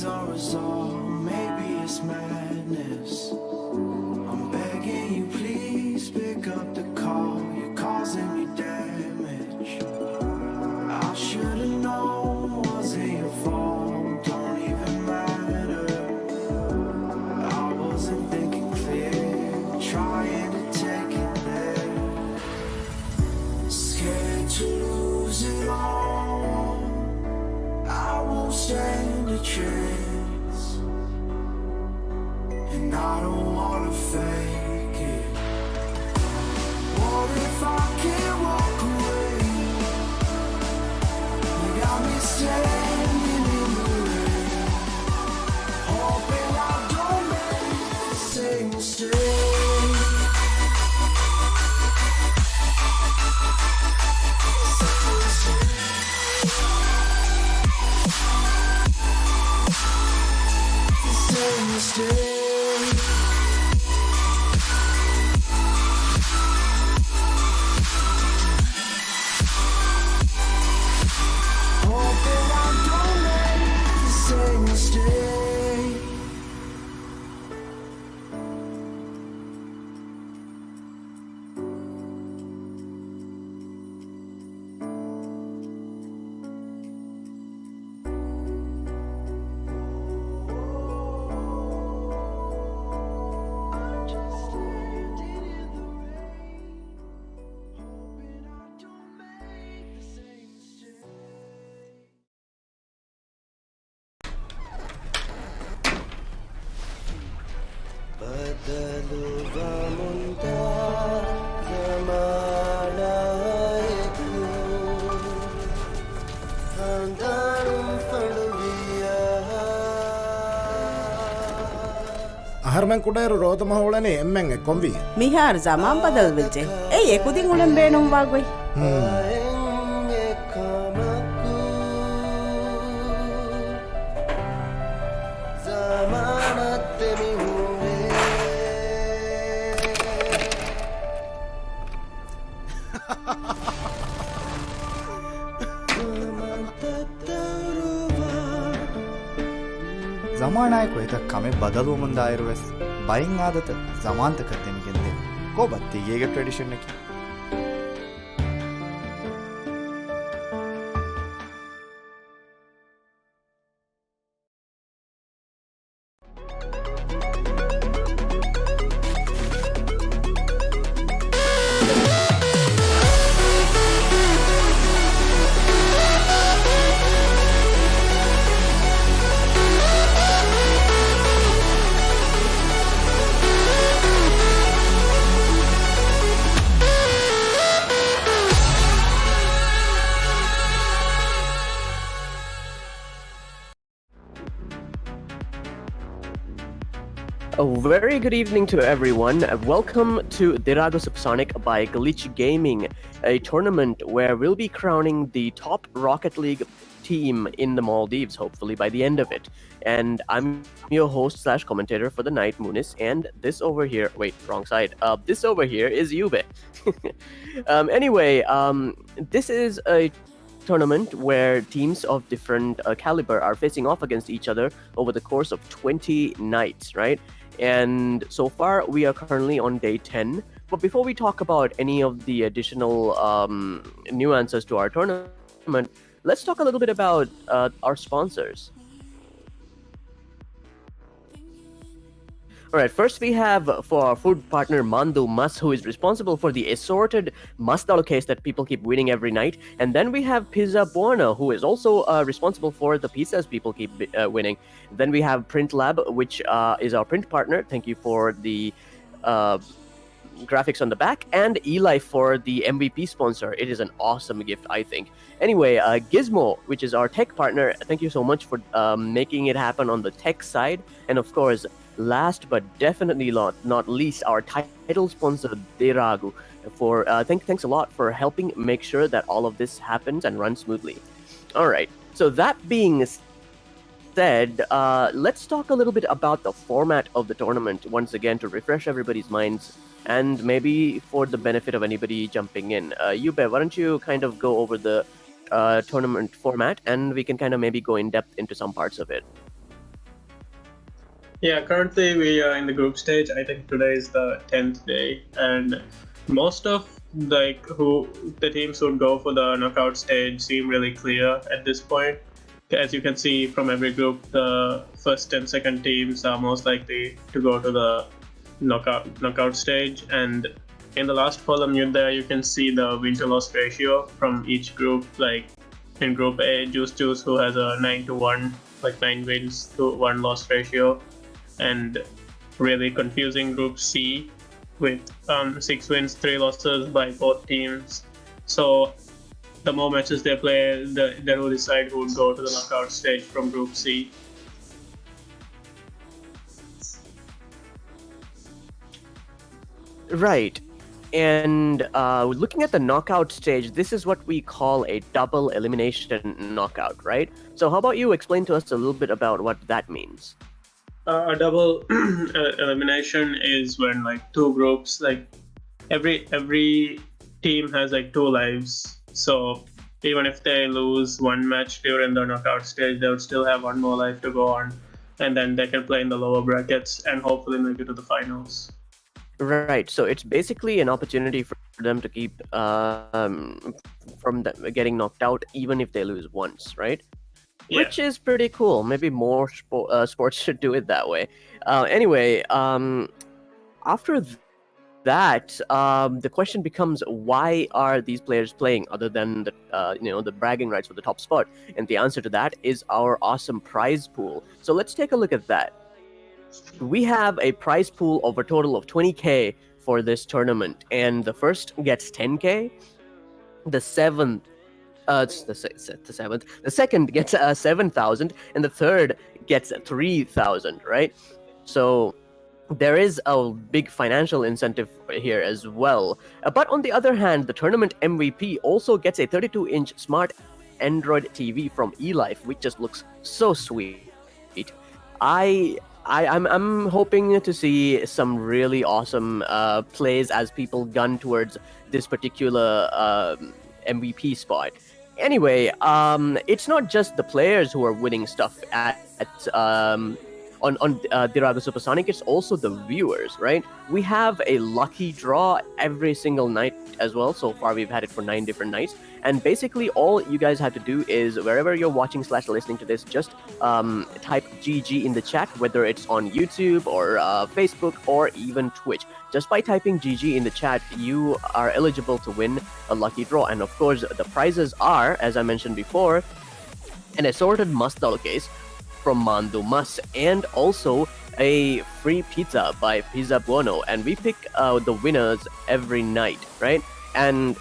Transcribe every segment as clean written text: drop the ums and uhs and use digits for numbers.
Unresolved, maybe it's madness. I'm begging you, please pick up the call. You're causing me damage. I should've known, wasn't your fault. Don't even matter. I wasn't thinking clear, trying to take it there. Scared to lose it all. I won't stand a chance, and I don't wanna fake it. What if I can't walk away? You got me standing in the rain, hoping I don't make the same mistake. අහර්මන් කුඩේරු රෝතම හොලනේ එම්මෙන් කොම්වි මිහාර zaman badal වෙච්චේ ඒ එකුදින් උලෙන් බේනුම් වාගොයි ज़मानायको एक कमे बदलू मुंदायरुवेस buying आदत ज़मान तक करते मिगेंदे को बत्ती ये tradition की A very good evening to everyone. Welcome to Dhiraagu Supersonic by Glitch Gaming, a tournament where we'll be crowning the top Rocket League team in the Maldives, hopefully by the end of it. And I'm your host / commentator for the night, Munis, and this over here, wait, wrong side. This over here is Yube. Anyway, this is a tournament where teams of different caliber are facing off against each other over the course of 20 nights, right? And so far, we are currently on day 10. But before we talk about any of the additional nuances to our tournament, let's talk a little bit about our sponsors. All right, first we have for our food partner Mandu Mas, who is responsible for the assorted masdalo case that people keep winning every night. And then we have Pizza Buona, who is also responsible for the pizzas people keep winning. Then we have Print Lab, which is our print partner. Thank you for the graphics on the back, and eLife for the MVP sponsor. It is an awesome gift, I think. Anyway, Gizmo, which is our tech partner, thank you so much for making it happen on the tech side. And of course, last but definitely not least, our title sponsor, Dhiraagu, for thanks a lot for helping make sure that all of this happens and runs smoothly. All right. So that being said, let's talk a little bit about the format of the tournament once again to refresh everybody's minds and maybe for the benefit of anybody jumping in. Yube, why don't you kind of go over the tournament format and we can kind of maybe go in depth into some parts of it. Yeah, currently we are in the group stage. I think today is the 10th day, and most of who the teams who would go for the knockout stage seem really clear at this point. As you can see from every group, the first and second teams are most likely to go to the knockout stage. And in the last column there, you can see the win-to-loss ratio from each group. Like in Group A, Juice, who has a 9-1, like 9 wins to 1 loss ratio, and really confusing Group C with 6 wins, 3 losses by both teams. So the more matches they play, they will decide who would go to the knockout stage from Group C. Right. And looking at the knockout stage, this is what we call a double elimination knockout, right? So how about you explain to us a little bit about what that means? A double elimination is when like 2 groups, like every team has like 2 lives. So even if they lose 1 match during the knockout stage, they would still have 1 more life to go on, and then they can play in the lower brackets and hopefully make it to the finals. Right. So it's basically an opportunity for them to keep from getting knocked out, even if they lose once, right? Yeah. Which is pretty cool. Maybe more sports should do it that way. Anyway, after that, the question becomes, why are these players playing other than the bragging rights for the top spot? And the answer to that is our awesome prize pool. So let's take a look at that. We have a prize pool of a total of 20k for this tournament, and the first gets 10k, the seventh the second gets 7,000, and the third gets 3,000, right? So there is a big financial incentive here as well. But on the other hand, the tournament MVP also gets a 32-inch smart Android TV from eLife, which just looks so sweet. I'm hoping to see some really awesome plays as people gun towards this particular MVP spot. Anyway, it's not just the players who are winning stuff on Dhiraagu Supersonic, it's also the viewers, right? We have a lucky draw every single night as well. So far, we've had it for 9 different nights. And basically, all you guys have to do is, wherever you're watching / listening to this, just type GG in the chat, whether it's on YouTube or Facebook or even Twitch. Just by typing GG in the chat, you are eligible to win a lucky draw. And of course, the prizes are, as I mentioned before, an assorted Masdal case from Mandu Mas, and also a free pizza by Pizza Buono, and we pick the winners every night, right? And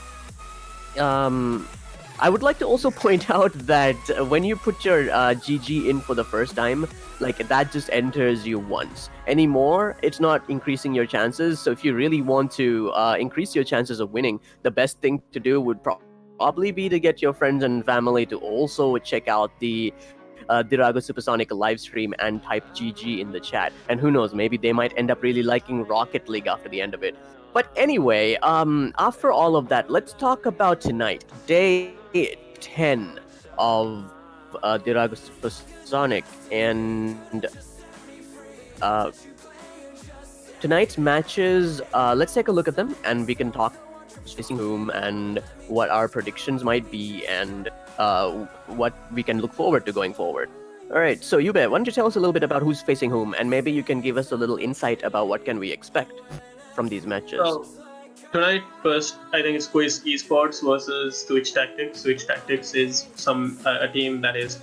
I would like to also point out that when you put your GG in for the first time, like that just enters you once. Anymore, it's not increasing your chances. So if you really want to increase your chances of winning, the best thing to do would probably be to get your friends and family to also check out the Dhiraagu Supersonic live stream and type GG in the chat. And who knows, maybe they might end up really liking Rocket League after the end of it. But anyway, after all of that, let's talk about tonight, day 10 of Dhiraagu Supersonic. And tonight's matches, let's take a look at them and we can talk facing whom and what our predictions might be and what we can look forward to going forward. All right, so Yube, why don't you tell us a little bit about who's facing whom, and maybe you can give us a little insight about what can we expect from these matches. So tonight, first, I think it's KUIS Esports versus Switch TACTIX. Switch TACTIX is a team that is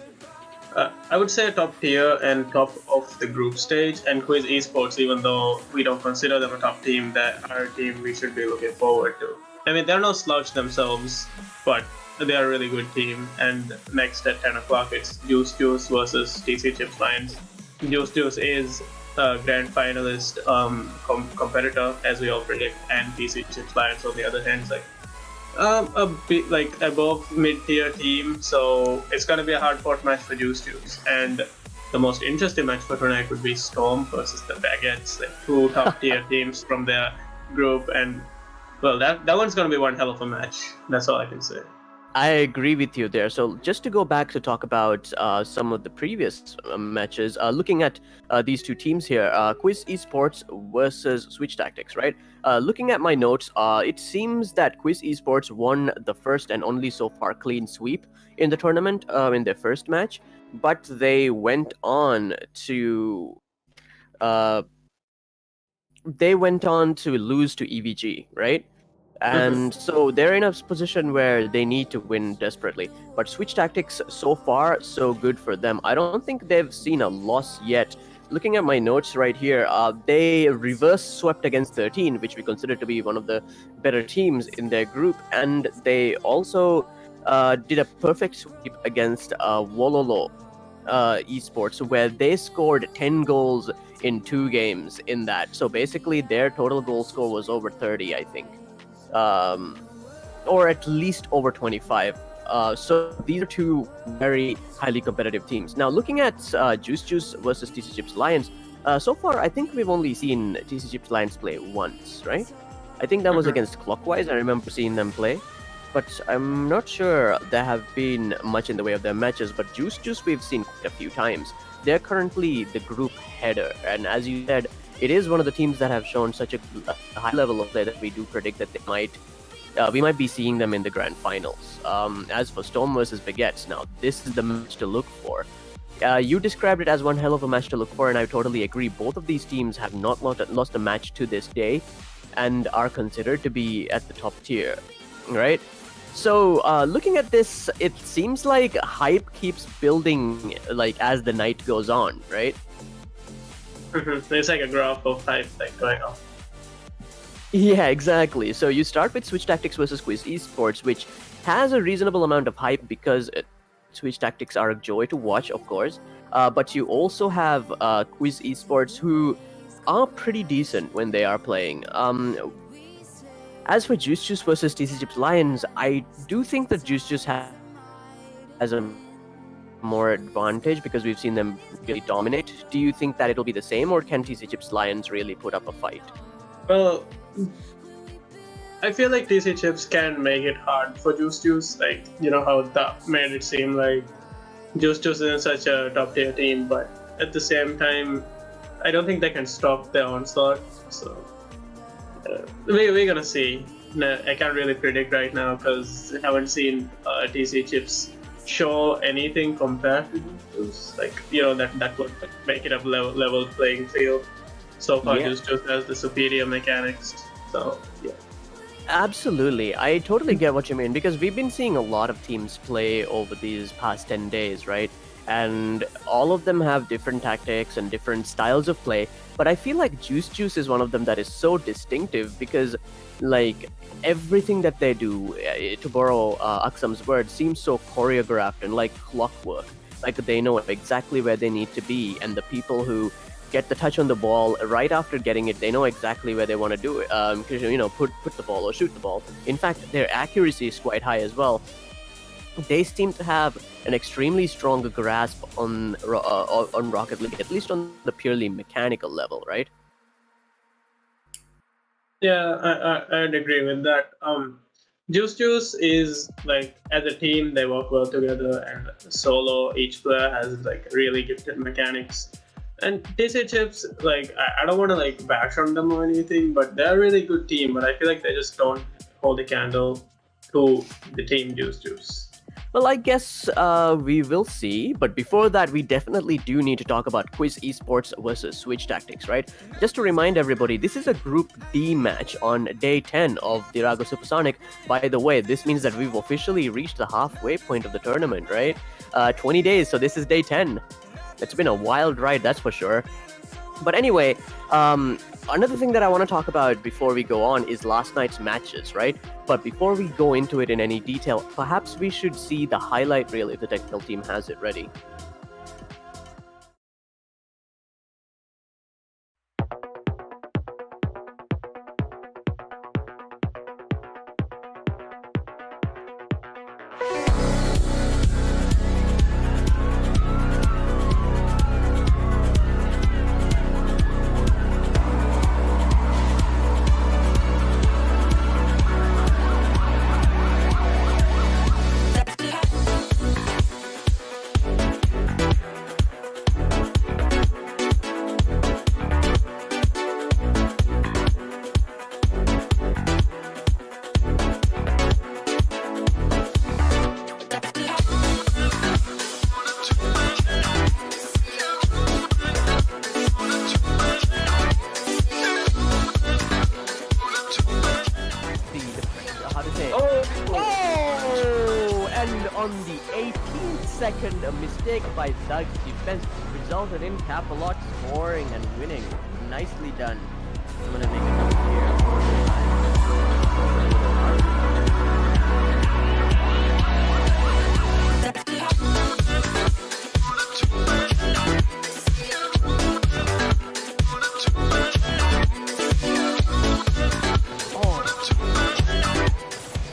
I would say top tier and top of the group stage, and KUIS Esports, even though we don't consider them a top team, they are a team we should be looking forward to. I mean, they're no slouch themselves, but they are a really good team. And next at 10 o'clock, it's Juice versus TC Chips Lions. Juice is a grand finalist competitor, as we all predict, and TC Chips Lions, on the other hand, is like a bit like above mid-tier team, so it's gonna be a hard-fought match for Juice. And the most interesting match for tonight would be Storm versus the Baguettes, like two top-tier teams from their group, and well, that one's gonna be one hell of a match. That's all I can say. I agree with you there. So just to go back to talk about some of the previous matches, looking at these two teams here, KUIS Esports versus Switch Tactics, right? Looking at my notes, it seems that KUIS Esports won the first and only so far clean sweep in the tournament in their first match, but they went on to lose to EVG, right? And so they're in a position where they need to win desperately. But Switch Tactics, so far, so good for them. I don't think they've seen a loss yet. Looking at my notes right here, they reverse swept against 13, which we consider to be one of the better teams in their group. And they also did a perfect sweep against Wololo Esports, where they scored 10 goals in 2 games in that. So basically, their total goal score was over 30, I think. Or at least over 25. So these are two very highly competitive teams. Now, looking at Juice versus TC Chips Lions, so far I think we've only seen TC Chips Lions play once, right? I think that was against Clockwise. I remember seeing them play, but I'm not sure there have been much in the way of their matches. But Juice we've seen quite a few times. They're currently the group header, and as you said, it is one of the teams that have shown such a high level of play that we do predict that we might be seeing them in the grand finals. As for Storm versus Baguettes, now this is the match to look for. You described it as one hell of a match to look for, and I totally agree. Both of these teams have not lost a match to this day, and are considered to be at the top tier, right? So looking at this, it seems like hype keeps building like as the night goes on, right? It's like a graph of hype like going on. Yeah, exactly. So you start with Switch Tactics versus KUIS Esports, which has a reasonable amount of hype because Switch Tactics are a joy to watch, of course. But you also have KUIS Esports, who are pretty decent when they are playing. As for Juice versus TC Chips Lions, I do think that Juice has a more advantage because we've seen them really dominate. Do you think that it'll be the same, or can TC Chips Lions really put up a fight? Well, I feel like TC Chips can make it hard for Juice. Like, you know how that made it seem like Juice isn't such a top tier team, but at the same time, I don't think they can stop their onslaught. So we're gonna see. I can't really predict right now because I haven't seen TC Chips show anything compared to Juice. Like, you know, that would make it a level playing field. So far, Juice has the superior mechanics. So yeah. Absolutely. I totally get what you mean, because we've been seeing a lot of teams play over these past 10 days, right? And all of them have different tactics and different styles of play. But I feel like Juice is one of them that is so distinctive because, like, everything that they do, to borrow Aksam's word, seems so choreographed and like clockwork. Like, they know exactly where they need to be, and the people who get the touch on the ball right after getting it, they know exactly where they want to do it. You know, put the ball or shoot the ball. In fact, their accuracy is quite high as well. They seem to have an extremely strong grasp on Rocket League, at least on the purely mechanical level, right? Yeah, I'd agree with that. Juice is like, as a team, they work well together, and solo, each player has like really gifted mechanics. And TC Chips, like, I don't want to like bash on them or anything, but they're a really good team. But I feel like they just don't hold a candle to the team Juice. Well, I guess we will see. But before that, we definitely do need to talk about KUIS Esports versus Switch Tactics, right? Just to remind everybody, this is a Group D match on day 10 of Dhiraagu Supersonic. By the way, this means that we've officially reached the halfway point of the tournament, right? 20 days, so this is day 10. It's been a wild ride, that's for sure. But anyway, another thing that I want to talk about before we go on is last night's matches, right? But before we go into it in any detail, perhaps we should see the highlight reel if the technical team has it ready. On the 18th second, a mistake by Doug's defense resulted in Capalot scoring and winning. Nicely done. I'm gonna make a note here.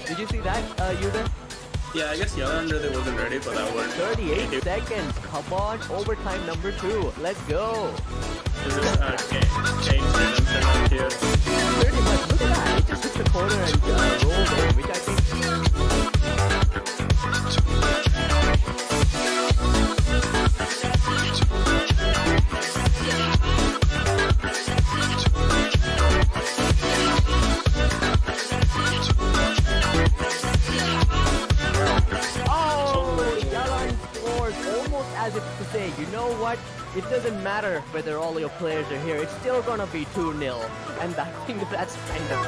Did you see that, Yuda? Yeah, I guess Yalan really wasn't ready for that one. 38 seconds. Come on, overtime number 2. Let's go. This is Kane's redemption out here. Pretty much. Look at that. It just hit the corner and rolled in, which I think. As if to say, you know what? It doesn't matter whether all your players are here. It's still gonna be 2-0, and I think that's kind of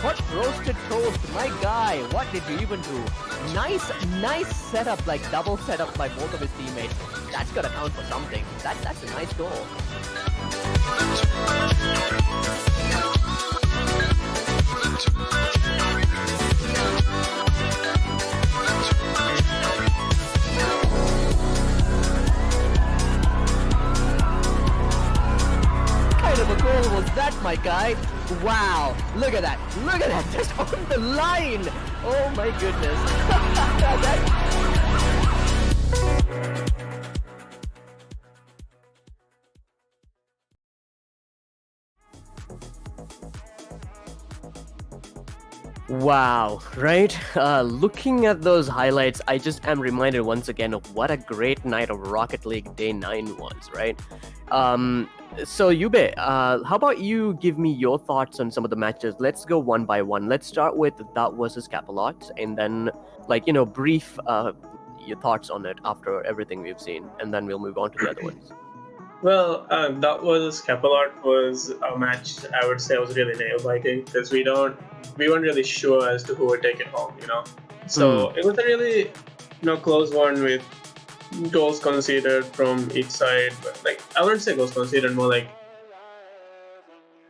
Hot roasted toast, my guy. What did you even do? Nice setup, like double setup by both of his teammates. That's gotta count for something. That's a nice goal. Kind of a goal was that, my guy? Wow, look at that, just on the line. Oh my goodness. Wow, right? Looking at those highlights, I just am reminded once again of what a great night of Rocket League Day 9 was, right? So Yube, how about you give me your thoughts on some of the matches? Let's go one by one. Let's start with that versus Capalot, and then, brief your thoughts on it after everything we've seen, and then we'll move on to the other ones. Well, that was Capelot was a match I would say was really nail biting because we weren't really sure as to who would take it home, you know. So it was a really close one with goals conceded from each side, but like I wouldn't say goals conceded, more like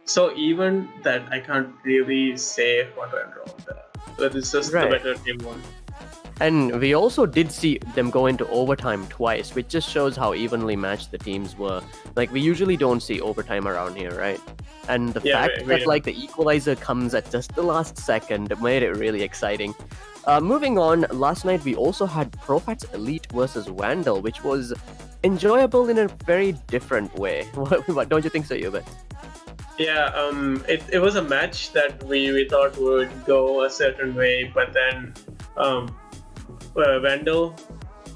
so even that I can't really say what went wrong there. But it's just the better team won. And we also did see them go into overtime twice, which just shows how evenly matched the teams were. Like, we usually don't see overtime around here, right? And the fact that, like, the equalizer comes at just the last second made it really exciting. Moving on, last night we also had Profats Elite versus Vandal, which was enjoyable in a very different way. Don't you think so, Yubet? Yeah, it was a match that we thought would go a certain way, but then Vandal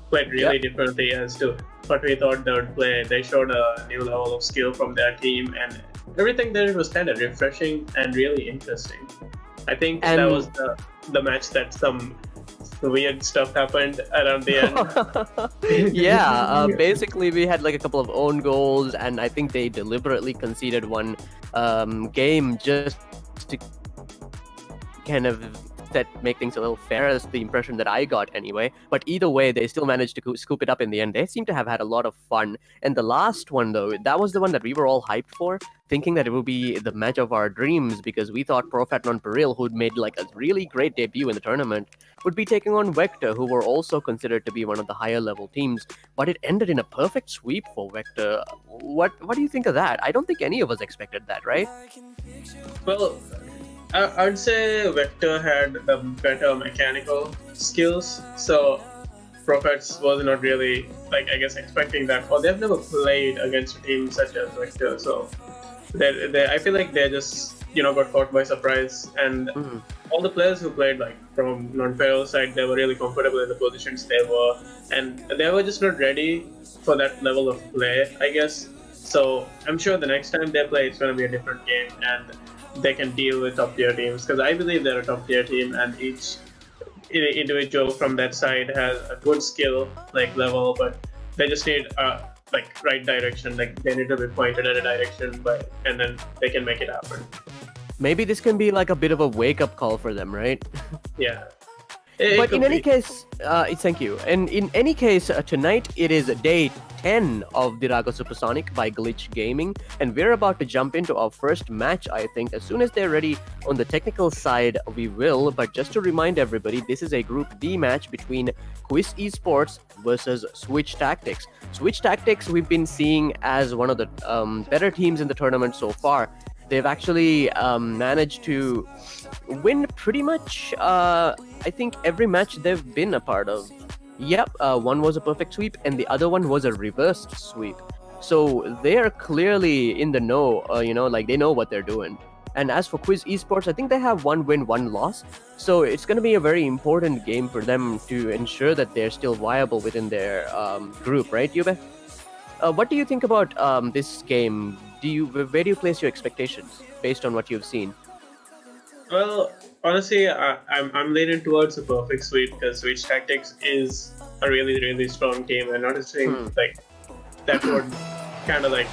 played really differently as to what we thought they would play. They showed a new level of skill from their team, and everything there was kind of refreshing and really interesting. I think that was the match that some weird stuff happened around the end. Basically we had like a couple of own goals, and I think they deliberately conceded one game just to kind of make things a little fairer. Is the impression that I got anyway. But either way, they still managed to scoop it up in the end. They seem to have had a lot of fun. And the last one, though, that was the one that we were all hyped for, thinking that it would be the match of our dreams, because we thought Profat Non-Peril, who'd made like a really great debut in the tournament, would be taking on Vector, who were also considered to be one of the higher level teams. But it ended in a perfect sweep for Vector. What do you think of that? I don't think any of us expected that, right? Well, I'd say Vector had the better mechanical skills, so Profats was not really, like, I guess, expecting that. Or they've never played against a team such as Vector, so I feel like they just, got caught by surprise. And all the players who played, like, from Non-Peril side, they were really comfortable in the positions they were, and they were just not ready for that level of play, I guess. So I'm sure the next time they play, it's going to be a different game, and they can deal with top tier teams, because I believe they're a top tier team, and each individual from that side has a good skill level, but they just need right direction. Like, they need to be pointed in a direction, and then they can make it happen. Maybe this can be like a bit of a wake-up call for them, right? Yeah. But in any case, thank you. And in any case, tonight it is day 10 of Dhiraagu Supersonic by Glitch Gaming, and we're about to jump into our first match, I think. As soon as they're ready on the technical side, we will. But just to remind everybody, this is a Group D match between KUIS Esports versus Switch TACTIX. Switch TACTIX we've been seeing as one of the better teams in the tournament so far. They've actually managed to win pretty much, I think, every match they've been a part of. Yep, one was a perfect sweep and the other one was a reversed sweep. So they're clearly in the know, they know what they're doing. And as for KUIS Esports, I think they have 1 win, 1 loss. So it's going to be a very important game for them to ensure that they're still viable within their group, right, Yube? What do you think about this game? Where do you place your expectations based on what you've seen? Well, honestly, I'm leaning towards a perfect sweep, because Switch TACTIX is a really, really strong team, and not a team that would kind of let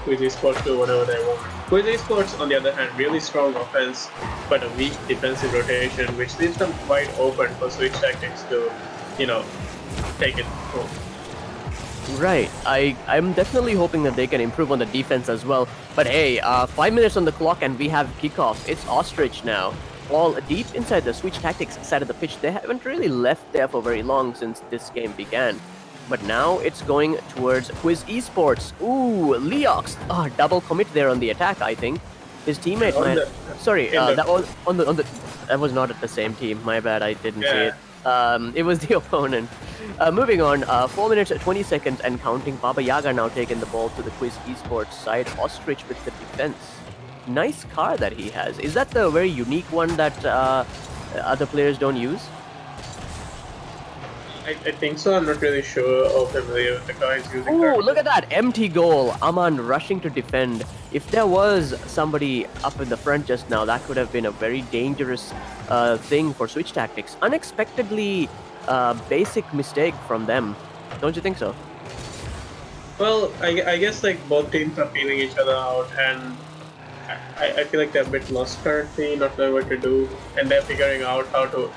KUIS Esports do whatever they want. KUIS Esports, on the other hand, really strong offense, but a weak defensive rotation, which leaves them quite open for Switch TACTIX to, take it home. Right. I'm definitely hoping that they can improve on the defense as well. But hey, 5 minutes on the clock and we have Kickoff. It's Ostrich now. All deep inside the Switch TACTIX side of the pitch. They haven't really left there for very long since this game began. But now it's going towards KUIS Esports. Ooh, Leox. Double commit there on the attack, I think. His teammate might... Sorry, that was on the... That was not at the same team. My bad, I didn't see it. It was the opponent. Moving on, 4 minutes, 20 seconds and counting. Baba Yaga now taking the ball to the KUIS Esports side. Ostrich with the defense. Nice car that he has. Is that the very unique one that other players don't use? I think so. I'm not really sure or familiar with the car he's using. Oh, look at that. Empty goal. Aman rushing to defend. If there was somebody up in the front just now, that could have been a very dangerous thing for Switch TACTIX. Unexpectedly basic mistake from them. Don't you think so? Well, I guess like both teams are feeling each other out, and I feel like they're a bit lost currently, not knowing what to do, and they're figuring out how to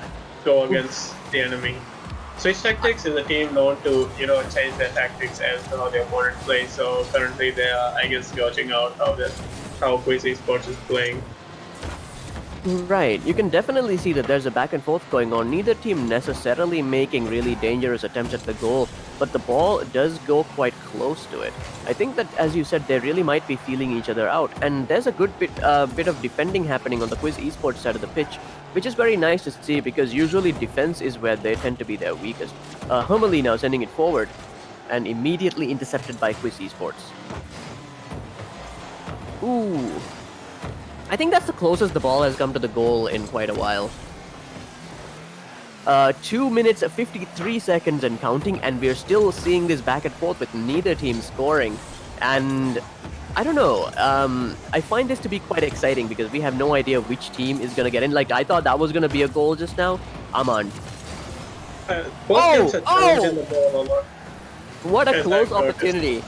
go against the enemy. Switch Tactics is a team known to, change their tactics as to how the opponent plays. So currently they are, I guess, gauging out how KUIS Esports is playing. Right, you can definitely see that there's a back and forth going on. Neither team necessarily making really dangerous attempts at the goal, but the ball does go quite close to it. I think that, as you said, they really might be feeling each other out, and there's a good bit of defending happening on the KUIS Esports side of the pitch, which is very nice to see because usually defense is where they tend to be their weakest. Hermely now sending it forward, and immediately intercepted by KUIS Esports. Ooh. I think that's the closest the ball has come to the goal in quite a while. 2 minutes 53 seconds and counting, and we're still seeing this back and forth with neither team scoring. And I don't know, I find this to be quite exciting because we have no idea which team is going to get in. Like, I thought that was going to be a goal just now. Aman. Both teams are challenging the ball a lot. What a close opportunity.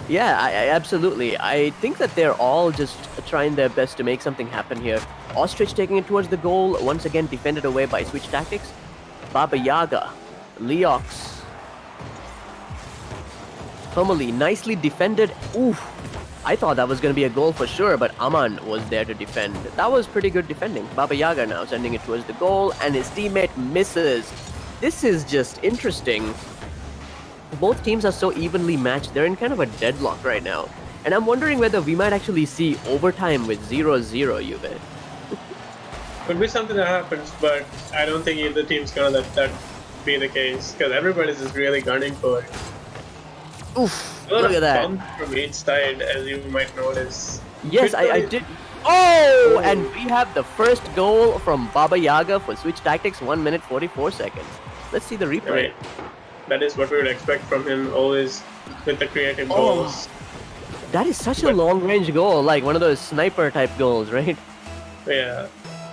Yeah, I absolutely. I think that they're all just trying their best to make something happen here. Ostrich taking it towards the goal, once again defended away by Switch Tactics. Baba Yaga, Leox. Homily, nicely defended. Oof. I thought that was going to be a goal for sure, but Aman was there to defend. That was pretty good defending. Baba Yaga now sending it towards the goal, and his teammate misses. This is just interesting. Both teams are so evenly matched, they're in kind of a deadlock right now. And I'm wondering whether we might actually see overtime with 0-0, Juve. Could be something that happens, but I don't think either team's gonna let that be the case, because everybody's just really gunning for it. Oof, A lot look of at that. bump from each side, as you might notice. Yes, I did. Oh, and we have the first goal from Baba Yaga for Switch Tactics, 1 minute 44 seconds. Let's see the replay. Right. That is what we would expect from him, always with the creative goals. That is such a long-range goal, like one of those sniper-type goals, right? Yeah.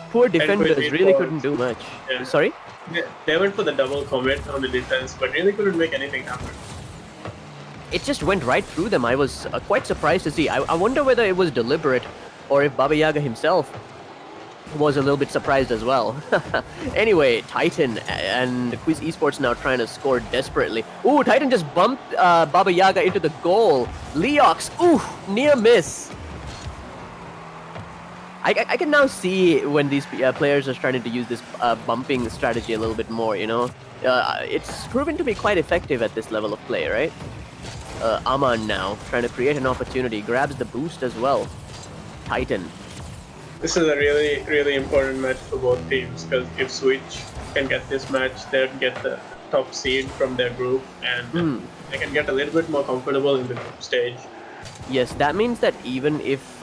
Poor defenders quick really balls. couldn't do much. Yeah. Sorry? They went for the double commit on the defense, but really couldn't make anything happen. It just went right through them. I was quite surprised to see. I wonder whether it was deliberate or if Baba Yaga himself was a little bit surprised as well. Anyway, Titan and KUIS Esports now trying to score desperately. Ooh, Titan just bumped Baba Yaga into the goal. Leox, ooh, near miss. I can now see when these players are starting to use this bumping strategy a little bit more, It's proven to be quite effective at this level of play, right? Aman now trying to create an opportunity, grabs the boost as well. Titan. This is a really, really important match for both teams, because if Switch can get this match, they'll get the top seed from their group, and they can get a little bit more comfortable in the group stage. Yes, that means that even if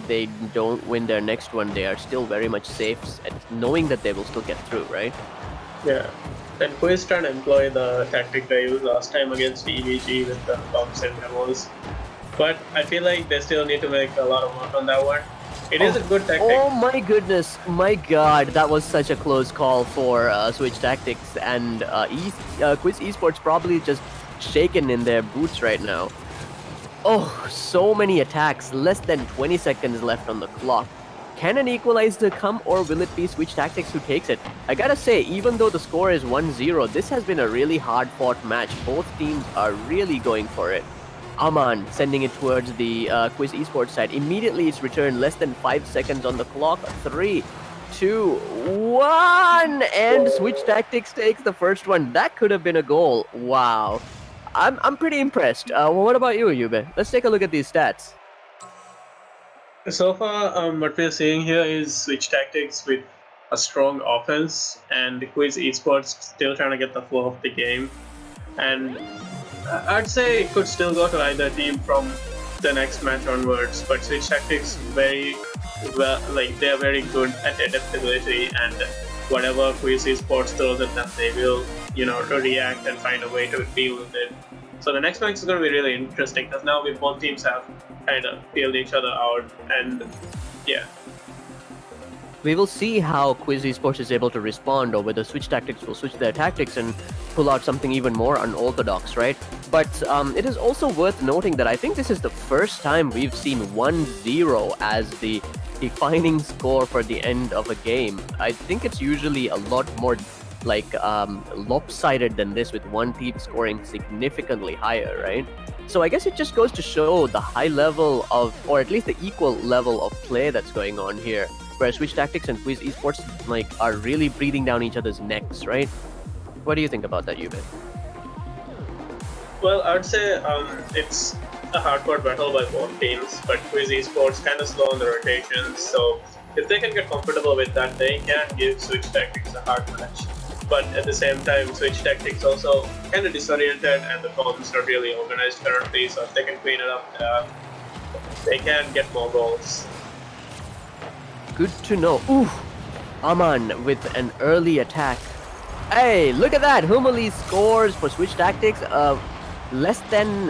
they don't win their next one, they are still very much safe at knowing that they will still get through, right? Yeah. And KUIS trying to employ the tactic they used last time against EVG with the bumps and demos. But I feel like they still need to make a lot of work on that one. It is a good tactic. Oh my goodness, my god, that was such a close call for Switch Tactics, and KUIS Esports probably just shaken in their boots right now. Oh, so many attacks, less than 20 seconds left on the clock. Can an equalizer come, or will it be Switch Tactics who takes it? I gotta say, even though the score is 1-0, this has been a really hard-fought match. Both teams are really going for it. Aman sending it towards the KUIS Esports side. Immediately it's returned, less than 5 seconds on the clock. 3, 2, 1, and Switch Tactics takes the first one. That could have been a goal. Wow. I'm pretty impressed. What about you, Yube? Let's take a look at these stats. So far, what we're seeing here is Switch Tactics with a strong offense, and KUIS Esports still trying to get the flow of the game. And I'd say it could still go to either team from the next match onwards, but Switch Tactics very well, like they're very good at adaptability, and whatever KUIS Esports throws at them, they will, react and find a way to deal with it. So the next match is going to be really interesting, because now both teams have kind of peeled each other out, and yeah. We will see how KUIS Esports is able to respond, or whether Switch Tactics will switch their tactics and pull out something even more unorthodox, right? But it is also worth noting that I think this is the first time we've seen 1-0 as the defining score for the end of a game. I think it's usually a lot more like lopsided than this, with one team scoring significantly higher, right? So I guess it just goes to show the high level of, or at least the equal level of play that's going on here, where Switch Tactics and KUIS Esports like are really breathing down each other's necks, right? What do you think about that, Yubin? Well, I would say it's a hardcore battle by both teams, but KUIS Esports kind of slow on the rotations, so if they can get comfortable with that, they can give Switch Tactics a hard match. But at the same time, Switch Tactics also kind of disoriented and the comms not really organized currently, so if they can clean it up, they can get more goals. Good to know. Ooh, Aman with an early attack. Hey, look at that! Humali scores for Switch Tactics less than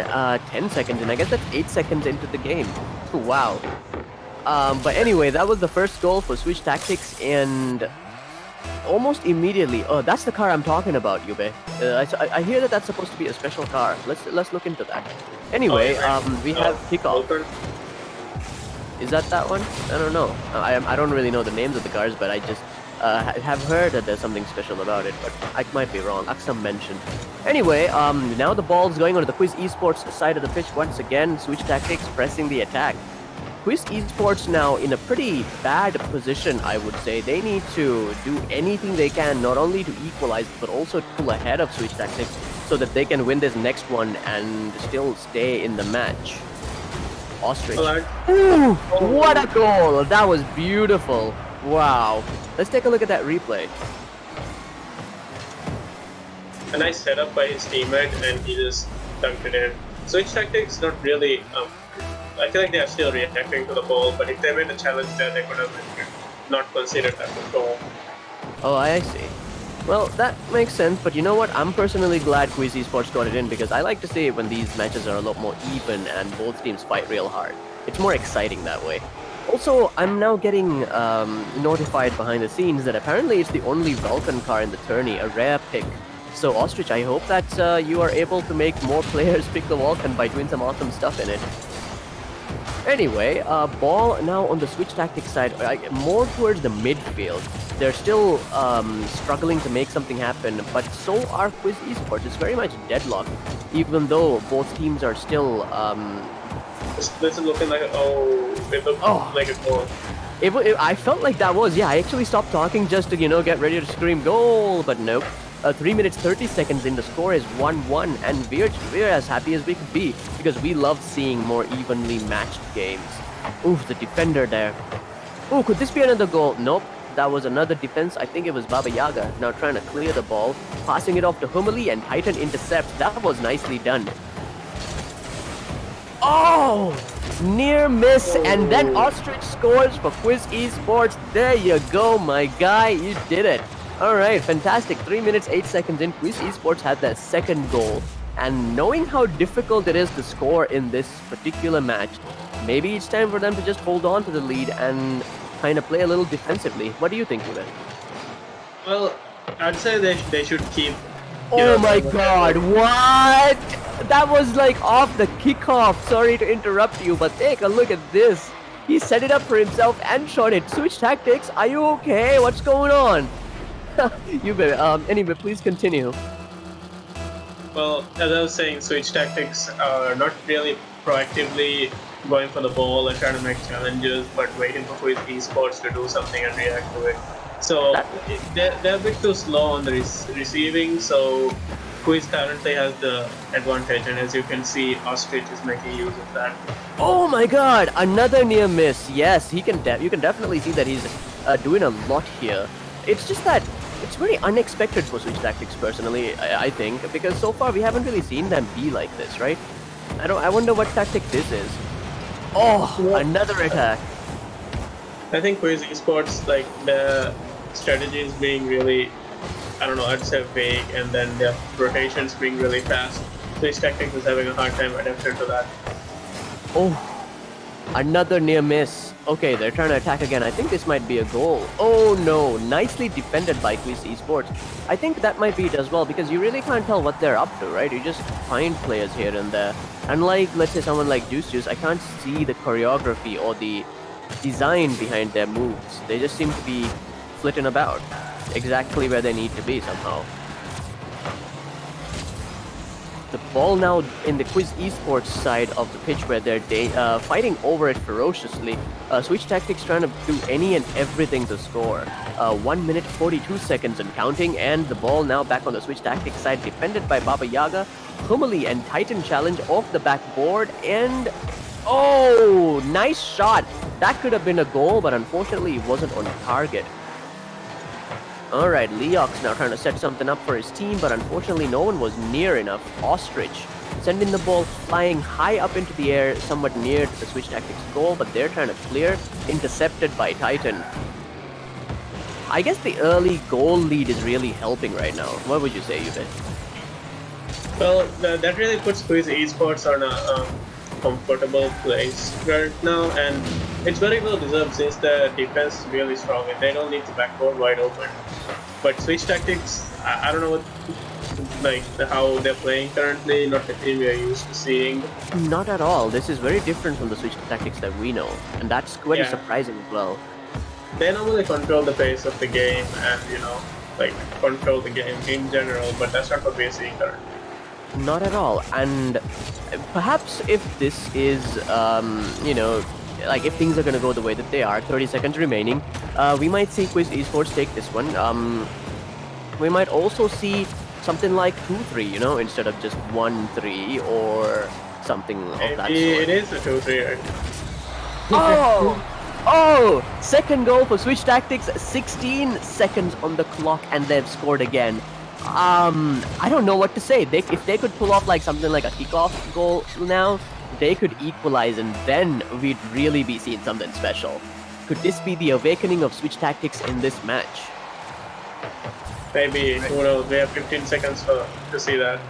10 seconds, and I guess that's 8 seconds into the game. Wow. But anyway, that was the first goal for Switch Tactics, and almost immediately, oh, that's the car I'm talking about, Yube. I hear that that's supposed to be a special car. Let's look into that. Anyway, we have Kickoff. Is that one? I don't know. I don't really know the names of the cars, but I just have heard that there's something special about it, but I might be wrong. Aksam mentioned. Anyway, now the ball's going onto the KUIS Esports side of the pitch once again. Switch Tactics pressing the attack. KUIS Esports now in a pretty bad position, I would say. They need to do anything they can, not only to equalize, but also to pull ahead of Switch Tactics so that they can win this next one and still stay in the match. Ostrich. Ooh, what a goal! That was beautiful. Wow. Let's take a look at that replay. A nice setup by his teammate, and he just dunked it in. Switch Tactics not really. I feel like they are still reacting to the ball, but if they made a challenge there, they could have not considered that goal. Oh, I see. Well, that makes sense, but you know what? I'm personally glad KUIS Esports got it in, because I like to see it when these matches are a lot more even and both teams fight real hard. It's more exciting that way. Also, I'm now getting notified behind the scenes that apparently it's the only Vulcan car in the tourney, a rare pick. So Ostrich, I hope that you are able to make more players pick the Vulcan by doing some awesome stuff in it. Anyway, ball now on the Switch Tactics side, more towards the midfield. They're still struggling to make something happen, but so are KUIS Esports. It's very much deadlocked, even though both teams are still... This is looking like it looked like a goal. I felt like that was, yeah, I actually stopped talking just to, get ready to scream goal, but nope. 3 minutes 30 seconds in, the score is 1-1, and we're as happy as we could be, because we love seeing more evenly matched games. Ooh, the defender there. Ooh, could this be another goal? Nope, that was another defense. I think it was Baba Yaga now trying to clear the ball, passing it off to Humali, and Titan intercepts. That was nicely done. Oh! Near miss, and then Ostrich scores for KUIS Esports. There you go, my guy, you did it. Alright, fantastic. 3 minutes 8 seconds in, KUIS Esports had their second goal. And knowing how difficult it is to score in this particular match, maybe it's time for them to just hold on to the lead and kind of play a little defensively. What do you think, Ruben? Well, I'd say they should keep... Oh my god, what? That was like off the kickoff. Sorry to interrupt you, but take a look at this. He set it up for himself and shot it. Switch Tactics, are you okay? What's going on? You better, anyway, please continue. Well, as I was saying, Switch Tactics are not really proactively going for the ball and trying to make challenges, but waiting for KUIS Esports to do something and react to it. So they're a bit too slow on the receiving, so KUIS currently has the advantage, and as you can see, Ostrich is making use of that. Oh my god, another near miss. Yes, you can definitely see that he's doing a lot here. It's just that it's very unexpected for Switch Tactics, personally, I think, because so far we haven't really seen them be like this, right? I wonder what tactic this is. Oh, another attack. I think KUIS Esports, like, the strategy is being really, I don't know, I'd say vague, and then their rotations being really fast. Switch Tactics is having a hard time adapting to that. Oh, Another near miss. Okay, they're trying to attack again. I think this might be a goal. Oh no, nicely defended by KUIS Esports. I think that might be it as well because you really can't tell what they're up to, right? You just find players here and there. Unlike, let's say, someone like Juice, I can't see the choreography or the design behind their moves. They just seem to be flitting about exactly where they need to be somehow. The ball now in the KUIS Esports side of the pitch where they're fighting over it ferociously. Switch TACTIX trying to do any and everything to score. 1 minute 42 seconds and counting, and the ball now back on the Switch TACTIX side, defended by Baba Yaga. Humali and Titan challenge off the backboard, and oh, nice shot. That could have been a goal, but unfortunately it wasn't on target. Alright, Leox now trying to set something up for his team, but unfortunately no one was near enough. Ostrich sending the ball flying high up into the air, somewhat near to the Switch TACTIX goal, but they're trying to clear, intercepted by Titan. I guess the early goal lead is really helping right now. What would you say, Yubin? Well, that really puts KUIS Esports on a comfortable place right now, and it's very well deserved since the defense is really strong and they don't need the backboard wide open. But Switch TACTIX, I don't know how they're playing currently, not the team we are used to seeing. Not at all. This is very different from the Switch TACTIX that we know, and that's quite surprising as well. They normally control the pace of the game and, control the game in general, but that's not what we're seeing currently. Not at all. And perhaps if this is, if things are going to go the way that they are, 30 seconds remaining, we might see KUIS Esports take this one. We might also see something like 2-3, instead of just 1-3 or something of that sort. It is a 2-3 right now. Oh! Second goal for Switch TACTIX, 16 seconds on the clock, and they've scored again. I don't know what to say. If they could pull off something like a kickoff goal now, they could equalize, and then we'd really be seeing something special. Could this be the awakening of Switch TACTIX in this match? Maybe. Who knows? We have 15 seconds to see that.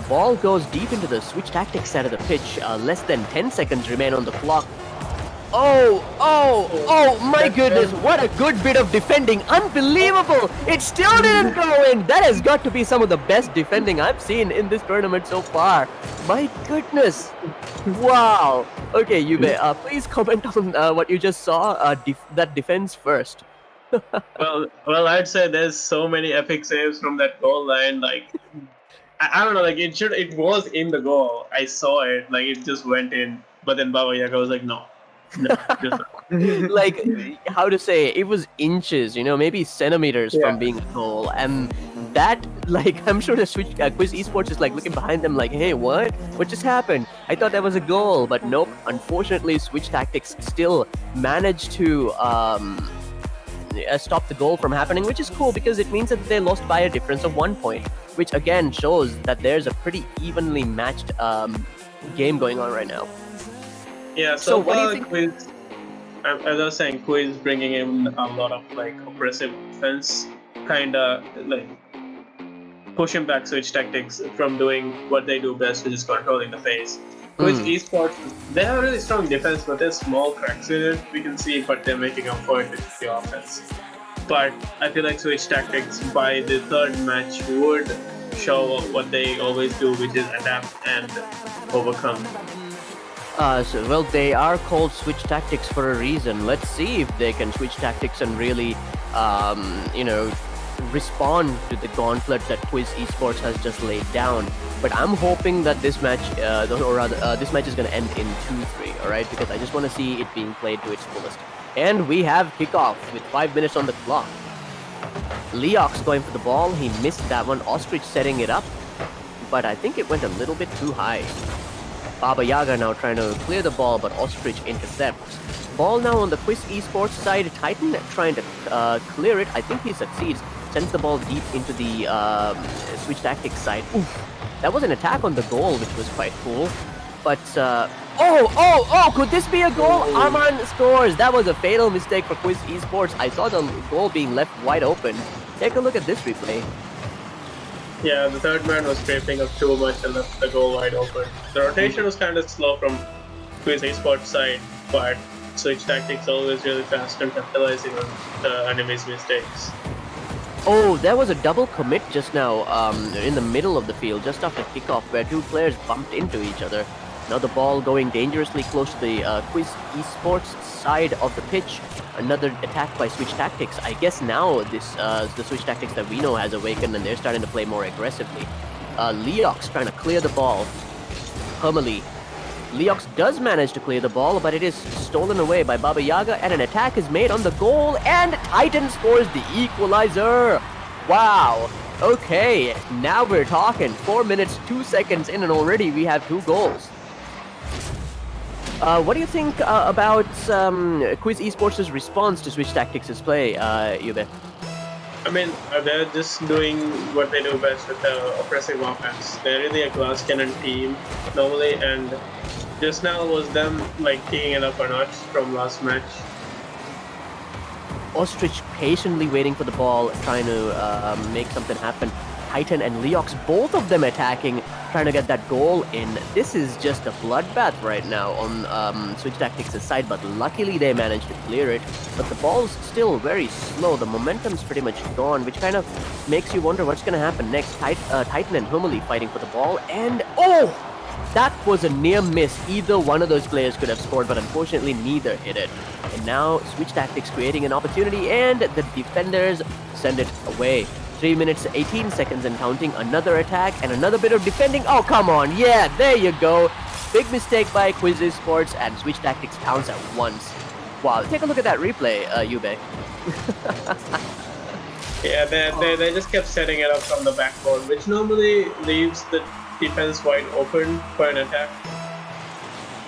Ball goes deep into the Switch TACTIX side of the pitch. Less than 10 seconds remain on the clock. Oh my goodness, what a good bit of defending. Unbelievable! It still didn't go in. That has got to be some of the best defending I've seen in this tournament so far. My goodness. Wow. Okay, Yube, please comment on what you just saw. That defense first. Well, I'd say there's so many epic saves from that goal line. I don't know, it was in the goal. I saw it, it just went in. But then Baba Yaga was like, no. How to say, it was inches, maybe centimeters from being a goal, and that, I'm sure the KUIS Esports is looking behind them hey, what just happened? I thought that was a goal, but nope. Unfortunately, Switch TACTIX still managed to stop the goal from happening, which is cool because it means that they lost by a difference of 1 point, which again shows that there's a pretty evenly matched game going on right now. Yeah, so what do you think? KUIS, as I was saying, KUIS bringing in a lot of oppressive offense, kind of pushing back Switch TACTIX from doing what they do best, which is controlling the pace. KUIS Esports, they have really strong defense, but there's small cracks in it we can see, but they're making up for it with the offense. But I feel like Switch TACTIX by the third match would show what they always do, which is adapt and overcome. Well, they are called Switch TACTIX for a reason. Let's see if they can switch tactics and really, respond to the gauntlet that KUIS Esports has just laid down. But I'm hoping that this match, this match is going to end in 2-3, alright? Because I just want to see it being played to its fullest. And we have kickoff with 5 minutes on the clock. Leox going for the ball. He missed that one. Ostrich setting it up. But I think it went a little bit too high. Baba Yaga now trying to clear the ball, but Ostrich intercepts. Ball now on the KUIS Esports side. Titan trying to clear it. I think he succeeds. Sends the ball deep into the Switch TACTIX side. Oof. That was an attack on the goal, which was quite cool. But, could this be a goal? Arman scores. That was a fatal mistake for KUIS Esports. I saw the goal being left wide open. Take a look at this replay. Yeah, the third man was scraping up too much and left the goal wide open. The rotation was kind of slow from KUIS Esports side, but Switch Tactics always really fast and capitalizing on the enemy's mistakes. Oh, there was a double commit just now in the middle of the field, just after kickoff, where two players bumped into each other. Now the ball going dangerously close to the KUIS Esports side of the pitch. Another attack by Switch Tactics. I guess now the Switch Tactics that we know has awakened and they're starting to play more aggressively. Leox trying to clear the ball. Hermely. Leox does manage to clear the ball, but it is stolen away by Baba Yaga, and an attack is made on the goal, and Titan scores the equalizer. Wow. Okay, now we're talking. 4 minutes, 2 seconds in, and already we have 2 goals. What do you think about KUIS Esports' response to Switch Tactics' play, Yube? I mean, they're just doing what they do best with the oppressive offense. They're really a glass cannon team normally, and just now was them like teeing it up a notch from last match. Ostrich patiently waiting for the ball, trying to make something happen. Titan and Leox, both of them attacking, trying to get that goal in. This is just a bloodbath right now on Switch Tactics' side, but luckily they managed to clear it. But the ball's still very slow. The momentum's pretty much gone, which kind of makes you wonder what's going to happen next. Titan and Hermely fighting for the ball, and oh! That was a near miss. Either one of those players could have scored, but unfortunately neither hit it. And now Switch Tactics creating an opportunity, and the defenders send it away. 3 minutes, 18 seconds and counting. Another attack and another bit of defending. Oh, come on. Yeah, there you go. Big mistake by KUIS Esports, and Switch Tactics counts at once. Wow, take a look at that replay, Yube. Yeah, they just kept setting it up from the backboard, which normally leaves the defense wide open for an attack.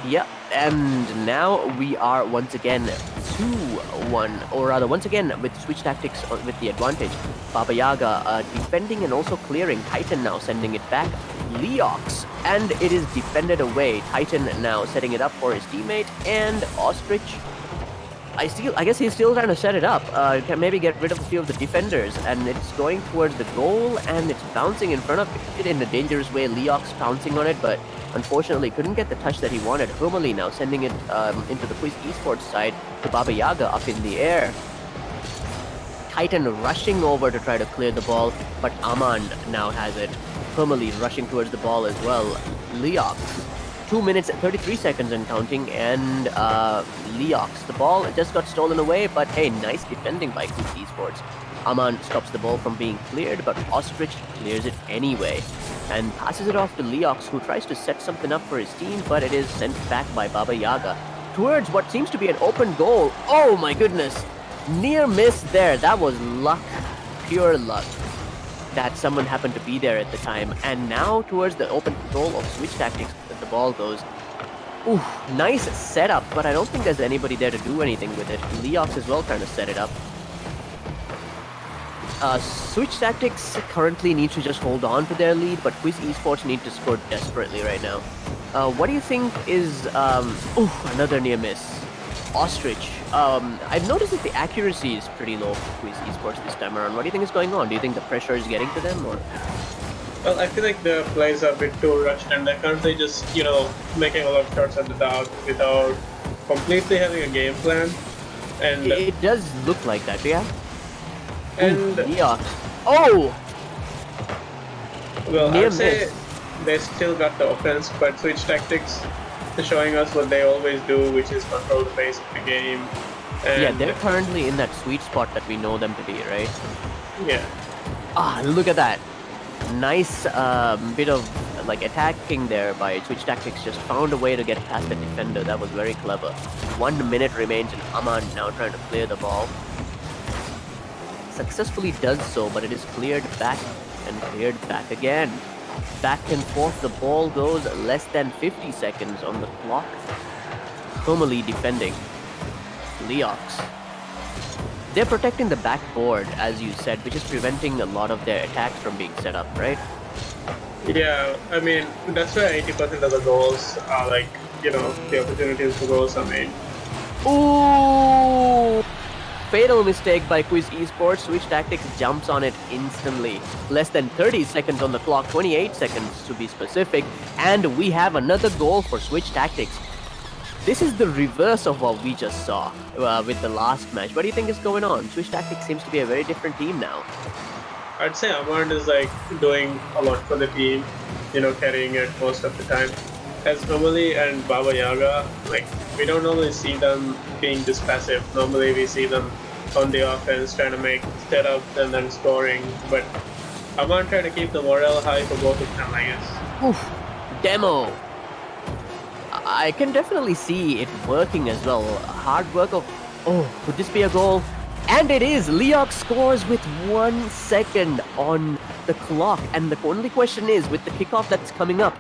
Yep, and now we are once again 2-1, or rather once again with Switch Tactics with the advantage. Baba Yaga defending and also clearing. Titan now sending it back. Leox, and it is defended away. Titan now setting it up for his teammate, and Ostrich. I guess he's still trying to set it up. Can maybe get rid of a few of the defenders, and it's going towards the goal, and it's bouncing in front of it in a dangerous way. Leox pouncing on it, but unfortunately couldn't get the touch that he wanted. Hermely now sending it into the KUIS Esports side to Baba Yaga up in the air. Titan rushing over to try to clear the ball, but Aman now has it. Hermely rushing towards the ball as well. Leox. 2 minutes and 33 seconds and counting, and Leox. The ball just got stolen away, but hey, nice defending by KUIS Esports. Aman stops the ball from being cleared, but Ostrich clears it anyway, and passes it off to Leox, who tries to set something up for his team, but it is sent back by Baba Yaga towards what seems to be an open goal. Oh my goodness! Near miss there. That was luck. Pure luck that someone happened to be there at the time. And now towards the open goal of Switch Tactics, the ball goes. Ooh, nice setup, but I don't think there's anybody there to do anything with it. Leox as well trying to set it up. Switch Tactics currently needs to just hold on to their lead, but KUIS Esports need to score desperately right now. What do you think is... another near miss. Ostrich. I've noticed that the accuracy is pretty low for KUIS Esports this time around. What do you think is going on? Do you think the pressure is getting to them, or...? Well, I feel like the plays are a bit too rushed, and they're currently just, making a lot of shots at the dark without completely having a game plan. And it does look like that, yeah? And Leox. Oh! Well, Near I'd say miss. they still got the offense, but Switch Tactics is showing us what they always do, which is control the pace of the game. And Yeah, they're currently in that sweet spot that we know them to be, right? yeah. Ah, look at that. Nice bit of attacking there by Switch Tactics. Just found a way to get past the defender. That was very clever. 1 minute remains, and Aman now trying to clear the ball. Successfully does so, but it is cleared back and cleared back again. Back and forth, the ball goes. Less than 50 seconds on the clock. Hermely defending. Leox. They're protecting the backboard, as you said, which is preventing a lot of their attacks from being set up, right? Yeah, I mean, that's where 80% of the goals are the opportunities for goals are made. Ooh! Fatal mistake by KUIS Esports. Switch Tactics jumps on it instantly. Less than 30 seconds on the clock, 28 seconds to be specific, and we have another goal for Switch Tactics. this is the reverse of what we just saw with the last match. What do you think is going on? Switch Tactics seems to be a very different team now. I'd say Amand is like doing a lot for the team, carrying it most of the time. As Normally and Baba Yaga, like we don't normally see them being this passive. Normally we see them on the offense trying to make setups and then scoring. But Amand trying to keep the morale high for both of them, I guess. Oof. Demo. I can definitely see it working as well. Hard work of... Oh, could this be a goal? And it is! Leox scores with 1 second on the clock. And the only question is, with the kickoff that's coming up,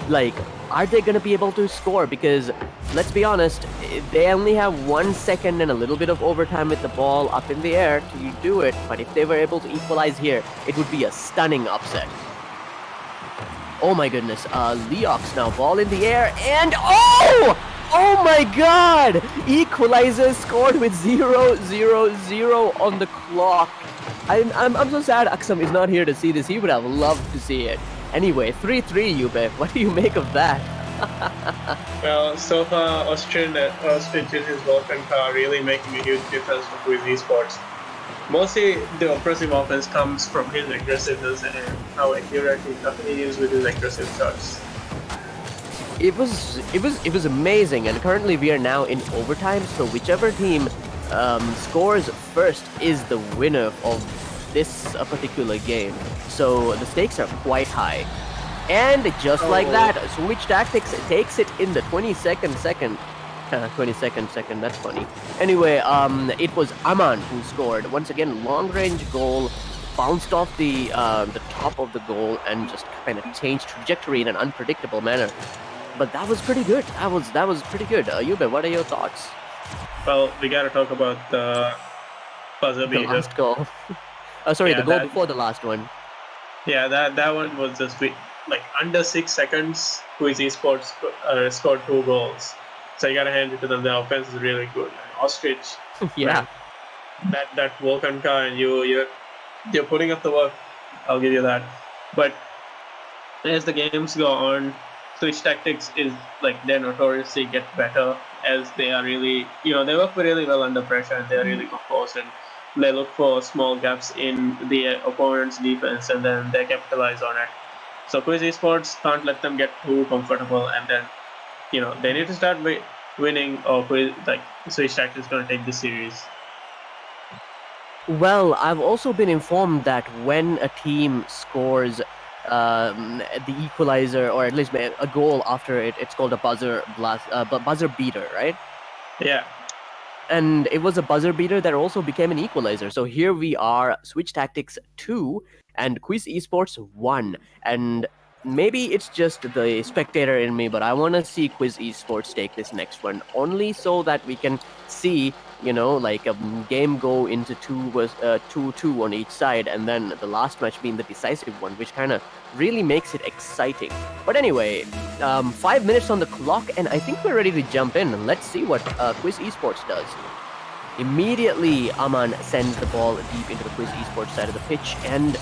like, are they going to be able to score? Because, let's be honest, they only have 1 second and a little bit of overtime with the ball up in the air to do it. But if they were able to equalize here, it would be a stunning upset. Oh my goodness, Leox now, ball in the air, and oh! Oh my god! Equalizer scored with 0-0-0 on the clock. I'm so sad Aksam is not here to see this. He would have loved to see it. Anyway, 3-3, Yube. What do you make of that? Well, so far, Austrian chooses Volkanka are really making a huge difference for KUIS Esports. Mostly, the oppressive offense comes from his aggressiveness and how accurate he is with his aggressive shots. It was amazing, and currently we are now in overtime. So whichever team scores first is the winner of this particular game. So the stakes are quite high, and just like that, Switch Tactics takes it in the 22nd second. 22nd second, that's funny. Anyway, it was Aman who scored. Once again, long-range goal, bounced off the top of the goal and just kind of changed trajectory in an unpredictable manner. But that was pretty good. That was pretty good. Yube, what are your thoughts? Well, we gotta talk about the buzzer beater. The last goal. The goal before the last one. Yeah, that one was just like under 6 seconds. KUIS Esports scored 2 goals. So you gotta hand it to them. The offense is really good. And Ostrich, yeah, man, that Volkanka and you're putting up the work. I'll give you that. But as the games go on, Switch Tactics is like they notoriously get better as they are really they work really well under pressure and they're really composed and they look for small gaps in the opponent's defense and then they capitalize on it. So KUIS Esports can't let them get too comfortable and then they need to start winning or Switch Tactics is going to take this series. Well, I've also been informed that when a team scores the equalizer or at least a goal after it's called a buzzer beater, right? Yeah. And it was a buzzer beater that also became an equalizer. So here we are, Switch Tactics 2 and KUIS Esports 1. And maybe it's just the spectator in me, but I want to see KUIS Esports take this next one, only so that we can see, like a game go into 2-2 on each side, and then the last match being the decisive one, which kind of really makes it exciting. But anyway, 5 minutes on the clock, and I think we're ready to jump in. Let's see what KUIS Esports does. Immediately, Aman sends the ball deep into the KUIS Esports side of the pitch, and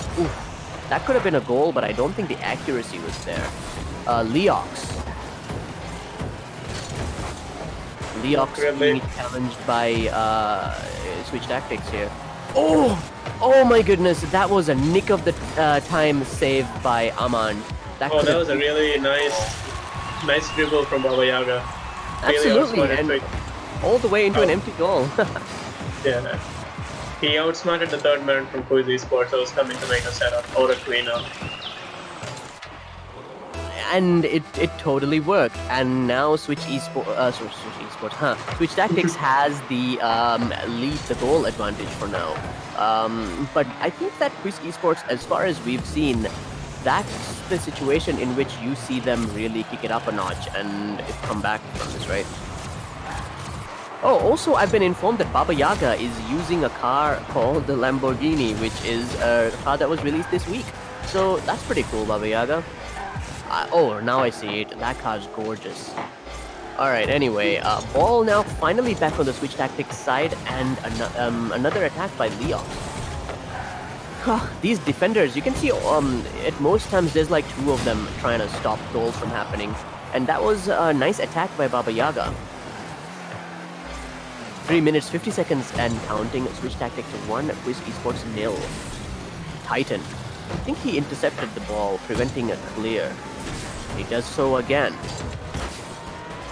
that could have been a goal, but I don't think the accuracy was there. Leox being challenged by Switch Tactics here. Oh my goodness, that was a nick of the time save by Aman. That was a really nice dribble from Baba Yaga. Absolutely, really and all the way into an empty goal. Yeah. He outsmarted the third man from KUIS Esports that was coming to make a setup or a cleanup. And it totally worked. And now Switch Tactics has the lead, the goal advantage for now. But I think that KUIS Esports, as far as we've seen, that's the situation in which you see them really kick it up a notch and come back from this, right? Oh, also, I've been informed that Baba Yaga is using a car called the Lamborghini, which is a car that was released this week. So that's pretty cool, Baba Yaga. Now I see it. That car's gorgeous. Alright, anyway, ball now finally back on the Switch Tactics side, and another attack by Leon. These defenders, you can see at most times there's like 2 of them trying to stop goals from happening. And that was a nice attack by Baba Yaga. 3 minutes, 50 seconds and counting. Switch Tactics 1, KUIS Esports 0. Titan. I think he intercepted the ball, preventing a clear. He does so again.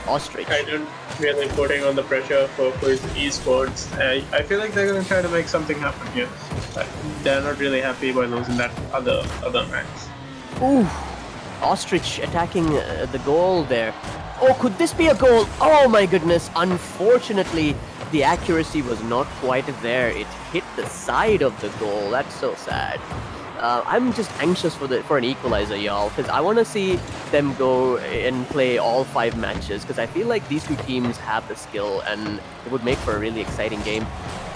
Ostrich. Titan really putting on the pressure for KUIS Esports. I feel like they're going to try to make something happen here. They're not really happy by losing that other match. Ooh. Ostrich attacking the goal there. Oh, could this be a goal? Oh my goodness. Unfortunately, the accuracy was not quite there. It hit the side of the goal. That's so sad. I'm just anxious for an equalizer, y'all, because I want to see them go and play all 5 matches, because I feel like these two teams have the skill and it would make for a really exciting game.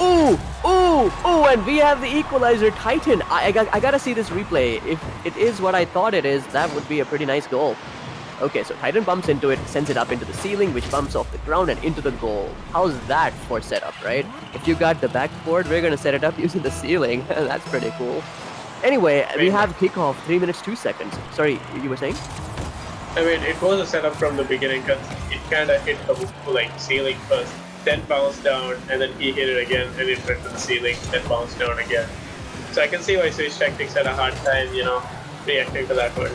Ooh, ooh, ooh, and we have the equalizer. Titan. I gotta see this replay. If it is what I thought it is, that would be a pretty nice goal. Okay, so Titan bumps into it, sends it up into the ceiling, which bumps off the ground and into the goal. How's that for setup, right? If you got the backboard, we're gonna set it up using the ceiling. That's pretty cool. Anyway, we have Kickoff, 3 minutes, 2 seconds. Sorry, you were saying? I mean, it was a setup from the beginning because it kind of hit the ceiling first, then bounced down, and then he hit it again, and it went to the ceiling, then bounced down again. So I can see why Switch Tactics had a hard time, reacting to that one.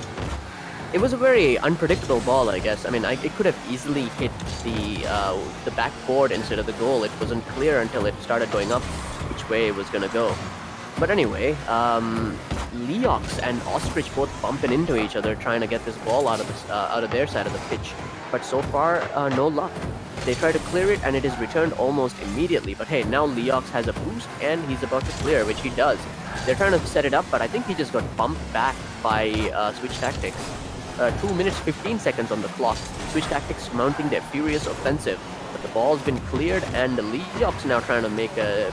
It was a very unpredictable ball, I guess. I mean, it could have easily hit the backboard instead of the goal. It wasn't clear until it started going up which way it was gonna go. But anyway, Leox and Ostrich both bumping into each other, trying to get this ball out of their side of the pitch. But so far, no luck. They try to clear it, and it is returned almost immediately. But hey, now Leox has a boost, and he's about to clear, which he does. They're trying to set it up, but I think he just got bumped back by Switch Tactics. 2 minutes, 15 seconds on the clock. Switch Tactics mounting their furious offensive. But the ball's been cleared, and Leox now trying to make a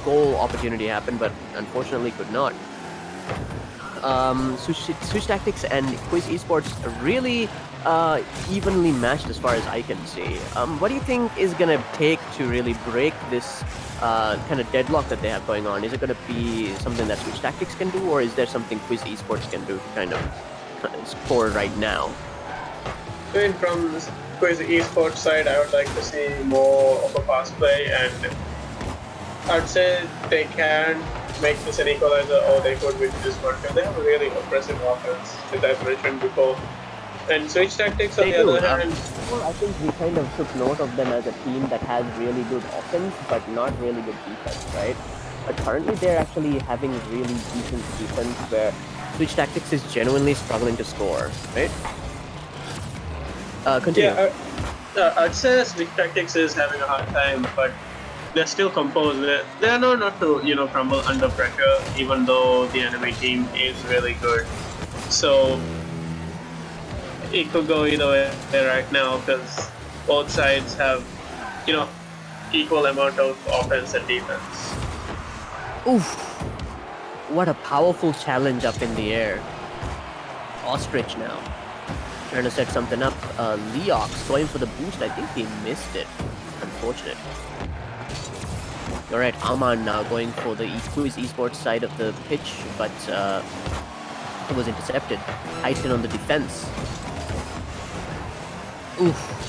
goal opportunity happen, but unfortunately could not. Switch Tactics and KUIS Esports are really evenly matched as far as I can see. What do you think is going to take to really break this kind of deadlock that they have going on? Is it going to be something that Switch Tactics can do, or is there something KUIS Esports can do to kind of score right now? I mean, from KUIS Esports side, I would like to see more of a fast play, and I'd say they can make this an equalizer, or they could win this one because they have a really oppressive offense, as I've mentioned before. And Switch Tactics, on the other hand, well, I think we kind of took note of them as a team that has really good offense, but not really good defense, right? But currently, they're actually having really decent defense, where Switch Tactics is genuinely struggling to score, right? Continue. Yeah, I'd say Switch Tactics is having a hard time, but they're still composed. They're not to crumble under pressure, even though the enemy team is really good. So it could go either way right now because both sides have equal amount of offense and defense. Oof! What a powerful challenge up in the air. Ostrich now trying to set something up. Leox going for the boost. I think he missed it. Unfortunate. Alright, Aman now going for the KUIS Esports side of the pitch, but it was intercepted. Titan on the defense. Oof.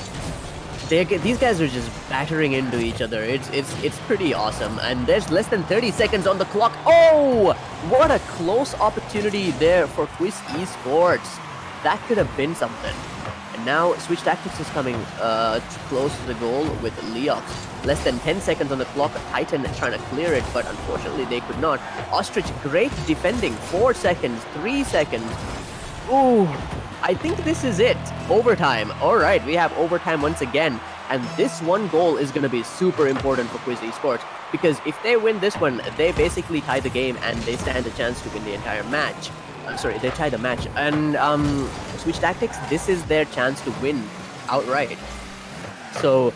These guys are just battering into each other. It's pretty awesome. And there's less than 30 seconds on the clock. Oh! What a close opportunity there for KUIS Esports. That could have been something. And now Switch Tactics is coming close to the goal with Leox. Less than 10 seconds on the clock. Titan trying to clear it, but unfortunately they could not. Ostrich, great defending. 4 seconds, 3 seconds. Ooh, I think this is it. Overtime. All right, we have overtime once again. And this one goal is going to be super important for KUIS Esports, because if they win this one, they basically tie the game and they stand a chance to win the entire match. Sorry, they tie the match. And Switch Tactics, this is their chance to win outright. So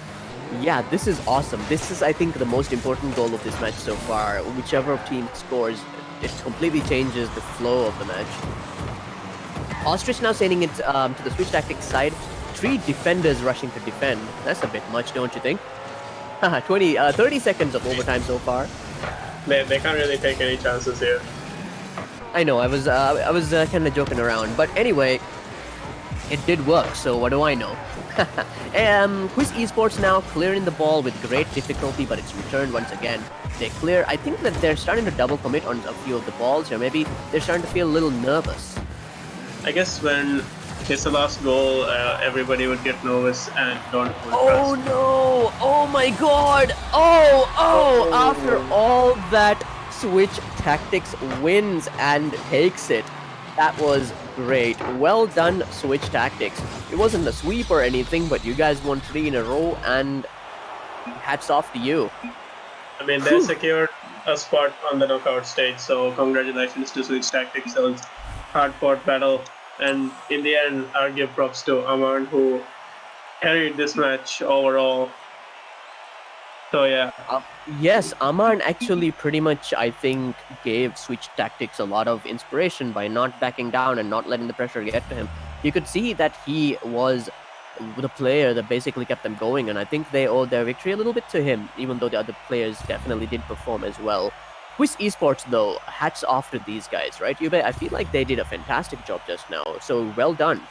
yeah, this is awesome. This is, I think, the most important goal of this match so far. Whichever team scores, it completely changes the flow of the match. Ostrich now sending it to the Switch Tactics side. 3 defenders rushing to defend. That's a bit much, don't you think? 30 seconds of overtime so far. They can't really take any chances here. I know, I was kind of joking around. But anyway, It did work, so what do I know? KUIS Esports now clearing the ball with great difficulty, but it's returned once again. They clear. I think that they're starting to double commit on a few of the balls, or maybe they're starting to feel a little nervous. I guess when it's the last goal, everybody would get nervous and don't hold Oh trust. no! Oh my god! Oh! After all that, Switch Tactics wins and takes it. That was great. Well done, Switch Tactics. It wasn't a sweep or anything, but you guys won 3 in a row, and hats off to you. I mean, they secured a spot on the knockout stage, so congratulations to Switch Tactics. It was hard-fought battle, and in the end, I'll give props to Aman, who carried this match overall. So yeah. Yes, Aman actually pretty much, I think, gave Switch Tactics a lot of inspiration by not backing down and not letting the pressure get to him. You could see that he was the player that basically kept them going, and I think they owed their victory a little bit to him, even though the other players definitely did perform as well. KUIS Esports, though, hats off to these guys, right, Yube? I feel like they did a fantastic job just now, so well done.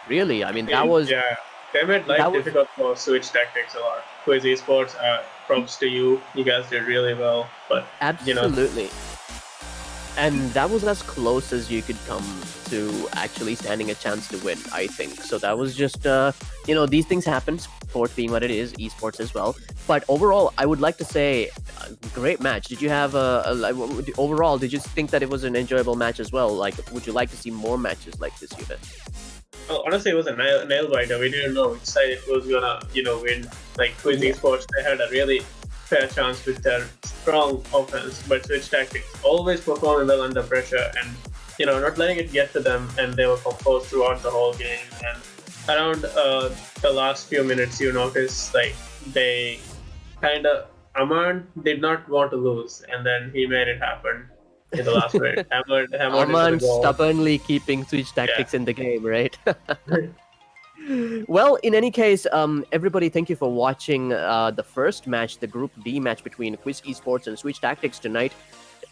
Really, I mean, that was... Yeah, they made life difficult for Switch Tactics a lot. KUIS Esports, props to you. You guys did really well, but Absolutely. And that was as close as you could come to actually standing a chance to win, I think. So that was just, these things happen, sports being what it is, esports as well. But overall, I would like to say, great match. Did you have overall, did you think that it was an enjoyable match as well? Like, would you like to see more matches like this, Yuba? Well, honestly, it was a nail biter. We didn't know which side it was gonna, win. Like KUIS Esports, they had a really fair chance with their strong offense, but Switch Tactics always performing well under pressure and not letting it get to them, and they were composed throughout the whole game. And around the last few minutes, you notice like they Aman did not want to lose, and then he made it happen in the last minute. Hammered Aman into the goal. stubbornly keeping Switch Tactics in the game, right? Well, in any case, everybody, thank you for watching the first match, the Group D match between KUIS Esports and Switch Tactics tonight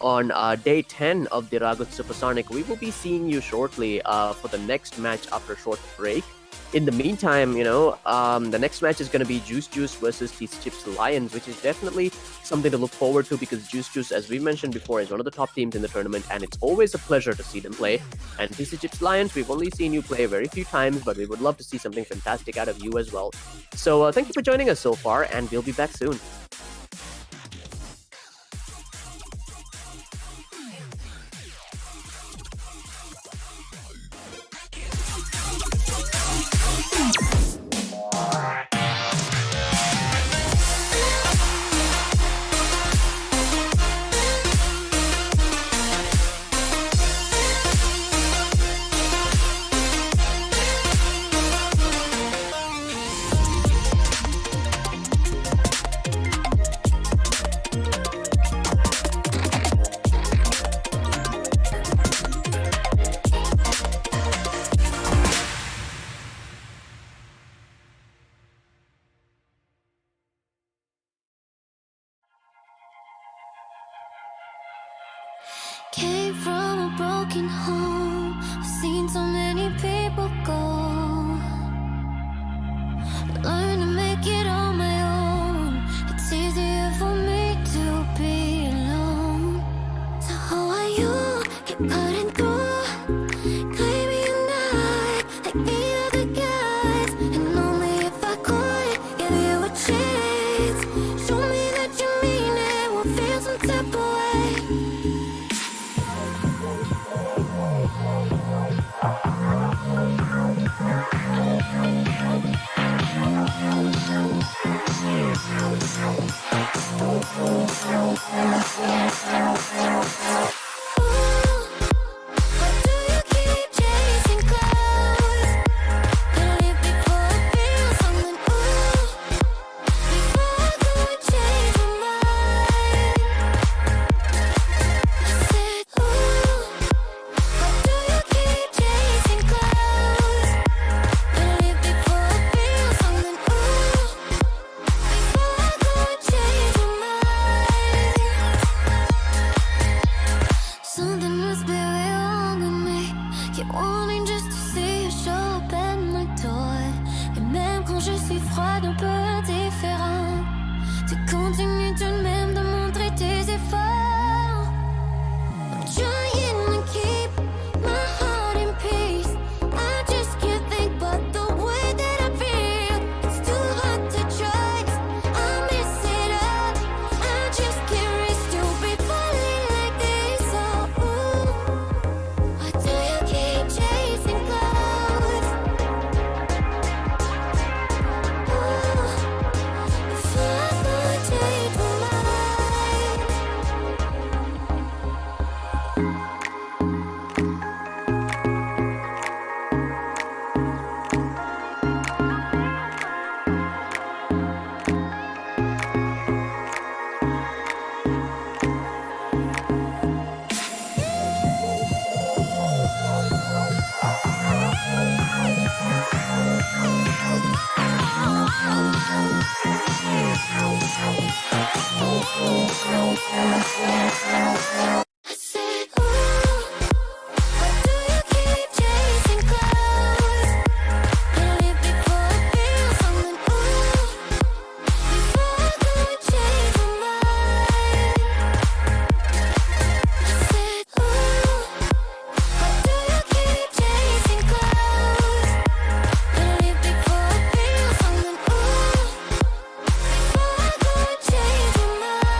on day 10 of Dhiraagu Supersonic. We will be seeing you shortly for the next match after a short break. In the meantime, the next match is going to be Juice Juice versus TC Chips Lions, which is definitely something to look forward to because Juice Juice, as we mentioned before, is one of the top teams in the tournament, and it's always a pleasure to see them play. And TC Chips Lions, we've only seen you play very few times, but we would love to see something fantastic out of you as well. So thank you for joining us so far, and we'll be back soon. Came from a broken home. I've seen so many people go. Learn to make it on my own. It's easier for me to be alone. So how are you? Keep cutting through, claiming you're not like the other guys. And only if I could give you a chance, show me that you mean it, we'll feel some type of way. continue tout de même de montrer tes efforts. I'm trying to keep my heart in peace. I just can't think but the way that I feel. It's too hard to trust. I mess it up. I just can't risk to be falling like this. Oh, ooh. Why do you keep chasing clouds? Ooh. If I could change my mind. I said, ooh, why do you keep chasing clouds? Gotta live before I feel something. Ooh, before I go and change my mind. I said, ooh, why do you keep chasing clouds? Gotta live before I feel something. Ooh, before I go and change my mind.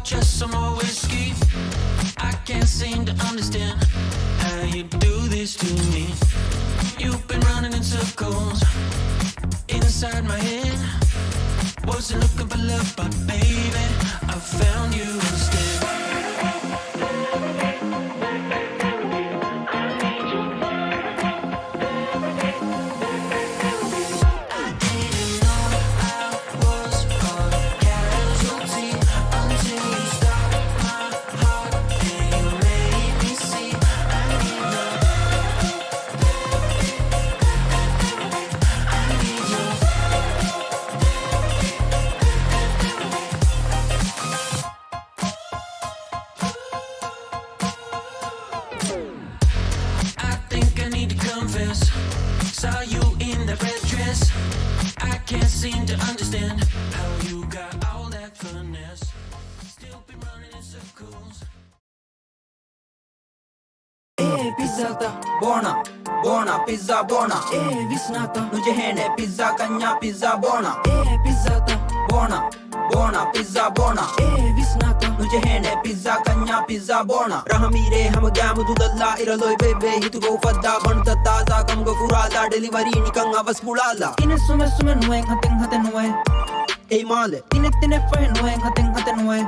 just some more whiskey. I can't seem to understand how you do this to me. You've been running in circles inside my head. Wasn't looking for love, but baby, I found you instead. Saw you in the red dress. I can't seem to understand how you got all that finesse. Still been running in circles. Pizza बोना बोना pizza बोना विस्नाता मुझे है ने pizza कन्या pizza बोना pizza बोना बोना पिज़्ज़ा बोना विस्नाता मुझे है ने पिज़्ज़ा कन्या पिज़्ज़ा बोना रहमीरे हम गैम दुदल्ला इरलोय बेबे हित गो फद्दा बनता ताजा कम गो फुराला डिलीवरी निकंगा बस बुलाला इने सुमे सुमे नुए हते नुए ए माले तिने फे नुए हते नुए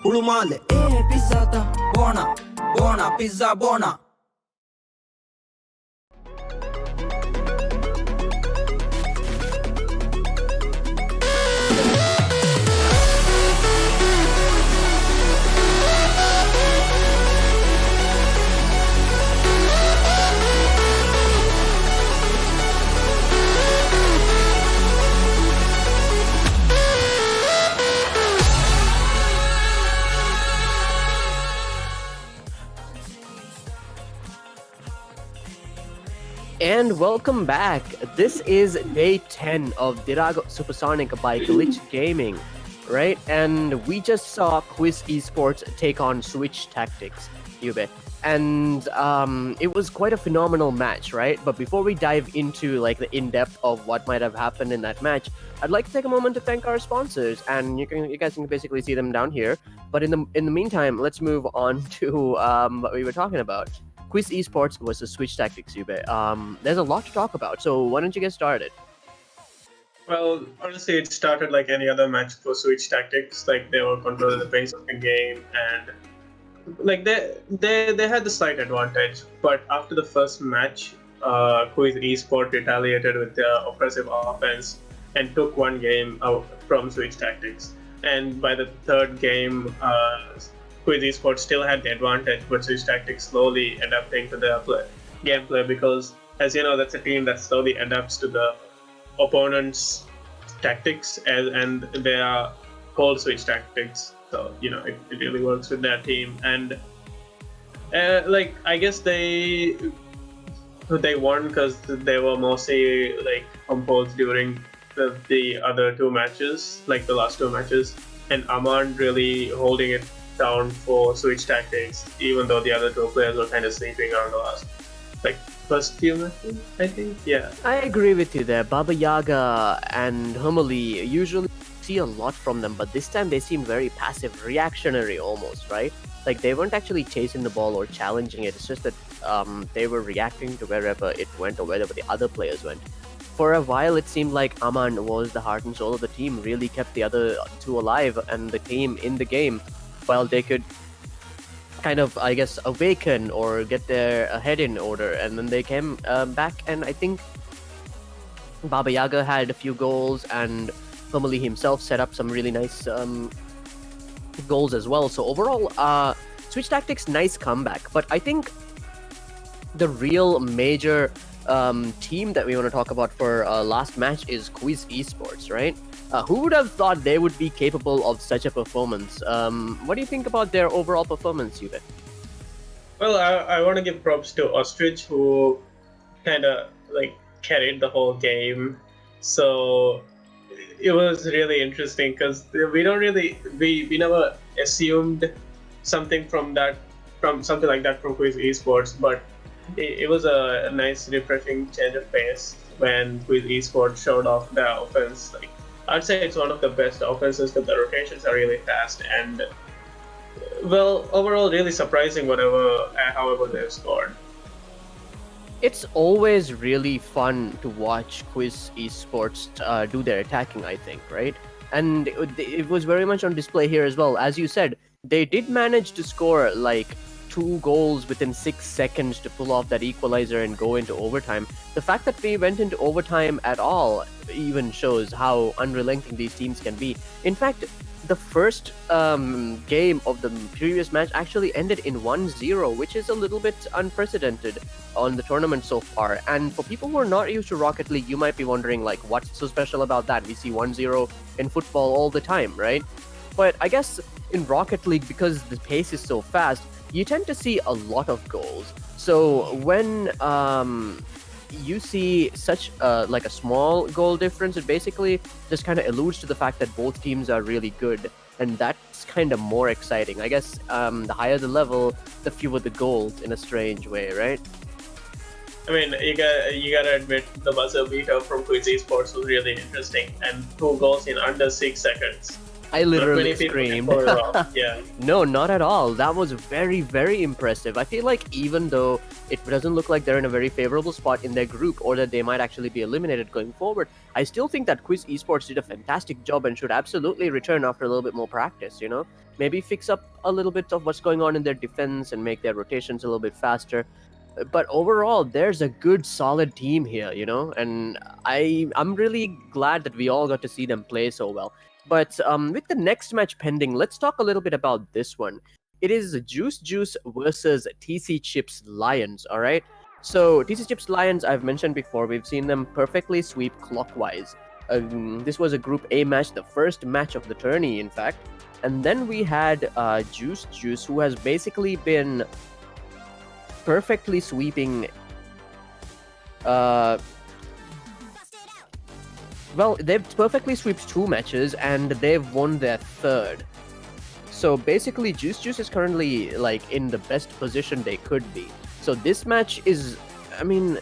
उलु माले पिज़्ज़ा बोना बोना पिज़्ज़ा बोना And welcome back. This is day 10 of Dhiraagu Supersonic by Glitch Gaming, right? And we just saw KUIS Esports take on Switch Tactics, Yube. And it was quite a phenomenal match, right? But before we dive into like the in-depth of what might have happened in that match, I'd like to take a moment to thank our sponsors, and you guys can basically see them down here. But in the meantime, let's move on to what we were talking about. KUIS Esports versus Switch Tactics, Yube. There's a lot to talk about, so why don't you get started? Well, honestly, it started like any other match for Switch Tactics. Like they were controlling the pace of the game, and like they had the slight advantage. But after the first match, KUIS Esports retaliated with their oppressive offense and took one game out from Switch Tactics. And by the third game, KUIS Esports still had the advantage, but Switch Tactics slowly adapting to their gameplay because, as you know, that's a team that slowly adapts to the opponent's tactics, and they are called Switch Tactics. So, you know, it really works with their team. And, like, I guess they won because they were mostly, like, composed during the other two matches, like the last two matches. And Aman really holding it down for Switch Tactics, even though the other two players were kind of sleeping around the last, like, first few matches, I think. Yeah. I agree with you there. Baba Yaga and Humali usually see a lot from them, but this time they seemed very passive, reactionary almost, right? Like they weren't actually chasing the ball or challenging it. It's just that they were reacting to wherever it went or wherever the other players went. For a while, it seemed like Aman was the heart and soul of the team, really kept the other two alive and the team in the game, while they could kind of, I guess, awaken or get their head in order. And then they came back, and I think Baba Yaga had a few goals, and Humali himself set up some really nice goals as well. So overall, Switch Tactics, nice comeback. But I think the real major team that we want to talk about for last match is KUIS Esports, right? Who would have thought they would be capable of such a performance? What do you think about their overall performance, Yube? Well, I want to give props to Ostrich, who kind of like carried the whole game. So it was really interesting because we never assumed something something like that from KUIS Esports, but it was a nice, refreshing change of pace when KUIS Esports showed off their offense. Like, I'd say it's one of the best offenses because the rotations are really fast, and Well, overall, really surprising however they've scored. It's always really fun to watch KUIS Esports do their attacking, I think, right? And it was very much on display here as well. As you said, they did manage to score like 2 goals within 6 seconds to pull off that equalizer and go into overtime. The fact that we went into overtime at all even shows how unrelenting these teams can be. In fact, the first game of the previous match actually ended in 1-0, which is a little bit unprecedented on the tournament so far. And for people who are not used to Rocket League, you might be wondering, like, what's so special about that? We see 1-0 in football all the time, right? But I guess in Rocket League, because the pace is so fast, you tend to see a lot of goals. So when you see such like a small goal difference, it basically just kind of alludes to the fact that both teams are really good, and that's kind of more exciting. I guess the higher the level, the fewer the goals in a strange way, right? I mean, you gotta admit the buzzer beater from KUIS Esports was really interesting, and 2 goals in under 6 seconds. I literally Not many people screamed. can pull it off. Yeah. No, not at all. That was very, very impressive. I feel like even though it doesn't look like they're in a very favorable spot in their group, or that they might actually be eliminated going forward, I still think that KUIS Esports did a fantastic job and should absolutely return after a little bit more practice, you know? Maybe fix up a little bit of what's going on in their defense and make their rotations a little bit faster. But overall, there's a good, solid team here, you know? And I'm really glad that we all got to see them play so well. But with the next match pending, let's talk a little bit about this one. It is Juice Juice versus TC Chips Lions, all right? So TC Chips Lions, I've mentioned before, we've seen them perfectly sweep clockwise. This was a Group A match, the first match of the tourney, in fact. And then we had Juice Juice, who has basically been perfectly sweeping... Well, they've perfectly swept 2 matches, and they've won their 3rd. So basically, Juice Juice is currently, like, in the best position they could be. So this match is, I mean,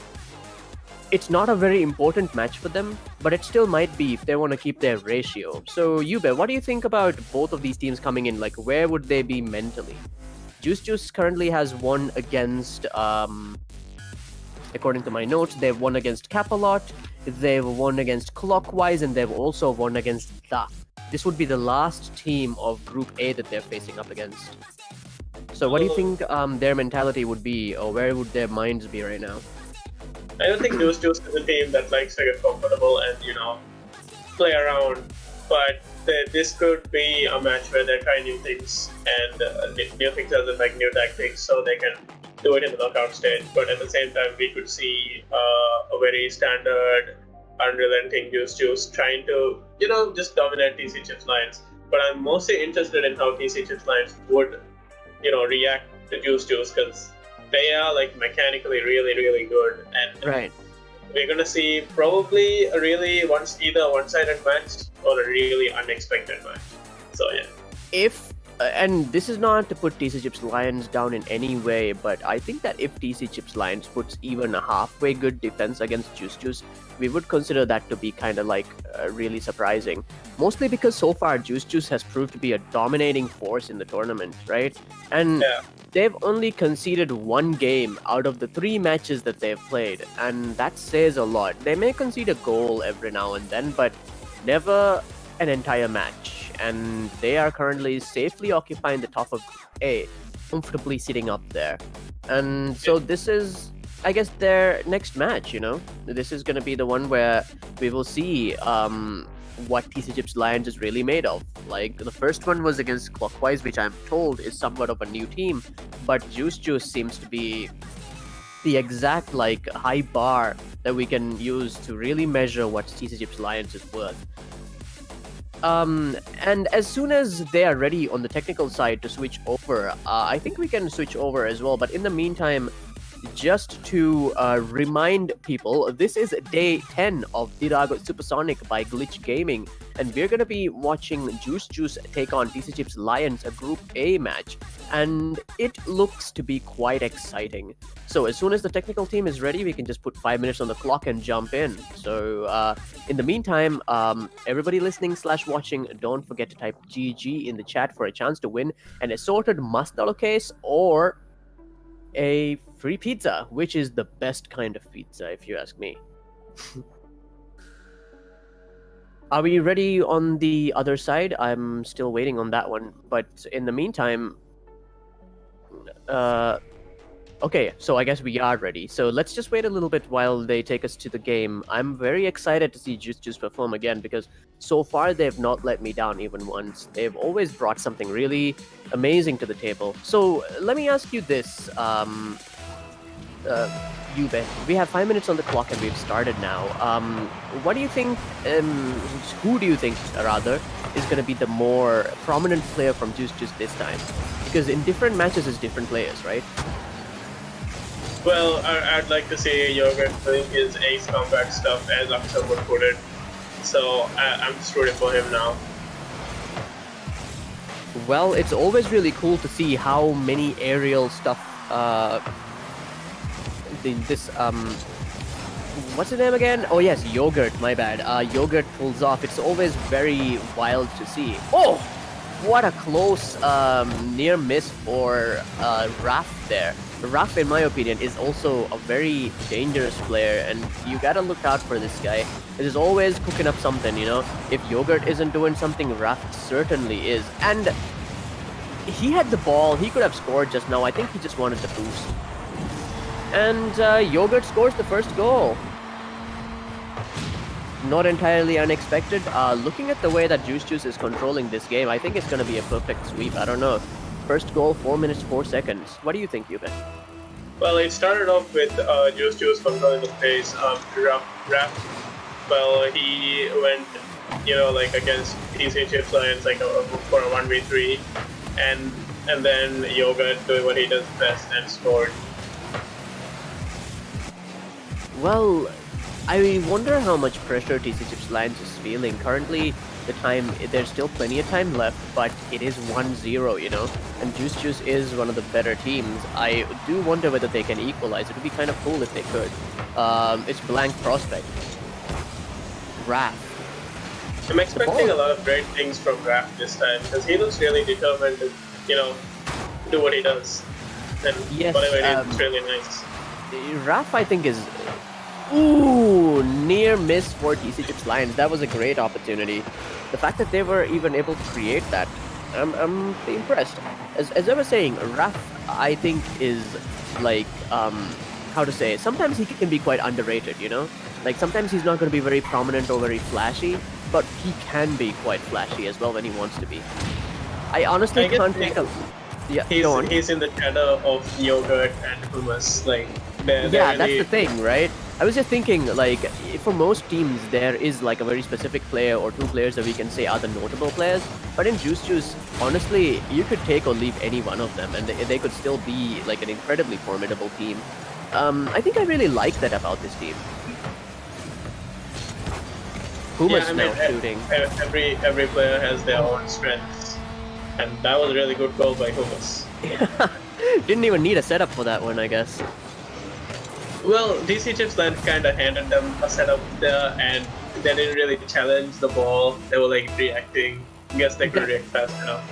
it's not a very important match for them, but it still might be if they want to keep their ratio. So, Yube, what do you think about both of these teams coming in? Like, where would they be mentally? Juice Juice currently has won against, according to my notes, they've won against Capalot, they've won against Clockwise, and they've also won against Da. This would be the last team of Group A that they're facing up against. So what do you think their mentality would be, or where would their minds be right now? I don't think Juice Juice is a team that likes to get comfortable and, you know, play around. But this could be a match where they're trying new things, and new things as in like new tactics, so they can do it in the knockout stage. But at the same time, we could see a very standard, unrelenting Juice Juice trying to, you know, just dominate TC Chips Lions. But I'm mostly interested in how TC Chips Lions would, you know, react to Juice Juice, because they are like mechanically really, really good. And Right. we're gonna see probably a really either a one-sided match or a really unexpected match. So yeah. If and this is not to put TC Chips Lions down in any way, but I think that if TC Chips Lions puts even a halfway good defense against Juice Juice, we would consider that to be kind of like really surprising. Mostly because so far Juice Juice has proved to be a dominating force in the tournament, right? And they've only conceded 1 game out of the 3 matches that they've played, and that says a lot. They may concede a goal every now and then, but never an entire match. And they are currently safely occupying the top of A, comfortably sitting up there. And so this is, I guess, their next match, you know? This is going to be the one where we will see what TC Chips Lions is really made of. Like, the first one was against Clockwise, which I'm told is somewhat of a new team, but Juice Juice seems to be the exact, like, high bar that we can use to really measure what TC Chips Lions is worth. And as soon as they are ready on the technical side to switch over, I think we can switch over as well. But in the meantime, just to remind people, this is day 10 of Dhiraagu Supersonic by Glitch Gaming, and we're going to be watching Juice take on TC Chips Lions, a Group A match, and it looks to be quite exciting. So as soon as the technical team is ready, we can just put 5 minutes on the clock and jump in. So in the meantime, everybody listening / watching, don't forget to type GG in the chat for a chance to win an assorted masala case or a free pizza, which is the best kind of pizza, if you ask me. Are we ready on the other side? I'm still waiting on that one, but in the meantime, okay, so I guess we are ready. So let's just wait a little bit while they take us to the game. I'm very excited to see Juice perform again, because so far they've not let me down even once. They've always brought something really amazing to the table. So let me ask you this, Yube. We have 5 minutes on the clock and we've started now. What do you think, who do you think, rather, is going to be the more prominent player from Juice this time? Because in different matches it's different players, right? Well, I'd like to say Yogurt doing his ace combat stuff, as Akshay would put it. So I'm just rooting for him now. Well, it's always really cool to see how many aerial stuff what's the name again? Oh yes, Yogurt, my bad. Yogurt pulls off. It's always very wild to see. Oh, what a close near miss for Raf there. Raf, in my opinion, is also a very dangerous player, and you gotta look out for this guy. He's always cooking up something, you know? If Yogurt isn't doing something, Raf certainly is. And he had the ball. He could have scored just now. I think he just wanted to boost. And Yogurt scores the first goal. Not entirely unexpected. Looking at the way that Juice is controlling this game, I think it's going to be a perfect sweep. I don't know. First goal, 4 minutes, 4 seconds. What do you think, Yube? Well, it started off with Juice controlling the pace. Rap, well, he went, like against TC Chips Lions, like for a 1v3, and then Yogurt doing what he does best and scored. Well, I wonder how much pressure TC Chips Lions is feeling. Currently, there's still plenty of time left, but it is 1-0, and Juice is one of the better teams. I do wonder whether they can equalize. It would be kind of cool if they could. It's blank prospect. Raph. I'm expecting a lot of great things from Raph this time, because he looks really determined to, do what he does. And yes, whatever it is, it's really nice. Raph, I think, is... Ooh, near miss for TC Chips Lions. That was a great opportunity. The fact that they were even able to create that, I'm impressed. As I was saying, Raph, I think, is like, how to say, sometimes he can be quite underrated, Like, sometimes he's not going to be very prominent or very flashy, but he can be quite flashy as well when he wants to be. I honestly can't take a... Yeah, he's in the shadow of Yogurt and Hummus, like... They're yeah, really... that's the thing, right? I was just thinking, like, for most teams, there is like a very specific player or two players that we can say are the notable players. But in Juice, honestly, you could take or leave any one of them, and they could still be like an incredibly formidable team. I think I really like that about this team. Puma's now shooting. Every player has their own strengths, and that was a really good goal by Hummus. Didn't even need a setup for that one, I guess. Well, TC Chips Land kind of handed them a setup there, and they didn't really challenge the ball. They were like reacting. I guess they could react fast enough.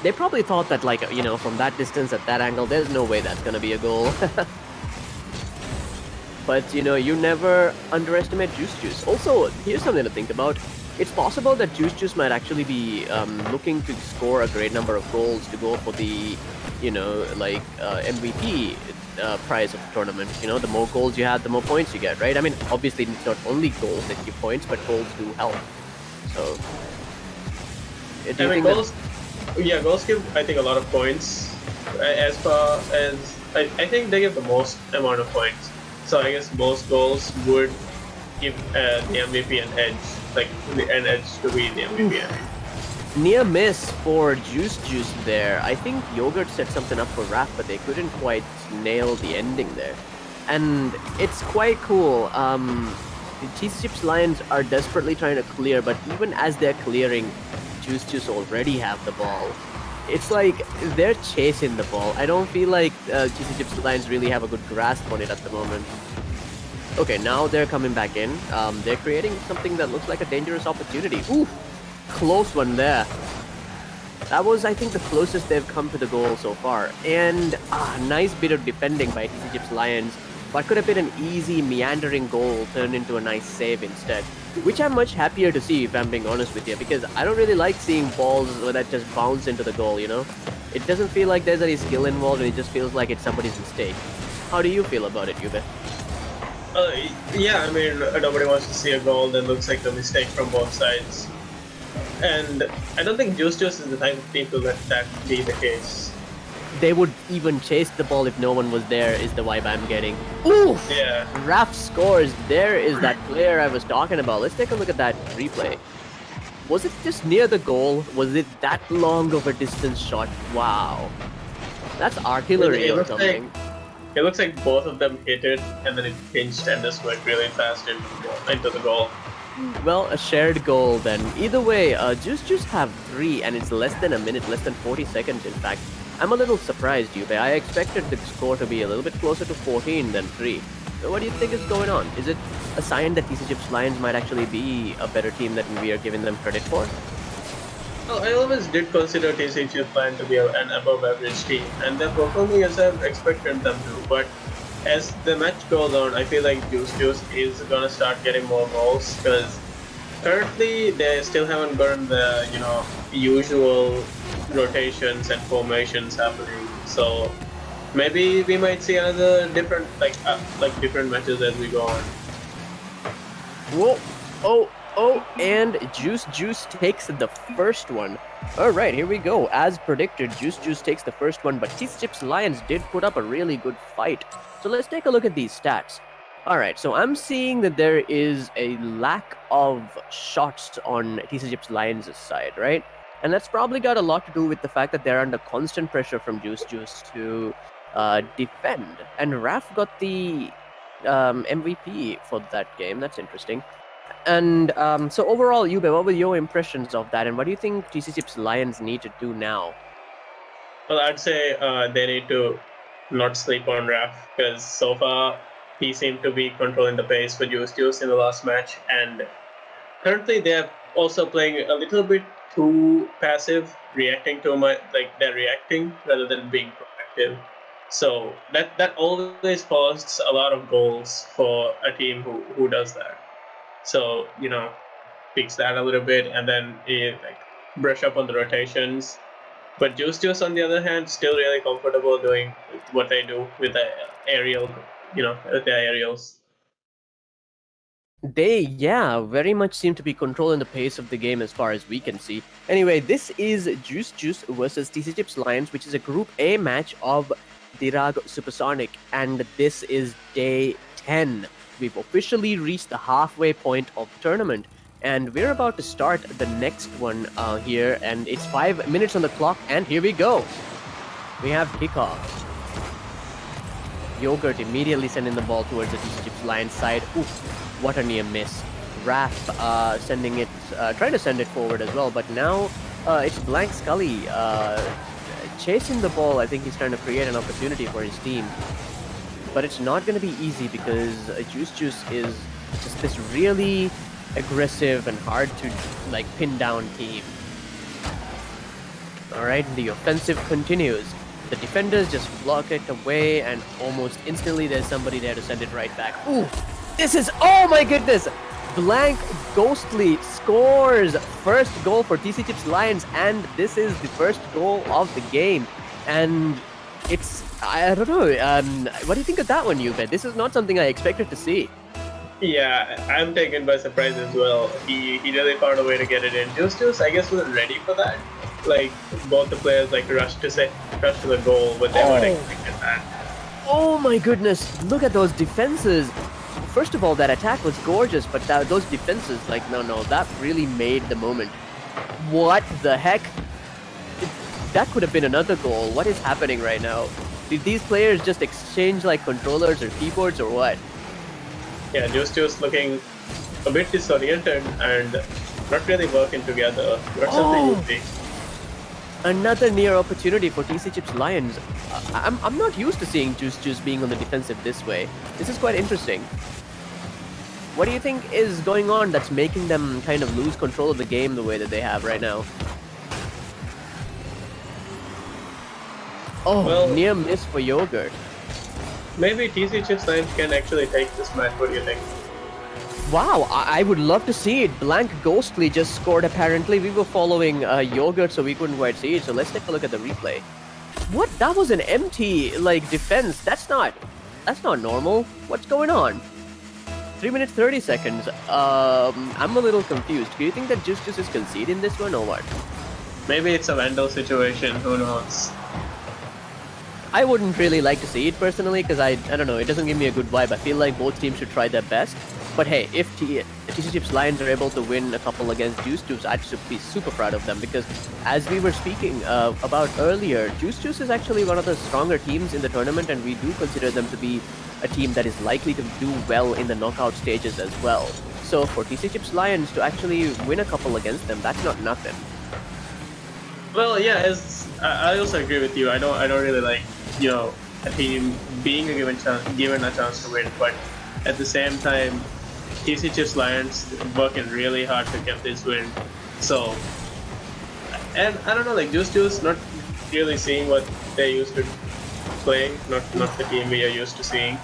They probably thought that, like, from that distance at that angle, there's no way that's gonna be a goal. But you never underestimate Juice. Also, here's something to think about. It's possible that Juice might actually be looking to score a great number of goals to go for the, MVP prize of the tournament. The more goals you have, the more points you get, right? I mean, obviously, it's not only goals that give points, but goals do help. So, goals give, I think, a lot of points. As far as I think they give the most amount of points. So I guess most goals would give the MVP an edge, like an edge to be the MVP. Near miss for Juice there. I think Yogurt set something up for Raph, but they couldn't quite nail the ending there. and it's quite cool. The TCG's Lions are desperately trying to clear, but even as they're clearing, Juice already have the ball. It's like they're chasing the ball. I don't feel like TCG's Lions really have a good grasp on it at the moment. Okay, now they're coming back in. They're creating something that looks like a dangerous opportunity. Ooh, close one there. That was, I think, the closest they've come to the goal so far. And nice bit of defending by TCG's Lions. What could have been an easy, meandering goal turned into a nice save instead. Which I'm much happier to see, if I'm being honest with you, because I don't really like seeing balls that just bounce into the goal, you know? It doesn't feel like there's any skill involved, and it just feels like it's somebody's mistake. How do you feel about it, Yube? Yeah, I mean, nobody wants to see a goal that looks like a mistake from both sides. And I don't think Juice is the type of team to let that be the case. They would even chase the ball if no one was there, is the vibe I'm getting. Ooh! Yeah. Raf scores. There is that player I was talking about. Let's take a look at that replay. Was it just near the goal? Was it that long of a distance shot? Wow. That's artillery or something. It looks like both of them hit it, and then it pinched and just went really fast into the goal. Well, a shared goal then. Either way, Juice have 3, and it's less than a minute, less than 40 seconds in fact. I'm a little surprised, Yube. I expected the score to be a little bit closer to 14 than 3. So what do you think is going on? Is it a sign that TCG's Lions might actually be a better team than we are giving them credit for? Well, I always did consider TCG's Lions to be an above-average team, and they're performing as I've expected them to. But as the match goes on, I feel like Juice is gonna start getting more goals, because currently they still haven't gotten the usual rotations and formations happening. So maybe we might see another different different matches as we go on. Whoa! Oh, and Juice takes the first one. Alright, here we go. As predicted, Juice takes the first one, but TCG's Lions did put up a really good fight. So let's take a look at these stats. Alright, so I'm seeing that there is a lack of shots on TCG's Lions' side, right? And that's probably got a lot to do with the fact that they're under constant pressure from Juice to defend. And Raf got the MVP for that game. That's interesting. And so overall, Yube, what were your impressions of that? And what do you think TCG's Lions need to do now? Well, I'd say they need to not sleep on Raf, because so far he seemed to be controlling the pace for Juice in the last match. And currently they're also playing a little bit too passive, reacting too much, like they're reacting rather than being proactive. So that always costs a lot of goals for a team who does that. So, fix that a little bit and then brush up on the rotations. But Juice on the other hand, still really comfortable doing what they do with the aerial, with the aerials. They, very much seem to be controlling the pace of the game as far as we can see. Anyway, this is Juice versus TCG's Lions, which is a Group A match of Dhiraagu Supersonic, and this is day 10. We've officially reached the halfway point of the tournament, and we're about to start the next one here, and it's 5 minutes on the clock, and here we go. We have Kickoff. Yogurt immediately sending the ball towards the TCG's Lions side. Oof, what a near miss. Raf sending it, trying to send it forward as well, but now it's Blank Scully chasing the ball. I think he's trying to create an opportunity for his team. But it's not going to be easy because Juice is just this really aggressive and hard to pin down team. Alright, the offensive continues. The defenders just block it away, and almost instantly there's somebody there to send it right back. Ooh, this is, oh my goodness! Blank Ghostly scores first goal for TCG's Lions, and this is the first goal of the game. And it's, I don't know, what do you think of that one, Yube? This is not something I expected to see. Yeah, I'm taken by surprise as well. He really found a way to get it in. Juice, I guess, wasn't ready for that. Both the players rushed to the goal, but they weren't expecting that. Oh my goodness, look at those defenses. First of all, that attack was gorgeous, but those defenses, no, that really made the moment. What the heck? That could have been another goal. What is happening right now? Did these players just exchange like controllers or keyboards or what? Yeah, Juice looking a bit disoriented and not really working together. But something would be. Another near opportunity for TC Chips Lions. I'm not used to seeing Juice being on the defensive this way. This is quite interesting. What do you think is going on that's making them kind of lose control of the game the way that they have right now? Oh, Well- near miss for Yogurt. Maybe TC Chips Lions can actually take this match. What do you think? Wow, I would love to see it. Blank Ghostly just scored apparently. We were following Yogurt, so we couldn't quite see it. So let's take a look at the replay. What? That was an empty, like, defense. That's not normal. What's going on? 3 minutes 30 seconds. I'm a little confused. Do you think that Juice is conceding this one or what? Maybe it's a Vandal situation. Who knows? I wouldn't really like to see it personally because I don't know, it doesn't give me a good vibe. I feel like both teams should try their best. But hey, if TC Chips Lions are able to win a couple against Juice, I'd be super proud of them because as we were speaking about earlier, Juice is actually one of the stronger teams in the tournament and we do consider them to be a team that is likely to do well in the knockout stages as well. So for TC Chips Lions to actually win a couple against them, that's not nothing. Well, yeah, I also agree with you. I don't really like, a team being given a chance to win, but at the same time, TC Chips Lions working really hard to get this win. So, and I don't know, like Juice not really seeing what they used to playing, not the team we are used to seeing.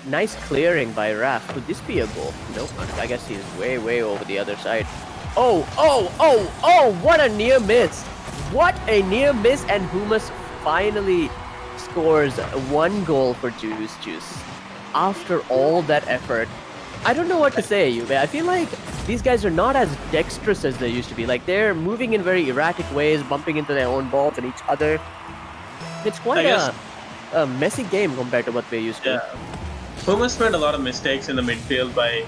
Nice clearing by Raph. Could this be a goal? Nope. I guess he's way over the other side. Oh! What a near miss! What a near miss, and Humus finally scores 1 goal for Juice. After all that effort, I don't know what to say, Yube. I feel like these guys are not as dexterous as they used to be. Like, they're moving in very erratic ways, bumping into their own balls and each other. It's quite a messy game compared to what we're used to. Yeah. Humus made a lot of mistakes in the midfield by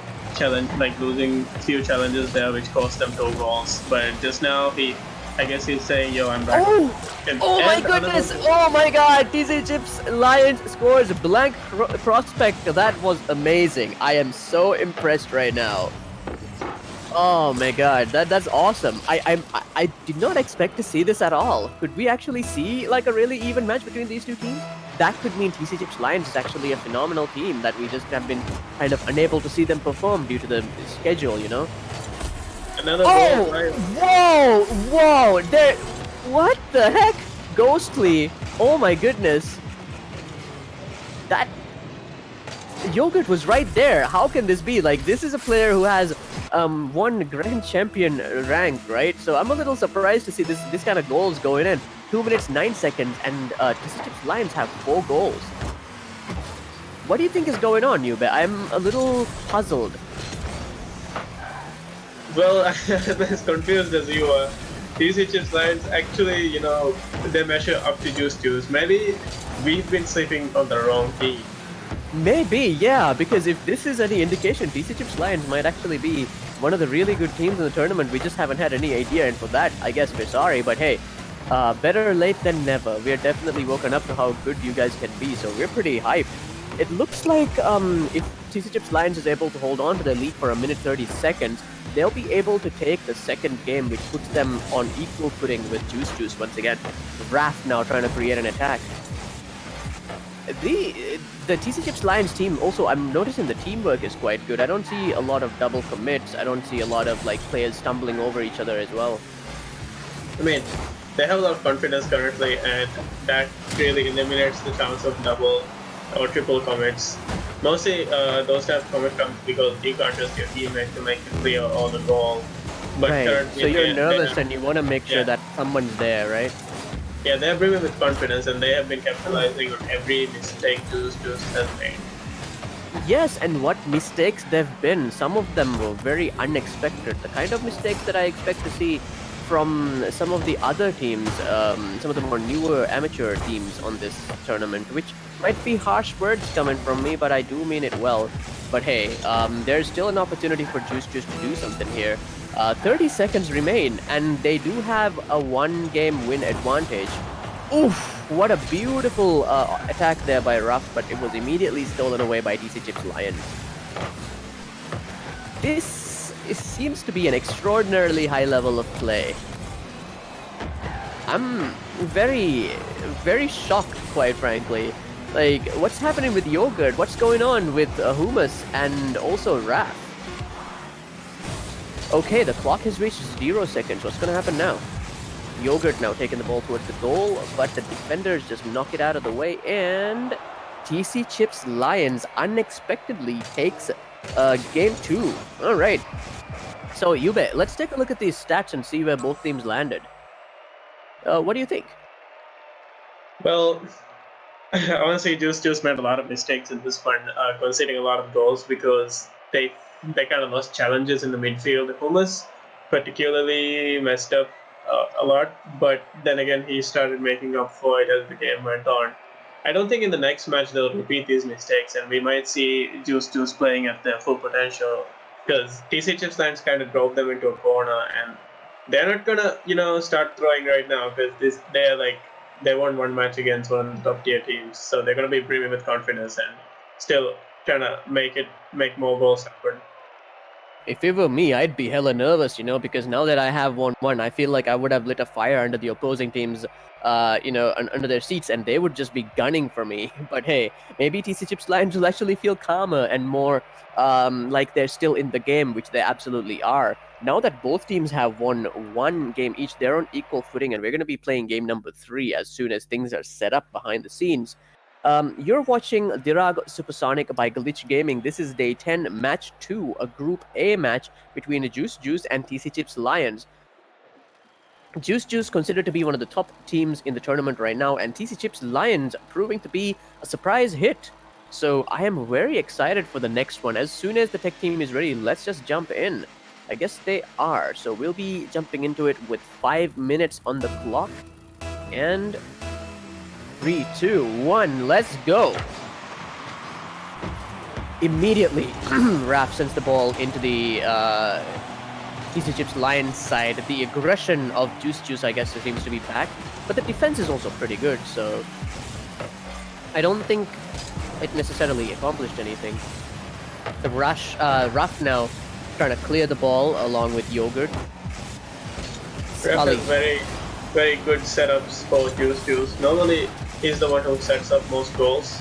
losing a few challenges there, which cost them 2 goals. But just now, I guess he's saying, yo, I'm back. Oh my goodness! Oh my god! TC Chips Lions scores blank prospect. That was amazing. I am so impressed right now. Oh my god, that's awesome. I did not expect to see this at all. Could we actually see like a really even match between these two teams? That could mean TC Chips Lions is actually a phenomenal team that we just have been kind of unable to see them perform due to the schedule, Another goal, right? Whoa! What the heck? Ghostly! Oh my goodness! That Yogurt was right there. How can this be? Like, this is a player who has won Grand Champion rank, right? So I'm a little surprised to see this kind of goals going in. 2 minutes 9 seconds, and TC Chips Lions have 4 goals. What do you think is going on, Yube? I'm a little puzzled. Well, I'm as confused as you are. TC Chips Lions actually, they measure up to Juice. Maybe we've been sleeping on the wrong team. Maybe, yeah, because if this is any indication, TC Chips Lions might actually be one of the really good teams in the tournament. We just haven't had any idea, and for that, I guess we're sorry, but hey, better late than never. We're definitely woken up to how good you guys can be, so we're pretty hyped. It looks like if TC Chips Lions is able to hold on to the lead for 1 minute 30 seconds, they'll be able to take the second game, which puts them on equal footing with Juice once again. Raph now trying to create an attack. The TC Chips Lions team also, I'm noticing the teamwork is quite good. I don't see a lot of double commits. I don't see a lot of like players stumbling over each other as well. I mean, they have a lot of confidence currently, and that really eliminates the chance of double or triple commits. Mostly, those type of commit comes because you can't trust your teammate to make it clear all the goal. But Right, currently, so you're they nervous have- and you want to make sure Yeah. that someone's there, right? Yeah, they're brimming with confidence, and they have been capitalizing on every mistake Juice has made. Yes, and what mistakes they've been. Some of them were very unexpected. The kind of mistakes that I expect to see from some of the other teams, some of the more newer amateur teams on this tournament, which might be harsh words coming from me, but I do mean it well. But hey, there's still an opportunity for Juice to do something here. 30 seconds remain, and they do have a 1-game win advantage. Oof, what a beautiful attack there by Ruff, but it was immediately stolen away by TC Chips Lions. This seems to be an extraordinarily high level of play. I'm very, very shocked, quite frankly. Like, what's happening with Yogurt? What's going on with Hummus and also Raph? Okay, the clock has reached 0 seconds. What's going to happen now? Yogurt now taking the ball towards the goal, but the defenders just knock it out of the way, and TC Chips Lions unexpectedly takes game 2. All right. So, Yube, let's take a look at these stats and see where both teams landed. What do you think? Well, honestly, Juice made a lot of mistakes in this one, conceding a lot of goals because they kind of lost challenges in the midfield. Hummus particularly messed up a lot, but then again, he started making up for it as the game went on. I don't think in the next match they'll repeat these mistakes, and we might see Juice playing at their full potential, because TC Chips Lions kind of drove them into a corner, and they're not gonna, start throwing right now, because they won one match against one of the top tier teams, so they're gonna be brimming with confidence and still trying to make more goals happen. If it were me, I'd be hella nervous, because now that I have 1-1, I feel like I would have lit a fire under the opposing teams, under their seats, and they would just be gunning for me. But hey, maybe TC Chips Lions will actually feel calmer and more like they're still in the game, which they absolutely are. Now that both teams have won one game each, they're on equal footing, and we're going to be playing game number 3 as soon as things are set up behind the scenes. You're watching Dhiraagu Supersonic by Glitch Gaming. This is day 10, match 2, a Group A match between Juice and TC Chips Lions. Juice considered to be one of the top teams in the tournament right now, and TC Chips Lions proving to be a surprise hit. So I am very excited for the next one. As soon as the tech team is ready, let's just jump in. I guess they are. So we'll be jumping into it with 5 minutes on the clock. And 3, 2, 1, let's go. Immediately, Raph sends the ball into the TC Chips Lions side. The aggression of Juice, I guess, seems to be back. But the defense is also pretty good, so I don't think it necessarily accomplished anything. The Raph now trying to clear the ball along with Yogurt. Raph has very, very good setups for Juice. Normally, he's the one who sets up most goals.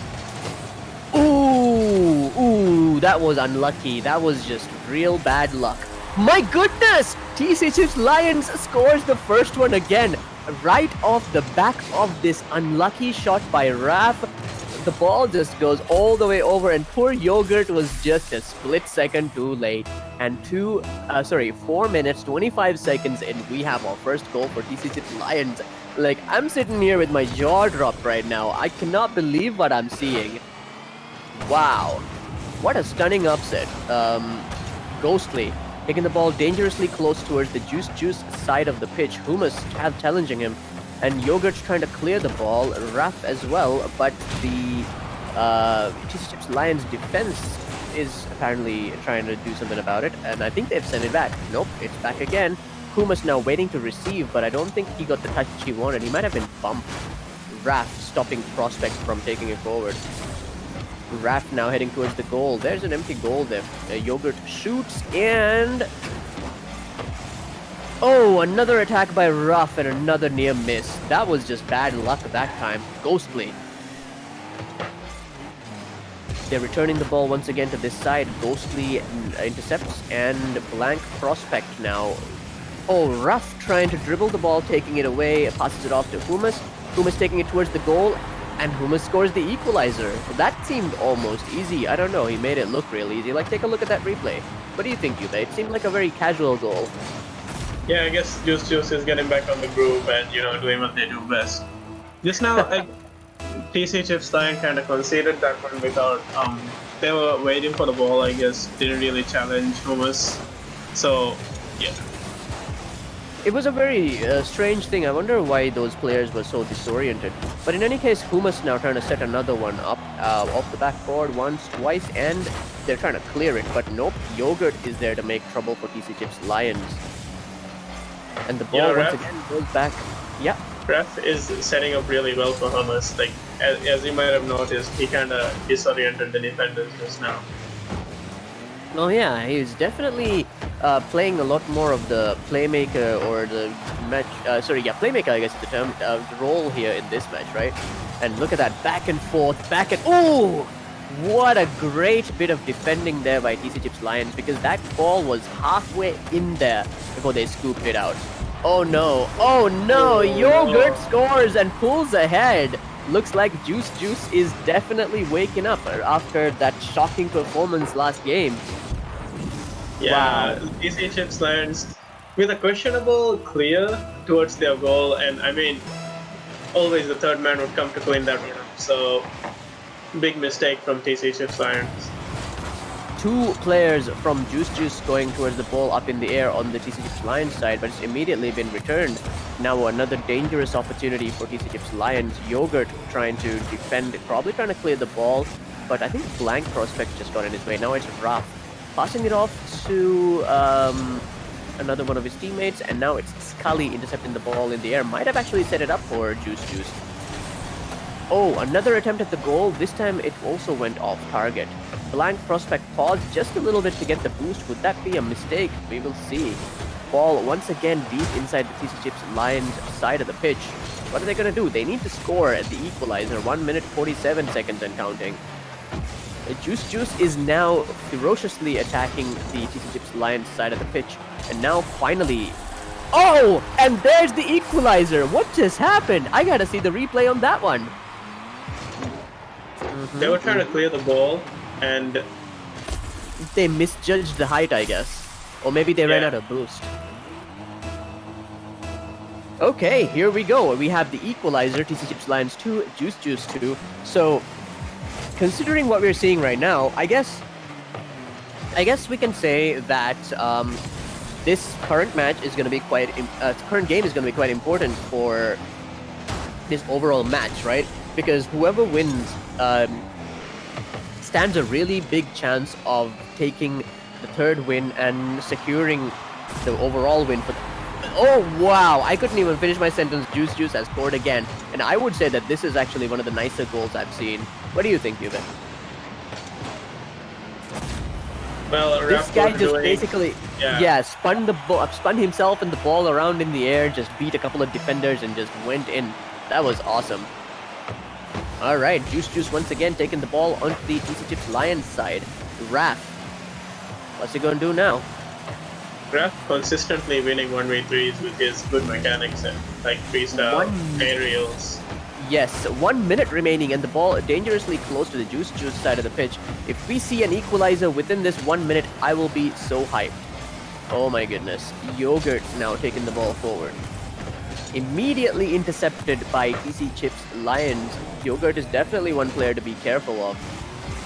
Ooh, that was unlucky. That was just real bad luck. My goodness! TC Chips Lions scores the first one again. Right off the back of this unlucky shot by Raph. The ball just goes all the way over, and poor Yogurt was just a split second too late. And 4 minutes, 25 seconds, and we have our first goal for TC Chips Lions. Like, I'm sitting here with my jaw dropped right now. I cannot believe what I'm seeing. Wow. What a stunning upset. Ghostly taking the ball dangerously close towards the Juice side of the pitch. Hummus challenging him, and Yogurt's trying to clear the ball. Raph as well, but the TC Chips Lions defense is apparently trying to do something about it, and I think they've sent it back. Nope, it's back again. Hummus now waiting to receive, but I don't think he got the touch he wanted. He might have been bumped. Raph stopping Prospect from taking it forward. Raph now heading towards the goal. There's an empty goal there. Yogurt shoots, and oh, another attack by Ruff and another near miss. That was just bad luck that time. Ghostly. They're returning the ball once again to this side. Ghostly intercepts, and blank Prospect now. Oh, Ruff trying to dribble the ball, taking it away, passes it off to Hummus. Hummus taking it towards the goal, and Hummus scores the equalizer. That seemed almost easy. I don't know, he made it look real easy. Like, take a look at that replay. What do you think, Yube? It seemed like a very casual goal. Yeah, I guess Juice is getting back on the groove and, doing what they do best. Just now, TC Chips Lions kind of conceded that one without, they were waiting for the ball, I guess. Didn't really challenge Hummus. So, yeah. It was a very strange thing. I wonder why those players were so disoriented. But in any case, Hummus now trying to set another one up off the backboard once, twice, and they're trying to clear it. But nope, Yogurt is there to make trouble for TC Chips Lions. And the ball once again goes back. Yeah. Ref is setting up really well for Hamas. Like as you might have noticed, he kind of disoriented the defenders just now. Oh yeah, he's definitely playing a lot more of the playmaker or the match. Playmaker, I guess is the term, the role here in this match, right? And look at that back and forth, oh! What a great bit of defending there by TC Chips Lions, because that ball was halfway in there before they scooped it out. Oh no! Oh no! Yogurt scores and pulls ahead. Looks like Juice is definitely waking up after that shocking performance last game. Yeah, Wow. TC Chips Lions with a questionable clear towards their goal, and I mean, always the third man would come to clean that one up. So, big mistake from TC Chips Lions. Two players from Juice going towards the ball up in the air on the TC Chips Lions side, but it's immediately been returned. Now another dangerous opportunity for TC Chips Lions. Yogurt trying to defend, probably trying to clear the ball, but I think Blank Prospect just got in his way. Now it's Raf passing it off to another one of his teammates, and now it's Scully intercepting the ball in the air. Might have actually set it up for Juice. Oh, another attempt at the goal. This time it also went off target. Blank Prospect paused just a little bit to get the boost. Would that be a mistake? We will see. Ball once again deep inside the TC Chips Lions side of the pitch. What are they going to do? They need to score at the equalizer. 1 minute 47 seconds and counting. Juice is now ferociously attacking the TC Chips Lions side of the pitch. And now finally... Oh! And there's the equalizer! What just happened? I gotta see the replay on that one. They were trying to clear the ball, and They misjudged the height, I guess. Or maybe they ran Yeah. out of boost. Okay, here we go. We have the equalizer, TC Chips Lions 2, Juice 2. So, considering what we're seeing right now, I guess we can say that this current match is going to be current game is going to be quite important for this overall match, right? Because whoever wins stands a really big chance of taking the third win and securing the overall win for. Oh wow! I couldn't even finish my sentence. Juice has scored again, and I would say that this is actually one of the nicer goals I've seen. What do you think, Yuben? well, This Raf guy was just doing- basically, spun himself and the ball around in the air, just beat a couple of defenders and just went in. That was awesome. All right, Juice once again taking the ball onto the TC Chips Lions side. Raf, what's he gonna do now? Raf consistently winning 1v3s with his good mechanics and like 3-star aerials. Yes, 1 minute remaining and the ball dangerously close to the Juice side of the pitch. If we see an equalizer within this 1 minute, I will be so hyped. Oh my goodness. Yogurt now taking the ball forward. Immediately intercepted by TC Chips Lions. Yogurt is definitely one player to be careful of.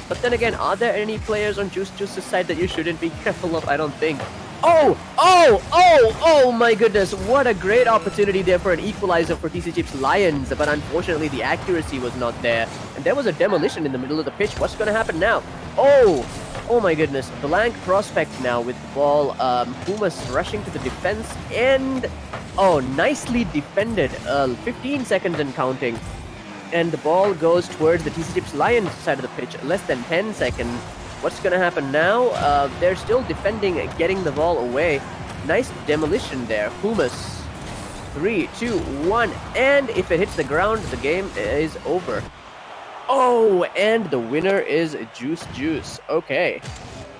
But then again, are there any players on Juice's side that you shouldn't be careful of? I don't think. Oh my goodness, what a great opportunity there for an equalizer for TC Chips Lions, but unfortunately the accuracy was not there. And there was a demolition in the middle of the pitch. What's going to happen now? Oh my goodness, Blank Prospect now with the ball. Pumas rushing to the defense and... Oh, nicely defended. 15 seconds and counting. And the ball goes towards the TC Chips Lions side of the pitch. Less than 10 seconds. What's going to happen now? They're still defending, getting the ball away. Nice demolition there. Pumas. 3, 2, 1. And if it hits the ground, the game is over. Oh, and the winner is Juice. Okay.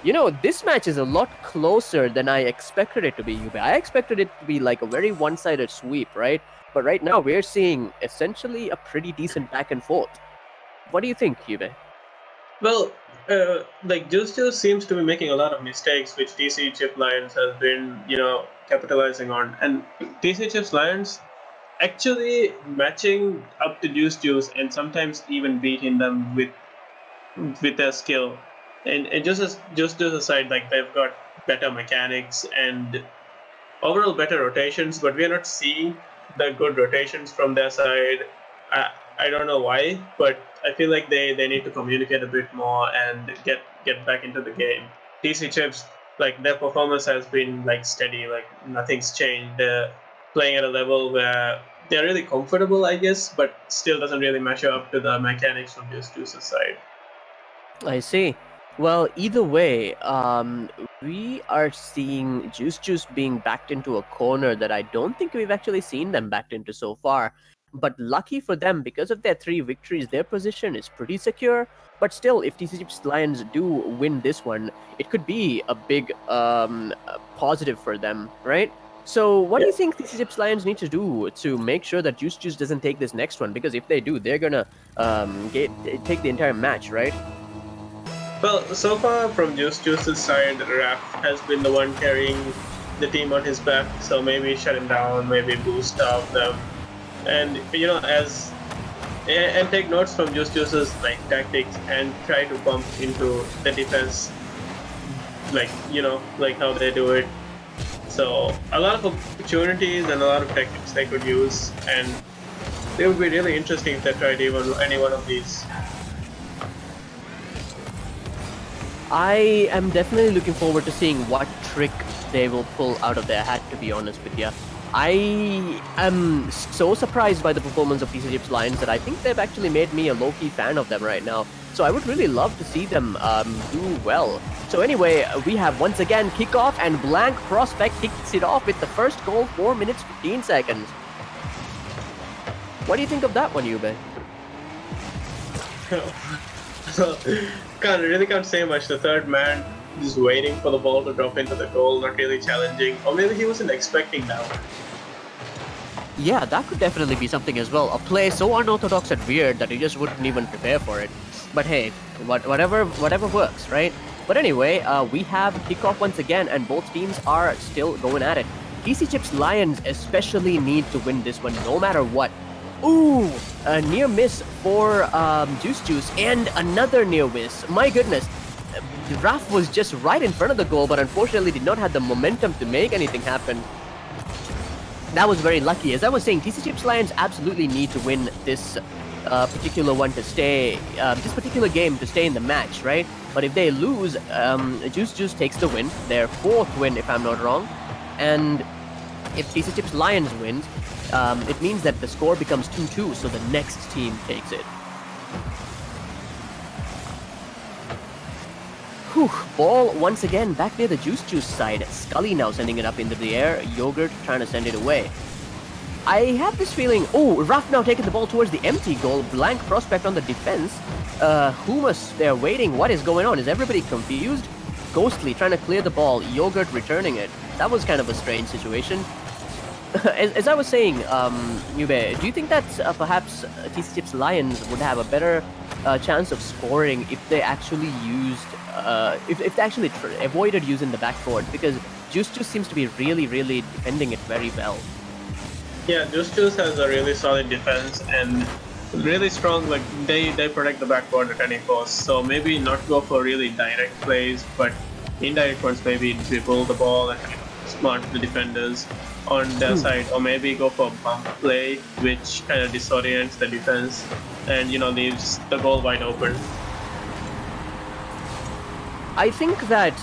You know, this match is a lot closer than I expected it to be, Yube. I expected it to be like a very one-sided sweep, right? But right now, we're seeing essentially a pretty decent back and forth. What do you think, Yube? Well, like Juice seems to be making a lot of mistakes, which TC Chips Lions has been, capitalizing on. And TC Chips Lions actually matching up to Juice and sometimes even beating them with their skill. And just aside, like they've got better mechanics and overall better rotations, but we are not seeing the good rotations from their side. I don't know why, but I feel like they need to communicate a bit more and get back into the game. TC Chips, like their performance has been like steady, like nothing's changed. They're playing at a level where they're really comfortable, I guess, but still doesn't really measure up to the mechanics from Juice's side. I see. Well, either way, we are seeing Juice being backed into a corner that I don't think we've actually seen them backed into so far. But lucky for them, because of their 3 victories, their position is pretty secure. But still, if TCG's Lions do win this one, it could be a big positive for them, right? So what do you think TCG's Lions need to do to make sure that Juice doesn't take this next one? Because if they do, they're gonna take the entire match, right? Well, so far from Juice's side, Raph has been the one carrying the team on his back, so maybe shut him down, maybe boost up them, and and take notes from Juice's like tactics and try to bump into the defense, like how they do it. So a lot of opportunities and a lot of tactics they could use, and it would be really interesting if they tried any one of these. I am definitely looking forward to seeing what trick they will pull out of their hat, to be honest with you. I am so surprised by the performance of TCG's Lions that I think they've actually made me a low-key fan of them right now. So I would really love to see them do well. So anyway, we have once again Kickoff, and Blank Prospect kicks it off with the first goal, 4 minutes 15 seconds. What do you think of that one, Yube? Can't say much. The third man just waiting for the ball to drop into the goal, not really challenging, or maybe he wasn't expecting that one. Yeah, that could definitely be something as well. A play so unorthodox and weird that he just wouldn't even prepare for it. But hey, whatever works, right? But anyway, we have Kickoff once again, and both teams are still going at it. TCG's Lions especially need to win this one no matter what. Ooh, a near miss for Juice, and another near miss. My goodness, Raph was just right in front of the goal, but unfortunately did not have the momentum to make anything happen. That was very lucky. As I was saying, TCG's Lions absolutely need to win this particular one to stay, this particular game to stay in the match, right? But if they lose, Juice takes the win, their 4th win if I'm not wrong, and if TCG's Lions wins, it means that the score becomes 2-2, so the next team takes it. Whew, ball once again back near the Juice side. Scully now sending it up into the air. Yogurt trying to send it away. I have this feeling... Oh, Ruff now taking the ball towards the empty goal. Blank Prospect on the defense. Humus, they're waiting. What is going on? Is everybody confused? Ghostly trying to clear the ball. Yogurt returning it. That was kind of a strange situation. As I was saying, Yube, do you think that perhaps TCG's Lions would have a better chance of scoring if they actually used, if they actually avoided using the backboard? Because Juice seems to be really defending it very well. Yeah, Juice has a really solid defense and really strong, like they protect the backboard at any cost. So maybe not go for really direct plays, but indirect ones, maybe dribble the ball and smart the defenders on their side, or maybe go for a bump play which kind of disorients the defense and leaves the goal wide open. I think that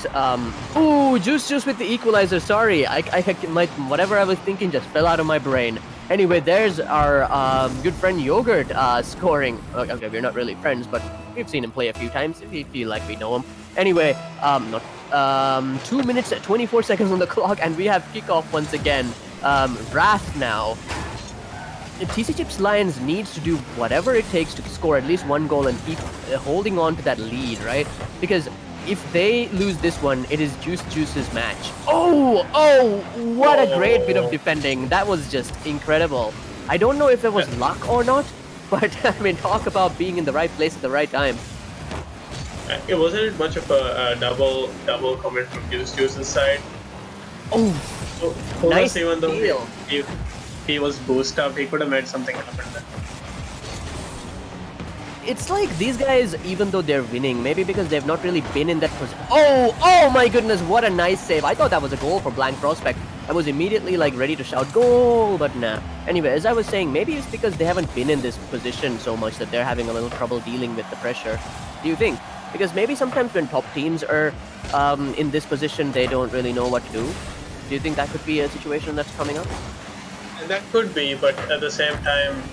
ooh, Juice with the equalizer. Sorry, whatever I was thinking just fell out of my brain. Anyway, there's our good friend Yogurt scoring. Okay, we're not really friends, but we've seen him play a few times. If you feel like we know him. Anyway, 2 minutes 24 seconds on the clock, and we have Kickoff once again. Wrath now. TCG's Lions needs to do whatever it takes to score at least one goal and keep holding on to that lead, right? Because if they lose this one, it is Juice's match. Oh, what a great bit of defending. That was just incredible. I don't know if it was luck or not, but I mean, talk about being in the right place at the right time. It wasn't much of a double comment from Juice's side. Oh, nice even though deal. He was boosted up, he could have made something happen there. It's like these guys, even though they're winning, maybe because they've not really been in that position. Oh my goodness, what a nice save. I thought that was a goal for Blank Prospect. I was immediately like ready to shout goal, but nah. Anyway, as I was saying, maybe it's because they haven't been in this position so much that they're having a little trouble dealing with the pressure. Do you think? Because maybe sometimes when top teams are in this position, they don't really know what to do. Do you think that could be a situation that's coming up? That could be, but at the same time,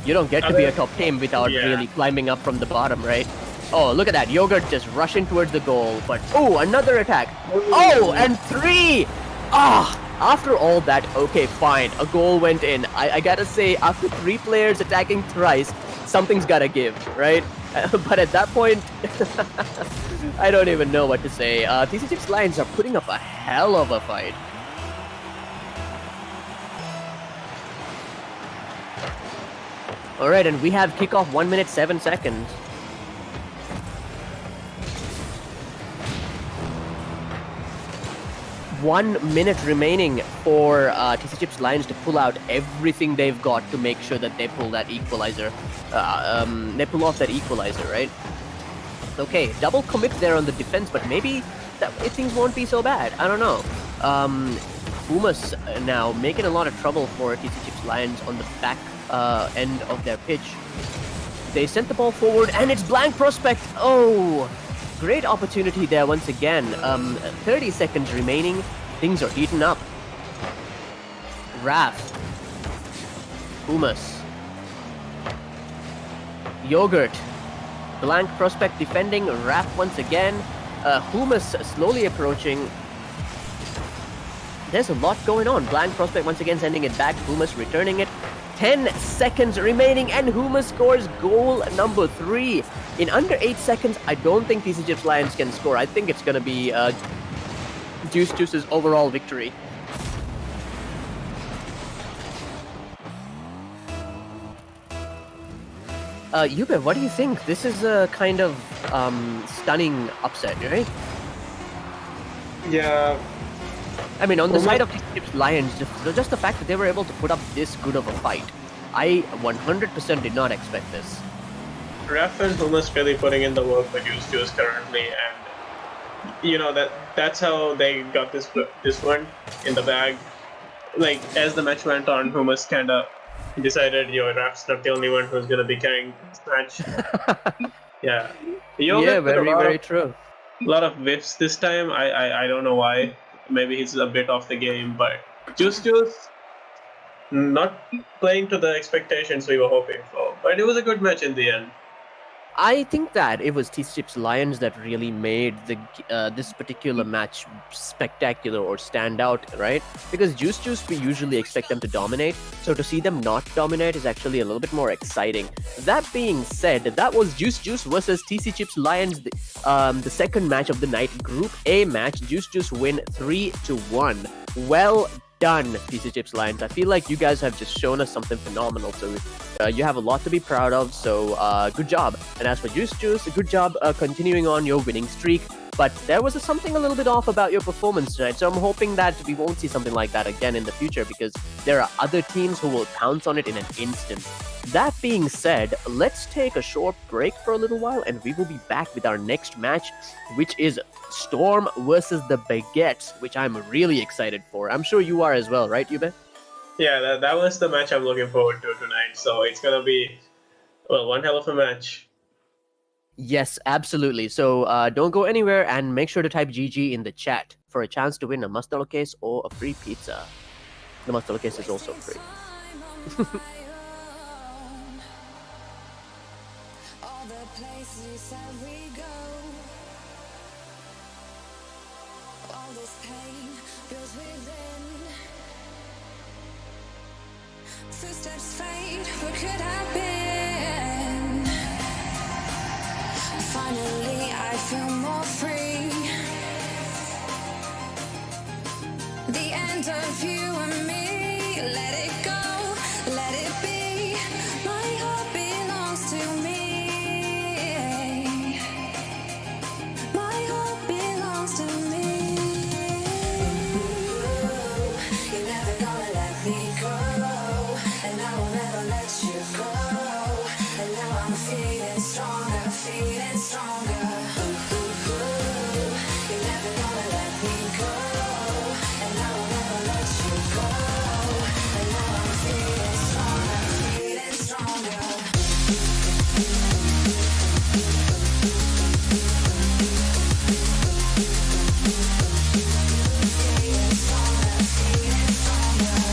You don't get to be a top team without Yeah. really climbing up from the bottom, right? Oh, look at that. Yogurt just rushing towards the goal. But, oh, another attack. Oh, and 3! After all that, okay, fine. A goal went in. I gotta say, after 3 players attacking thrice, something's gotta give, right? But at that point, I don't even know what to say. TCG's Lions are putting up a hell of a fight. Alright, and we have kickoff 1 minute 7 seconds. One minute remaining for TCG's Lions to pull out everything they've got to make sure that they pull that equalizer. They pull off that equalizer, right? Okay, double commit there on the defense, but maybe things won't be so bad. I don't know. Pumas now making a lot of trouble for TCG's Lions on the back end of their pitch. They sent the ball forward, and it's blank prospect. Oh, great opportunity there once again. 30 seconds remaining. Things are heating up. Raf. Pumas. Yogurt. Blank prospect defending. Raf once again. Humus slowly approaching. There's a lot going on. Blank prospect once again sending it back. Humus returning it. 10 seconds remaining, and Humus scores goal number 3. In under 8 seconds, I don't think TCG's Lions can score. I think it's going to be Juice's overall victory. Yube, what do you think? This is a kind of stunning upset, right? yeah, I mean, on the side of TCG's Lions, just the fact that they were able to put up this good of a fight, I 100% did not expect this. Ref and Humus really putting in the work for Juice currently, and you know that's how they got this one in the bag. Like as the match went on, Humus kind of decided, Ref's not the only one who's gonna be carrying this match. Yeah, Yeah, very true. A lot of whiffs this time. I don't know why. Maybe he's a bit off the game, but Juice not playing to the expectations we were hoping for. But it was a good match in the end. I think that it was TCG's Lions that really made this particular match spectacular or stand out, right? Because Juice, we usually expect them to dominate, so to see them not dominate is actually a little bit more exciting. That being said, that was Juice versus TCG's Lions, the second match of the night, Group A match. Juice win 3-1. Well done, TCG's Lions. I feel like you guys have just shown us something phenomenal, so you have a lot to be proud of, so good job. And as for Juice, good job continuing on your winning streak, but there was something a little bit off about your performance tonight, so I'm hoping that we won't see something like that again in the future, because there are other teams who will pounce on it in an instant. That being said, let's take a short break for a little while, and we will be back with our next match, which is Storm versus the Baguettes, which I'm really excited for. I'm sure you are as well, right, Yube? Yeah, that was the match I'm looking forward to tonight. So it's gonna be, well, one hell of a match. Yes, absolutely. So don't go anywhere, and make sure to type GG in the chat for a chance to win a Mustalo case or a free pizza. The Mustalo case is also free. All the places that we go, all this pain builds within. Footsteps fade, what could have been? Finally, I feel more free. The end of you and me, let it go, let it be. My heart belongs to me. My heart belongs to me. You're never gonna let me go, and I will never let you go. And now I'm feeling stronger, feeling stronger. You're never gonna let me go, and I will never let you go. And now I'm feeling stronger, feeling stronger. Feeling stronger, feeling stronger.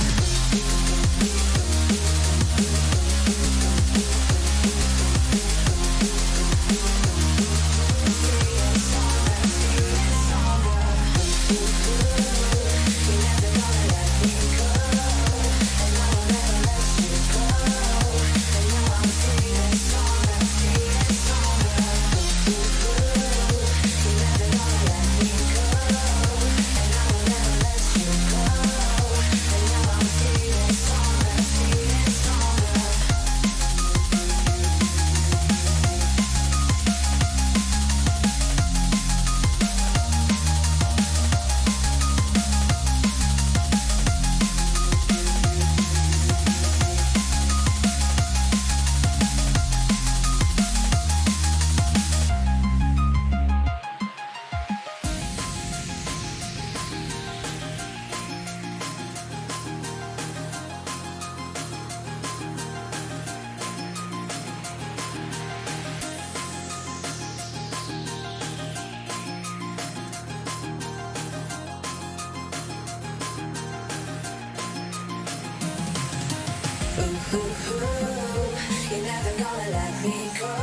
You're never gonna let me go,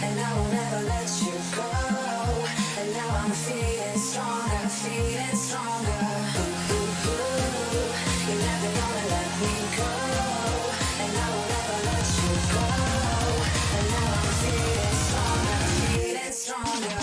and I will never let you go. And now I'm feeling stronger, feeling stronger. You're never gonna let me go, and I will never let you go. And now I'm feeling stronger, feeling stronger.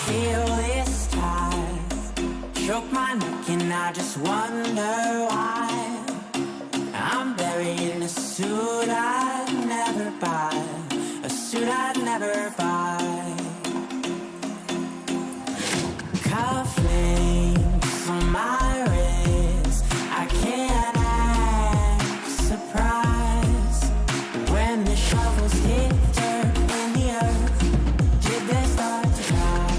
Feel this tide choke my neck and I just wonder why I'm buried in a suit I'd never buy, a suit I'd never buy. Cufflinks on my wrist, I can't act surprised when the shovels hit dirt in the earth. Did they start to die?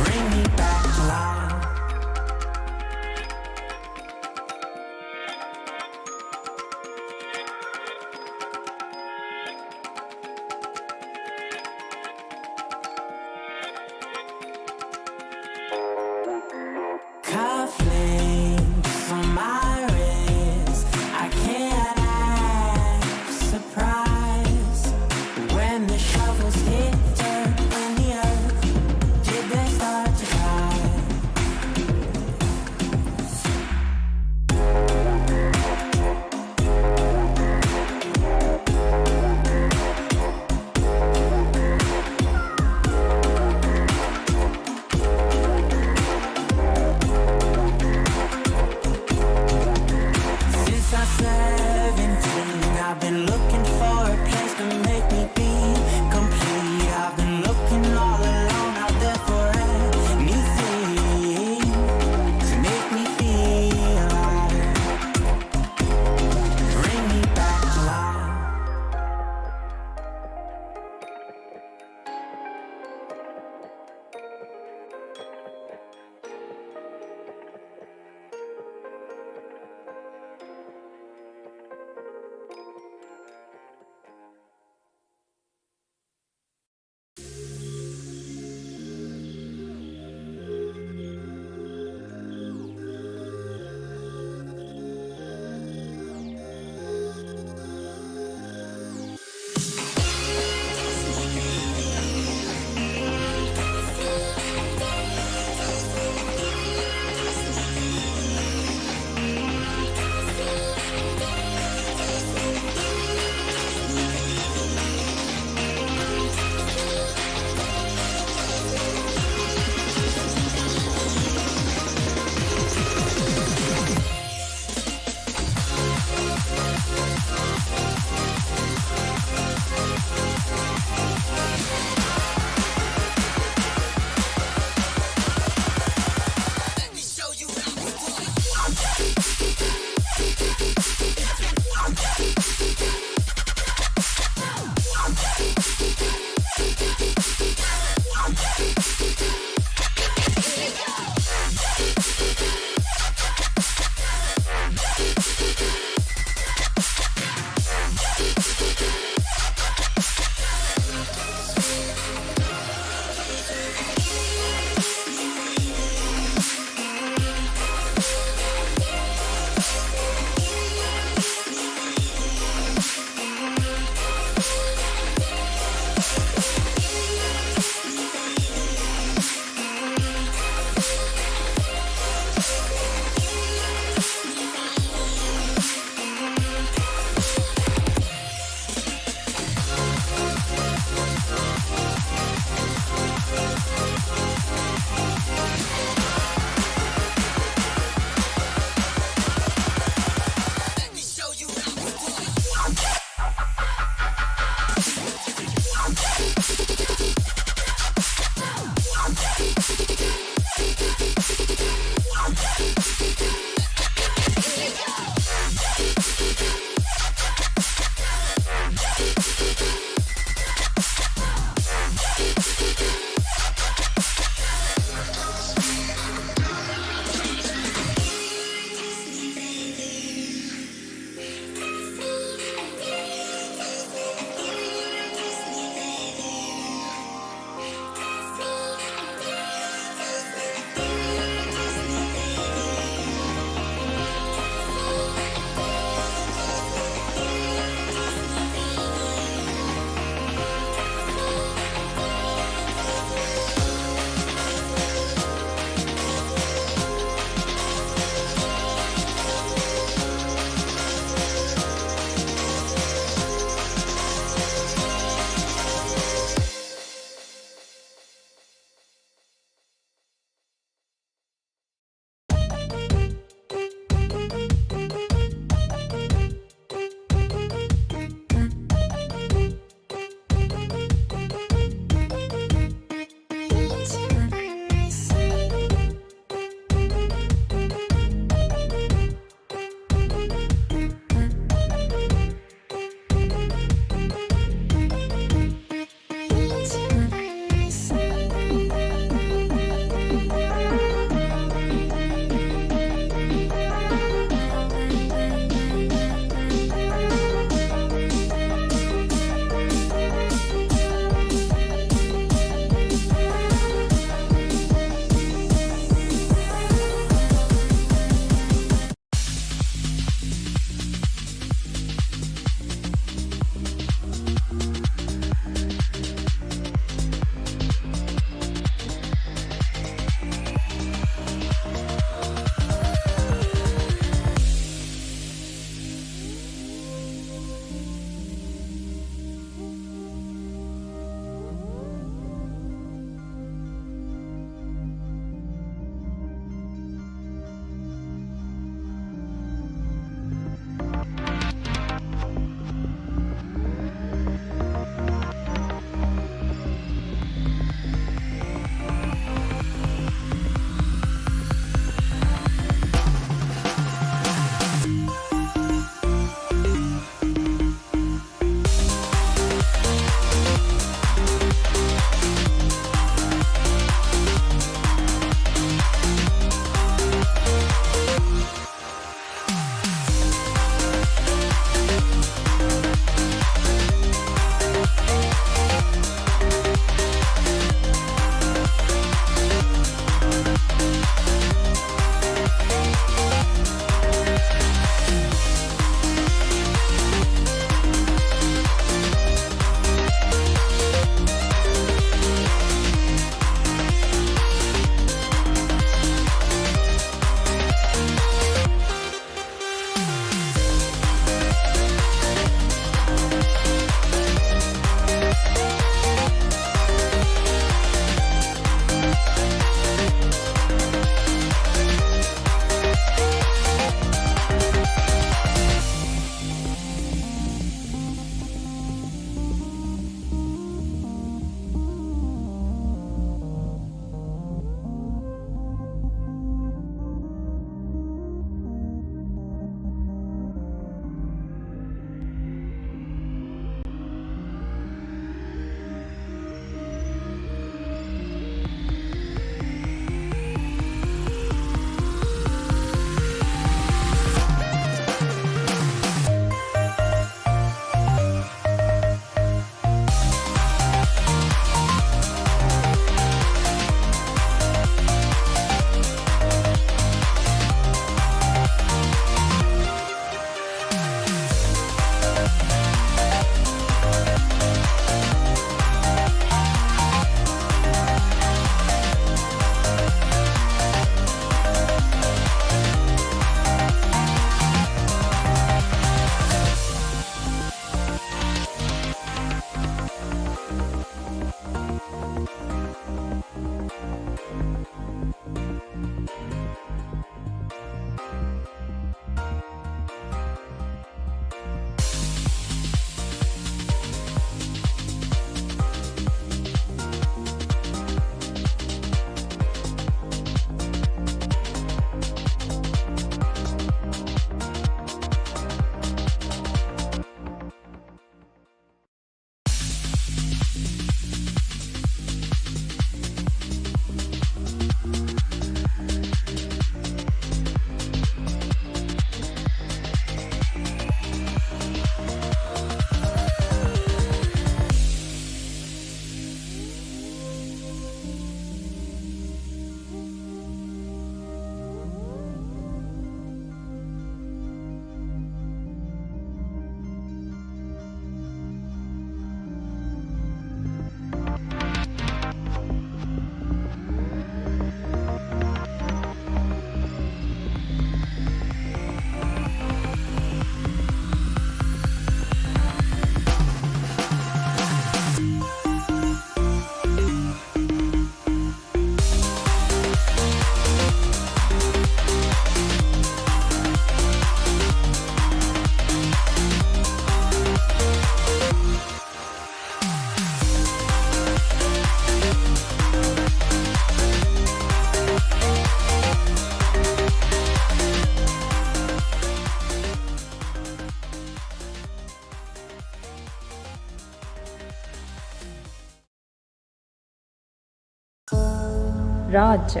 ರಾಜ್ಯ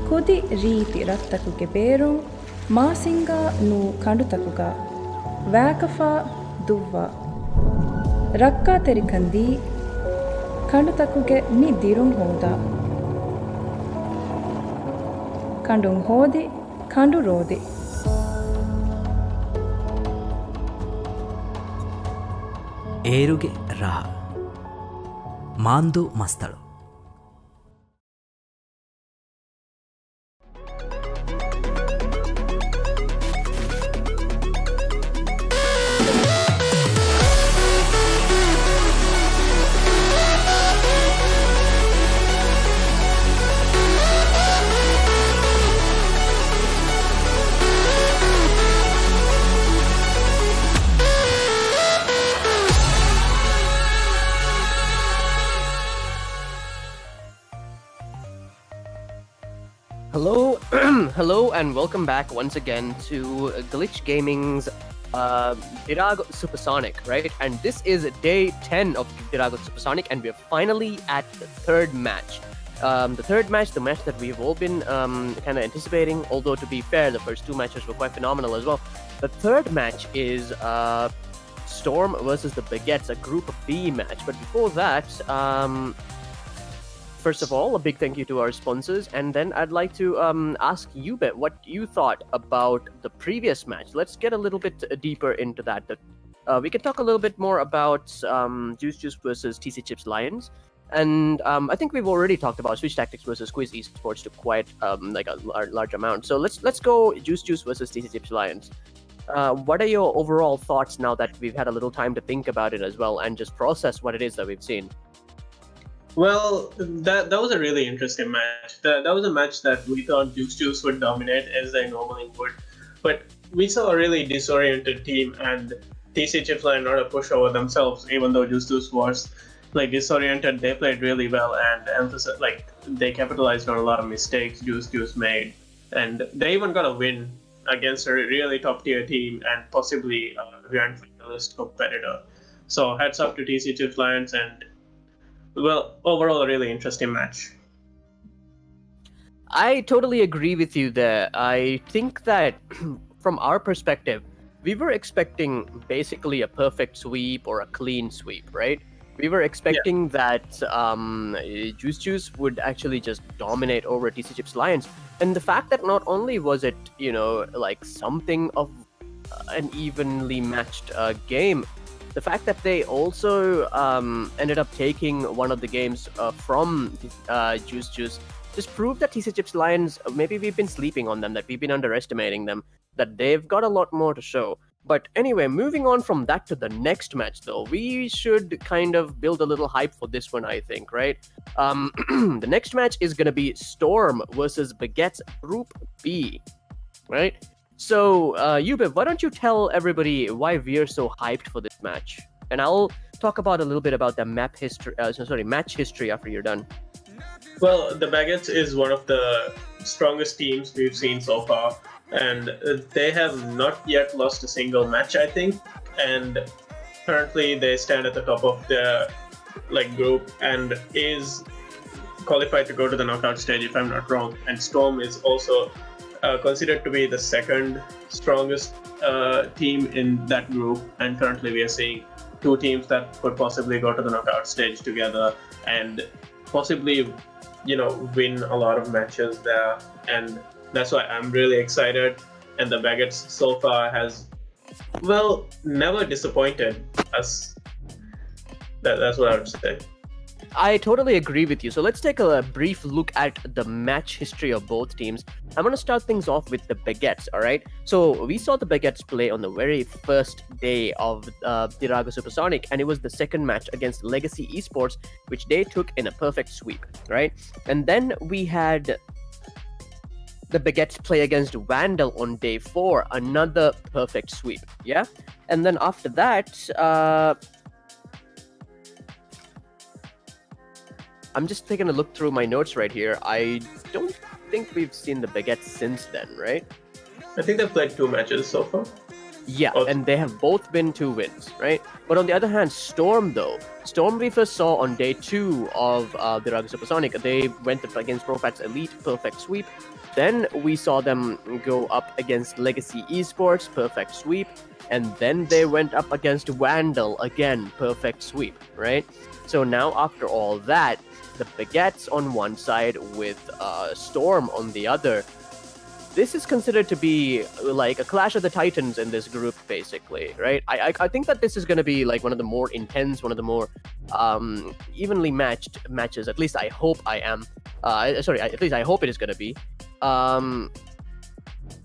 ಕುದಿ ರೀತಿ ರತ್ತಕುಗೆ ಬೇರು ಮಾಸಿಂಗ ನು ಕಂಡುತಕುಗ ವ್ಯಾಕಫಾ ದುವ್ವ ರಕ್ಕ ತೆರಿಕಂದಿ ಕಂಡುತಕುಗೆ ಮಿ ದಿರುಂ ಹೋದ ಕಂಡುಂ ಹೋದಿ ಕಂಡು ರೋದಿ ಏರುಗೆ ರಾಹ ಮಾಂದು ಮಸ್ತಳು Hello, hello, and welcome back once again to Glitch Gaming's Dhiraagu Supersonic, right? And this is day 10 of Dhiraagu Supersonic, and we're finally at the third match. The match that we've all been kind of anticipating, although to be fair, the first two matches were quite phenomenal as well. The third match is Storm versus the Baguettes, a Group B match. But before that, first of all, a big thank you to our sponsors, and then I'd like to ask you, Bet, what you thought about the previous match. Let's get a little bit deeper into that. We can talk a little bit more about Juice versus TC Chips Lions, and I think we've already talked about Switch Tactics versus KUIS Esports to quite like a large amount. So let's go Juice versus TC Chips Lions. What are your overall thoughts now that we've had a little time to think about it as well and just process what it is that we've seen? Well, that was a really interesting match. That was a match that we thought Juice would dominate as they normally would. But we saw a really disoriented team, and TC Chips Lions not a pushover themselves, even though Juice was like disoriented. They played really well and they capitalized on a lot of mistakes Juice made. And they even got a win against a really top tier team and possibly a grand finalist competitor. So hats up to TC Chips Lions, and well, overall, a really interesting match. I totally agree with you there. I think that from our perspective, we were expecting basically a perfect sweep or a clean sweep, right? We were expecting that Juice would actually just dominate over TC Chips Lions. And the fact that not only was it, like something of an evenly matched game, the fact that they also ended up taking one of the games from Juice just proved that TC Chips Lions, maybe we've been sleeping on them, that we've been underestimating them, that they've got a lot more to show. But anyway, moving on from that to the next match, though, we should kind of build a little hype for this one, I think, right? The next match is going to be Storm versus Baguettes Group B, right? So, Yubib, why don't you tell everybody why we're so hyped for this match? And I'll talk about a little bit about the match history after you're done. Well, the Baguettes is one of the strongest teams we've seen so far, and they have not yet lost a single match, I think. And currently, they stand at the top of their group and is qualified to go to the knockout stage, if I'm not wrong. And Storm is also considered to be the second strongest team in that group, and currently we are seeing two teams that could possibly go to the knockout stage together and possibly win a lot of matches there, and that's why I'm really excited. And the Baguettes so far has never disappointed us. That's what I would say. I totally agree with you. So let's take a brief look at the match history of both teams. I'm going to start things off with the Baguettes, all right? So we saw the Baguettes play on the very first day of Dhiraagu Supersonic, and it was the second match against Legacy Esports, which they took in a perfect sweep, right? And then we had the Baguettes play against Vandal on day 4, another perfect sweep, yeah? And then after that, I'm just taking a look through my notes right here. I don't think we've seen the Baguettes since then, right? I think they've played 2 matches so far. Yeah, Both. and they have both been 2 wins, right? But on the other hand, Storm though, Storm we first saw on day 2 of Dhiraagu Supersonic. They went up against Profat's Elite, perfect sweep. Then we saw them go up against Legacy Esports, perfect sweep. And then they went up against Vandal, again, perfect sweep, right? So now after all that, the Baguettes on one side with Storm on the other, this is considered to be like a clash of the titans in this group, basically, right? I think that this is going to be like one of the more intense, one of the more evenly matched matches. At least I hope I am. At least I hope it is going to be.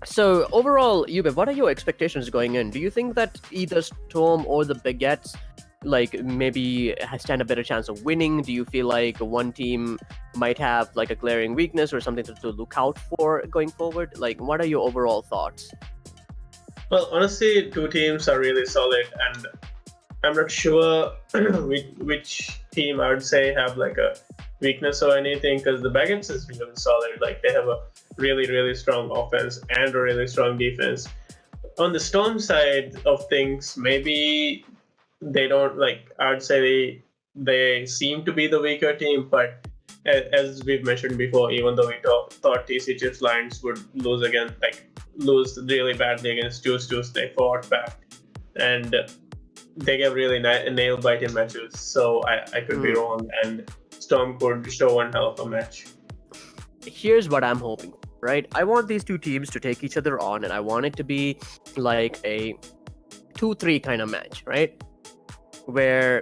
So overall, Yube, what are your expectations going in? Do you think that either Storm or the Baguettes like maybe stand a better chance of winning? Do you feel like one team might have like a glaring weakness or something to look out for going forward? Like, what are your overall thoughts? Well, honestly, 2 teams are really solid, and I'm not sure which team I would say have like a weakness or anything, because the Baguettes is really solid. Like, they have a really, really strong offense and a really strong defense. On the Storm side of things, maybe they don't like. I'd say they seem to be the weaker team, but as we've mentioned before, even though we thought TC Chips Lions would lose really badly against Juice, they fought back, and they gave really nail-biting matches. So I could be wrong, and Storm could show one hell of a match. Here's what I'm hoping, right? I want these 2 teams to take each other on, and I want it to be like a 2-3 kind of match, right? Where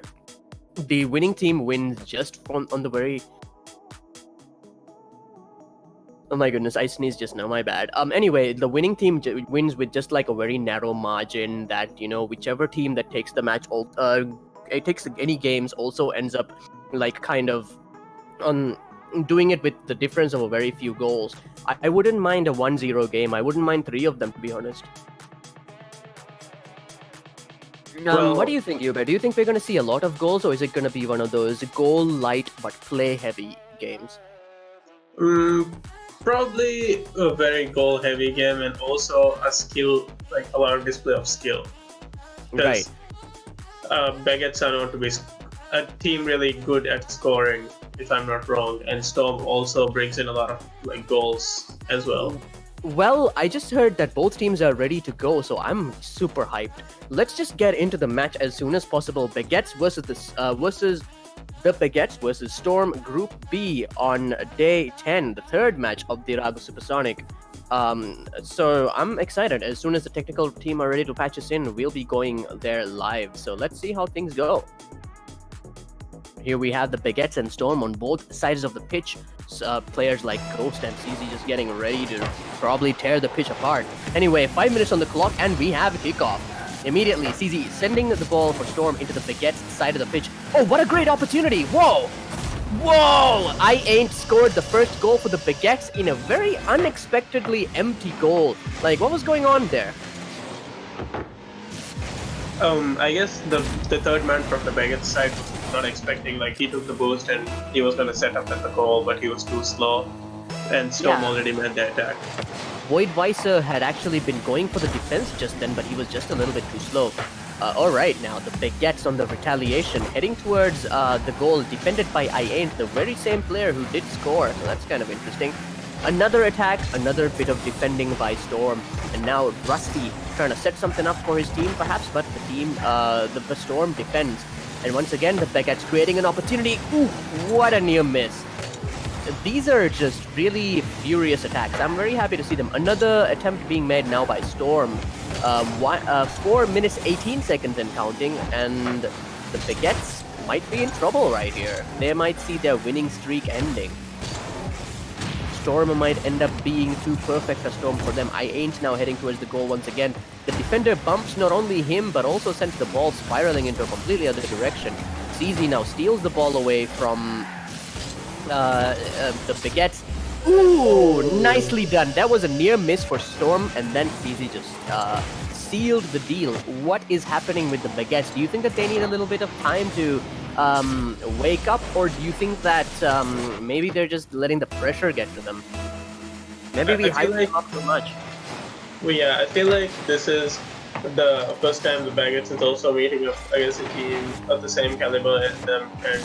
the winning team wins just on the very... Oh my goodness, I sneezed just now, my bad. Anyway, the winning team wins with just like a very narrow margin that, you know, whichever team that takes the match, it takes any games also ends up like kind of doing it with the difference of a very few goals. I wouldn't mind a 1-0 game. I wouldn't mind 3 of them, to be honest. What do you think, Yube? Do you think we're going to see a lot of goals, or is it going to be one of those goal-light but play-heavy games? Probably a very goal-heavy game, and also a lot of display of skill. Right. Baguettes are known to be a team really good at scoring, if I'm not wrong, and Storm also brings in a lot of like goals as well. Well, I just heard that both teams are ready to go, so I'm super hyped. Let's just get into the match as soon as possible. Baguettes versus the Baguettes versus Storm Group B on day 10, the 3rd match of Dhiraagu Supersonic. So I'm excited. As soon as the technical team are ready to patch us in, we'll be going there live. So let's see how things go. Here we have the Baguettes and Storm on both sides of the pitch. Players like Ghost and CZ just getting ready to probably tear the pitch apart. Anyway, 5 minutes on the clock and we have Kickoff. Immediately, CZ sending the ball for Storm into the Baguettes side of the pitch. Oh, what a great opportunity! Whoa! Whoa! I ain't scored the first goal for the Baguettes in a very unexpectedly empty goal. Like, what was going on there? I guess the 3rd man from the Baguettes side was not expecting, like, he took the boost and he was going to set up at the goal, but he was too slow, and Storm already made the attack. Void Vicer had actually been going for the defense just then, but he was just a little bit too slow. Alright, now the Baguettes on the retaliation, heading towards the goal, defended by Ain't, the very same player who did score, so that's kind of interesting. Another attack, another bit of defending by Storm, and now Rusty trying to set something up for his team perhaps, but the team, the Storm defends. And once again, the Baguettes creating an opportunity. Ooh, what a near miss. These are just really furious attacks. I'm very happy to see them. Another attempt being made now by Storm. 4 minutes 18 seconds and counting, and the Baguettes might be in trouble right here. They might see their winning streak ending. Storm might end up being too perfect a Storm for them. Ain't now heading towards the goal once again. The defender bumps not only him, but also sends the ball spiraling into a completely other direction. CZ now steals the ball away from the Baguettes. Ooh, nicely done. That was a near miss for Storm, and then CZ just sealed the deal. What is happening with the Baguettes? Do you think that they need a little bit of time to wake up, or do you think that maybe they're just letting the pressure get to them? Maybe we hype them up too much. Well, yeah, I feel like this is the first time the Baguettes is also meeting up against a team of the same caliber as them and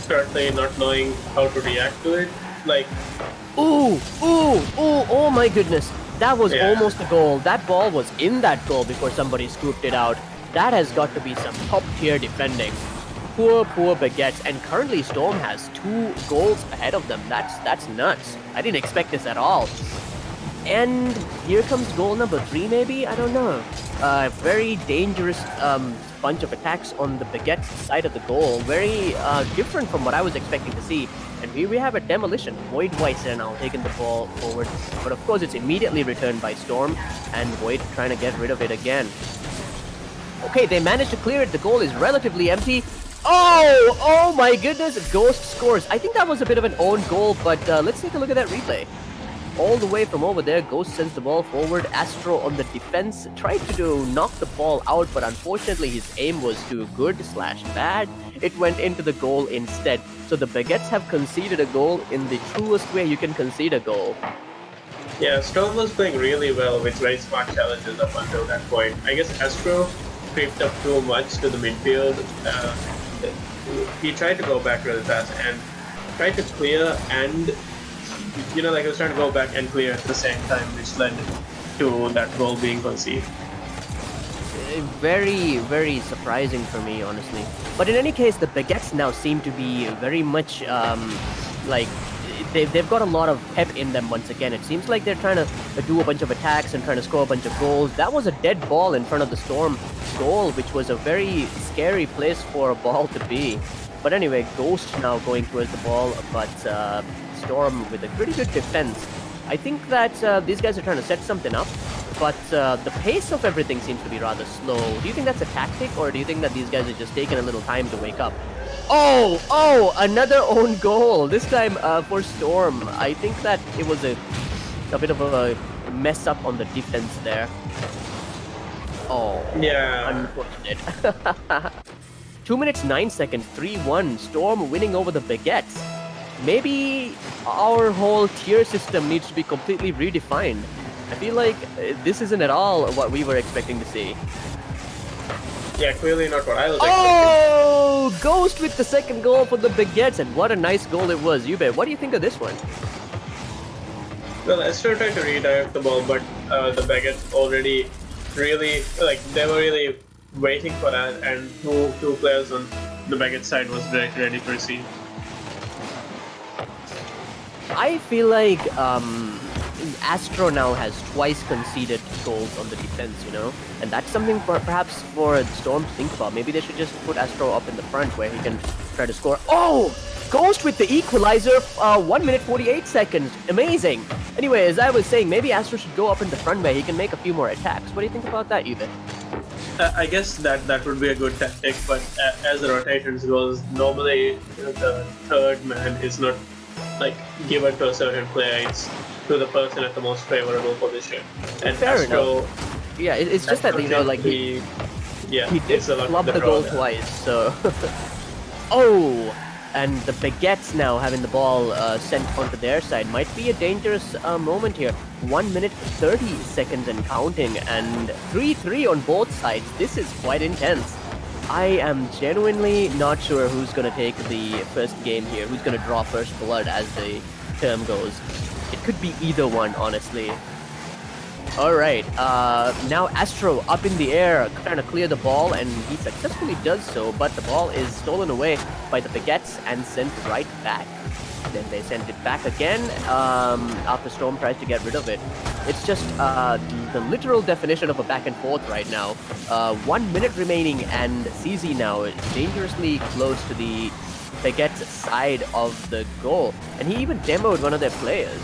currently not knowing how to react to it. Like, oh my goodness. That was Yeah. almost a goal. That ball was in that goal before somebody scooped it out. That has got to be some top tier defending. Poor Baguettes, and currently Storm has 2 goals ahead of them. That's nuts. I didn't expect this at all. And here comes goal number 3, maybe? I don't know. Very dangerous bunch of attacks on the Baguettes side of the goal. Very different from what I was expecting to see. And here we have a demolition. Void Weiser now taking the ball forward. But of course, it's immediately returned by Storm, and Void trying to get rid of it again. Okay, they managed to clear it. The goal is relatively empty. Oh my goodness, Ghost scores. I think that was a bit of an own goal, but let's take a look at that replay. All the way from over there, Ghost sends the ball forward. Astro on the defense tried to knock the ball out, but unfortunately his aim was too good/bad. It went into the goal instead. So the Baguettes have conceded a goal in the truest way you can concede a goal. yeah, Storm was playing really well with very smart challenges up until that point. I guess Astro creeped up too much to the midfield. He tried to go back really fast and tried to clear and, he was trying to go back and clear at the same time, which led to that goal being conceded. Very, very surprising for me, honestly. But in any case, the Baguettes now seem to be very much like they've got a lot of pep in them once again. It seems like they're trying to do a bunch of attacks and trying to score a bunch of goals. That was a dead ball in front of the Storm goal, which was a very scary place for a ball to be. But anyway, Ghost now going towards the ball, but Storm with a pretty good defense. I think that these guys are trying to set something up, but the pace of everything seems to be rather slow. Do you think that's a tactic, or do you think that these guys are just taking a little time to wake up? Oh, another own goal, this time for Storm. I think that it was a bit of a mess up on the defense there. Oh, Yeah. unfortunate. 2 minutes 9 seconds, 3-1, Storm winning over the Baguettes. Maybe our whole tier system needs to be completely redefined. I feel like this isn't at all what we were expecting to see. Yeah, clearly not what I was expecting. Oh, Ghost with the second goal for the Baguettes, and what a nice goal it was. Yube, what do you think of this one? Well, Esther tried to redirect the ball, but the Baguettes already really, they were really waiting for that, and two players on the Baguette side was ready to receive. I feel like Astro now has twice conceded goals on the defense, and that's something perhaps for Storm to think about. Maybe they should just put Astro up in the front where he can try to score. Oh! Ghost with the equalizer, 1 minute 48 seconds. Amazing. Anyway, as I was saying, maybe Astro should go up in the front where he can make a few more attacks. What do you think about that, Yube? I guess that would be a good tactic, but as the rotations goes, normally the third man is not given to a certain player. It's to the person at the most favorable position. And Fair Astro, enough. Yeah, it's just that, he did club the goal twice, so... Oh! And the Baguettes now having the ball sent onto their side might be a dangerous moment here. 1 minute 30 seconds and counting, and 3-3 on both sides. This is quite intense. I am genuinely not sure who's going to take the first game here, who's going to draw first blood as the term goes. It could be either one, honestly. Alright, now Astro up in the air, trying to clear the ball, and he successfully does so, but the ball is stolen away by the Baguettes and sent right back. Then they send it back again, after Storm tries to get rid of it. It's just the literal definition of a back and forth right now. 1 minute remaining, and CZ now is dangerously close to the Baguette side of the goal. And he even demoed one of their players.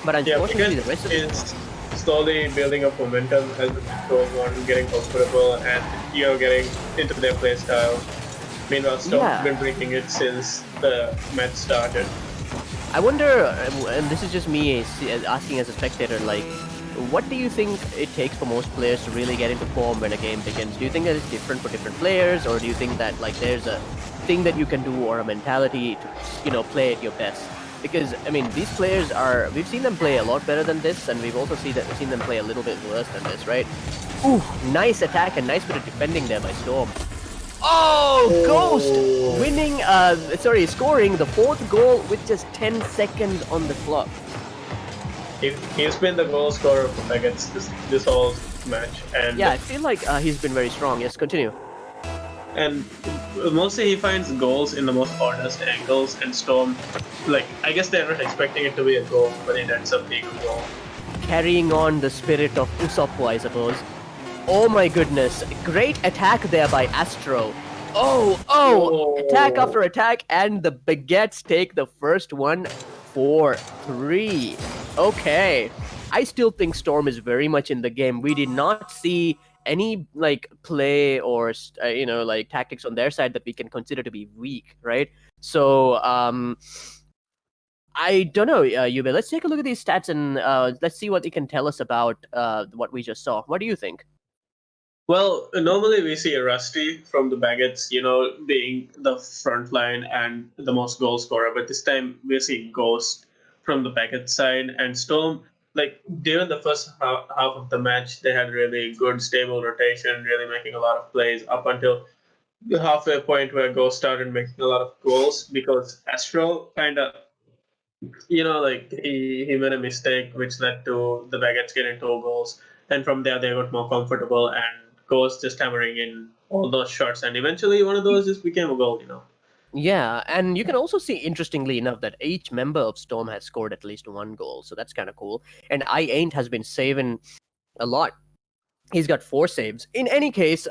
But unfortunately, the rest of is slowly building up momentum as the match goes on, getting comfortable and getting into their play style. Meanwhile, Storm's been breaking it since the match started. I wonder, and this is just me asking as a spectator, what do you think it takes for most players to really get into form when a game begins? Do you think that it's different for different players, or do you think that there's a thing that you can do or a mentality to play at your best? Because, I mean, these players we've seen them play a lot better than this, and we've also seen them play a little bit worse than this, right? Ooh, nice attack and nice bit of defending there by Storm. Oh, Ghost winning, scoring the 4th goal with just 10 seconds on the clock. He's been the goal scorer for Baguettes this whole match, and yeah, I feel like he's been very strong. Yes, continue. And mostly he finds goals in the most honest angles, and Storm, like, I guess they're not expecting it to be a goal, but it ends up being a goal. Carrying on the spirit of Usopp, I suppose. Oh my goodness, great attack there by Astro. Oh, attack after attack, and the Baguettes take the first one 4-3. Okay, I still think Storm is very much in the game. We did not see any like play or like tactics on their side that we can consider to be weak, right? So I don't know, Yube. Let's take a look at these stats and let's see what they can tell us about what we just saw. What do you think? Well, normally we see Rusty from the Baguettes, being the front line and the most goal scorer, but this time we're seeing Ghost from the Baguette side, and Storm, like, during the first half of the match, they had really good, stable rotation, really making a lot of plays up until the halfway point where Ghost started making a lot of goals because Astro kind of, like, he made a mistake which led to the Baguettes getting 2 goals, and from there they got more comfortable, and Ghost just hammering in all those shots, and eventually one of those just became a goal, Yeah, and you can also see, interestingly enough, that each member of Storm has scored at least 1 goal, so that's kind of cool. And I8 has been saving a lot. He's got 4 saves. In any case,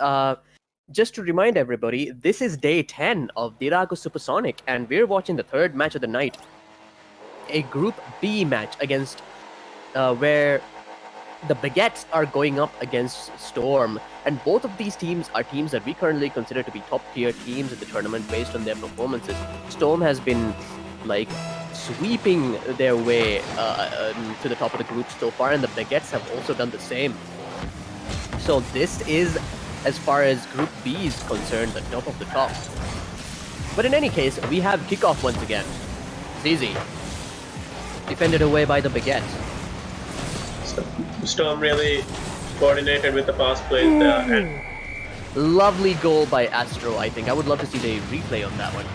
just to remind everybody, this is day 10 of Dhiraagu Supersonic, and we're watching the 3rd match of the night. A Group B match against where the Baguettes are going up against Storm, and both of these teams are teams that we currently consider to be top-tier teams in the tournament based on their performances. Storm has been, like, sweeping their way to the top of the group so far, and the Baguettes have also done the same. So this is, as far as Group B is concerned, the top of the top. But in any case, we have Kickoff once again. It's easy. Defended away by the Baguettes. Storm really coordinated with the pass plays there. And lovely goal by Astro, I think. I would love to see the replay on that one.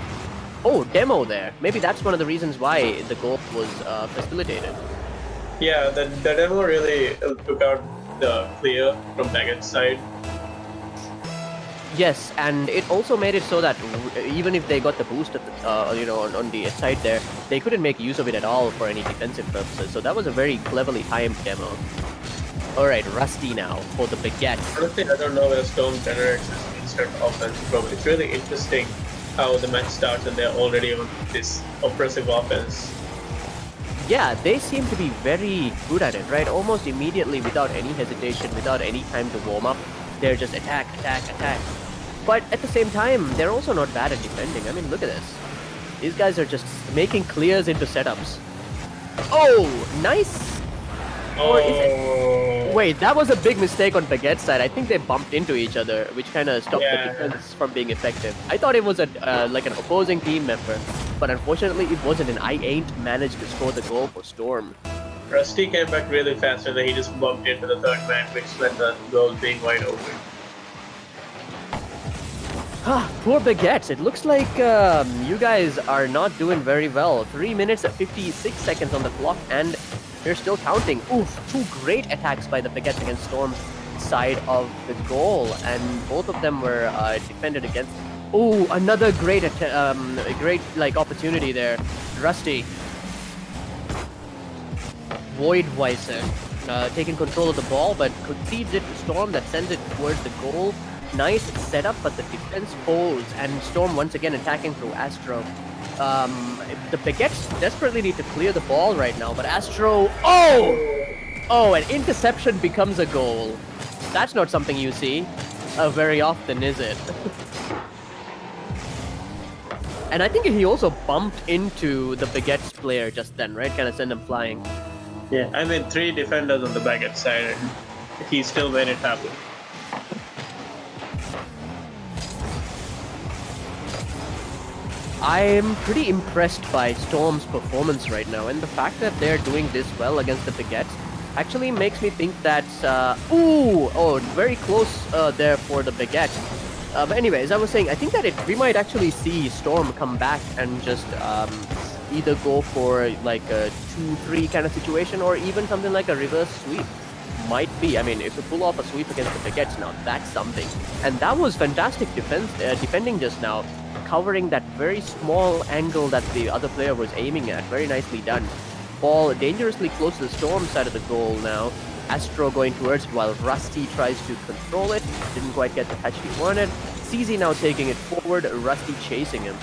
Oh, demo there. Maybe that's one of the reasons why the goal was facilitated. Yeah, the demo really took out the clear from Baguette's side. Yes, and it also made it so that even if they got the boost at the, on the side there, they couldn't make use of it at all for any defensive purposes. So that was a very cleverly timed demo. All right, Rusty now for the Baguettes. Honestly, I don't know where Storm generates this instant offense from. It's really interesting how the match starts and they're already on this oppressive offense. Yeah, they seem to be very good at it, right? Almost immediately, without any hesitation, without any time to warm up, they're just attack, attack, attack. But at the same time, they're also not bad at defending. I mean, look at this. These guys are just making clears into setups. Oh, nice! Or is it... Wait, that was a big mistake on Baguette's side. I think they bumped into each other, which kind of stopped the defense from being effective. I thought it was like an opposing team member, but unfortunately it wasn't, and I ain't managed to score the goal for Storm. Rusty came back really fast and then he just bumped into the 3rd man, which led the goal being wide open. Poor Baguettes. It looks like you guys are not doing very well. 3 minutes and 56 seconds on the clock, and they're still counting. Oof, 2 great attacks by the Baguettes against Storm's side of the goal, and both of them were defended against. Oh, another great opportunity there. Rusty. Voidweiser taking control of the ball, but concedes it to Storm that sends it towards the goal. Nice setup, but the defense holds, and Storm once again attacking through Astro. The Baguettes desperately need to clear the ball right now, but Astro... Oh, an interception becomes a goal. That's not something you see very often, is it? And I think he also bumped into the Baguettes player just then, right? Kind of sent him flying. Yeah, I mean, 3 defenders on the Baguette side, and he still made it happen. I'm pretty impressed by Storm's performance right now, and the fact that they're doing this well against the Baguettes actually makes me think that very close there for the Baguette. But anyways, I was saying I think that we might actually see Storm come back and just either go for like a 2-3 kind of situation or even something like a reverse sweep. Might be. I mean, if you pull off a sweep against the Baguettes now, that's something. And that was fantastic defending just now, covering that very small angle that the other player was aiming at. Very nicely done. Ball dangerously close to the Storm side of the goal now. Astro going towards it while Rusty tries to control it. Didn't quite get the touch he wanted. CZ now taking it forward, Rusty chasing him.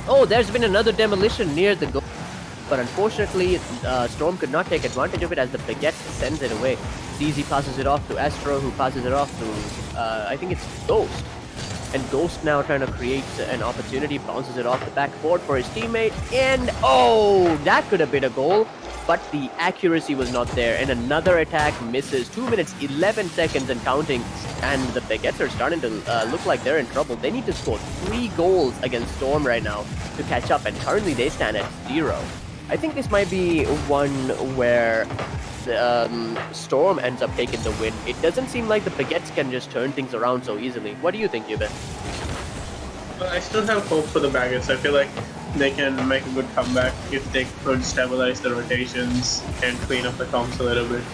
Oh, there's been another demolition near the goal. But unfortunately, Storm could not take advantage of it as the Baguette sends it away. CZ passes it off to Astro, who passes it off to, I think it's Ghost. And Ghost now trying to create an opportunity, bounces it off the backboard for his teammate. And, oh, that could have been a goal. But the accuracy was not there. And another attack misses. 2 minutes, 11 seconds and counting. And the Baguettes are starting to look like they're in trouble. They need to score 3 goals against Storm right now to catch up. And currently they stand at 0. I think this might be one where Storm ends up taking the win. It doesn't seem like the Baguettes can just turn things around so easily. What do you think, Yuben? I still have hope for the Baguettes. I feel like they can make a good comeback if they could stabilize the rotations and clean up the comps a little bit.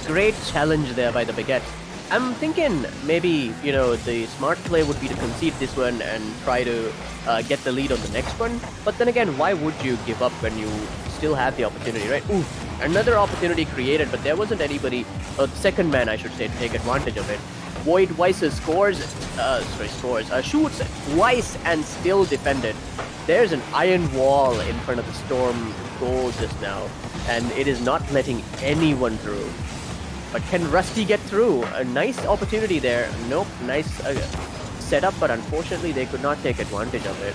Great challenge there by the Baguettes. I'm thinking maybe, you know, the smart play would be to concede this one and try to get the lead on the next one. But then again, why would you give up when you still have the opportunity, right? Ooh, another opportunity created, but there wasn't anybody, second man, I should say, to take advantage of it. Void Weiss shoots twice and still defended. There's an iron wall in front of the Storm goal just now, and it is not letting anyone through. But can Rusty get through? A nice opportunity there. Nope, nice setup, but unfortunately they could not take advantage of it.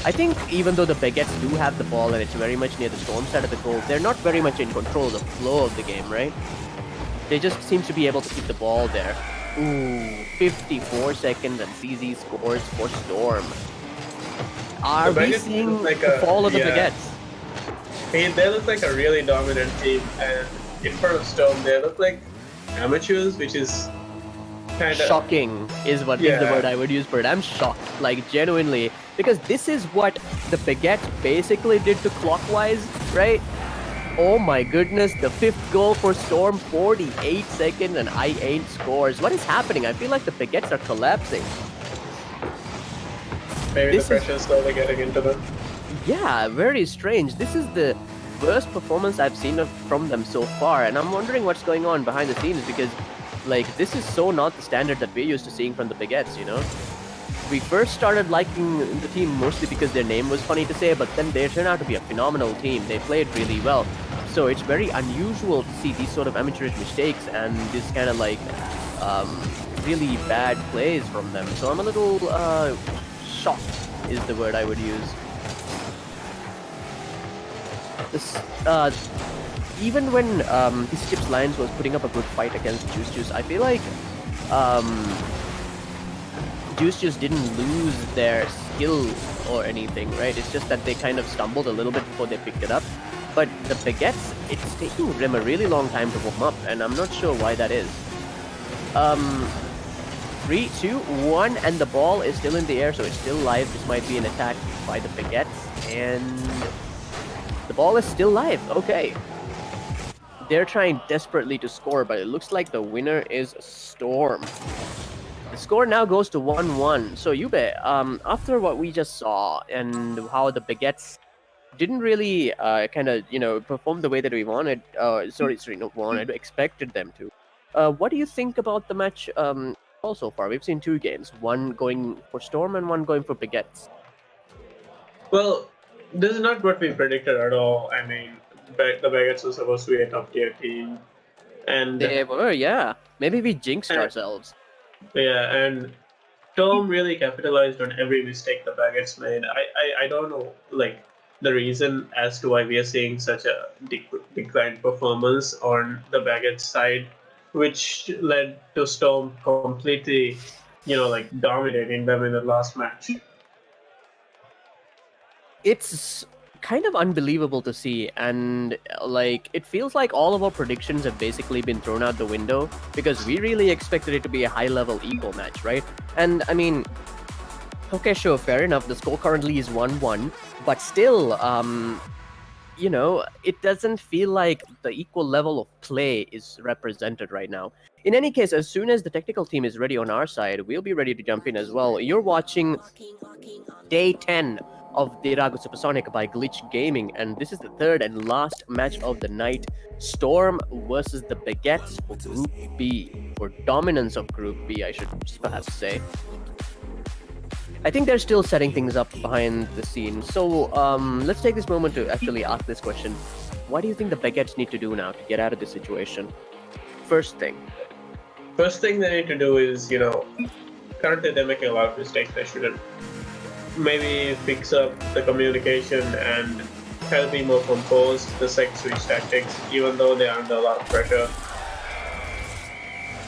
I think even though the Baguettes do have the ball and it's very much near the Storm side of the goal, they're not very much in control of the flow of the game, right? They just seem to be able to keep the ball there. Ooh, 54 seconds and CZ scores for Storm. Are we seeing like the fall of the Baguettes? They look like a really dominant team, and in front of Storm, they look like amateurs, which is kind of shocking. Is what is the word I would use for it. I'm shocked, like genuinely, because this is what the Baguettes basically did to Clockwise, right? Oh my goodness, the 5th goal for Storm, 48 seconds, and I ain't scores. What is happening? I feel like the Baguettes are collapsing. Maybe the pressure is slowly getting into them. Yeah, very strange. This is the worst performance I've seen from them so far, and I'm wondering what's going on behind the scenes, because like this is so not the standard that we're used to seeing from the Baguettes, you know? We first started liking the team mostly because their name was funny to say, but then they turned out to be a phenomenal team. They played really well. So it's very unusual to see these sort of amateurish mistakes and this kind of like really bad plays from them. So I'm a little shocked is the word I would use. This, even when his Chips Lions was putting up a good fight against Juice, I feel like Juice didn't lose their skill or anything, right? It's just that they kind of stumbled a little bit before they picked it up. But the Baguettes, it's taking them a really long time to warm up, and I'm not sure why that is. 3, 2, 1, and the ball is still in the air, so it's still live. This might be an attack by the Baguettes, and the ball is still live. Okay. They're trying desperately to score, but it looks like the winner is Storm. The score now goes to 1-1. So Yube, after what we just saw and how the Baguettes didn't really kind of, you know, perform the way that we wanted, expected them to. What do you think about the match so far? We've seen 2 games, one going for Storm and one going for Baguettes. Well, this is not what we predicted at all. I mean, the Baguettes were supposed to be a top tier team, and they were, yeah. Maybe we jinxed ourselves. Yeah, and Storm really capitalized on every mistake the Baguettes made. I don't know, like, the reason as to why we are seeing such a declined performance on the Baguettes side, which led to Storm completely, you know, like, dominating them in the last match. It's kind of unbelievable to see, and like it feels like all of our predictions have basically been thrown out the window because we really expected it to be a high-level equal match, right? And I mean, okay, sure, fair enough. The score currently is 1-1, but still, you know, it doesn't feel like the equal level of play is represented right now. In any case, as soon as the technical team is ready on our side, we'll be ready to jump in as well. You're watching Day 10 of Dhiraagu Supersonic by Glitch Gaming, and this is the third and last match of the night. Storm versus the Baguettes for Group B, for dominance of Group B, I should perhaps say. I think they're still setting things up behind the scenes. So let's take this moment to actually ask this question. What do you think the Baguettes need to do now to get out of this situation? First thing they need to do is, you know, currently they're making a lot of mistakes they shouldn't. Maybe fix up the communication and try to be more composed, the second switch tactics, even though they're under a lot of pressure.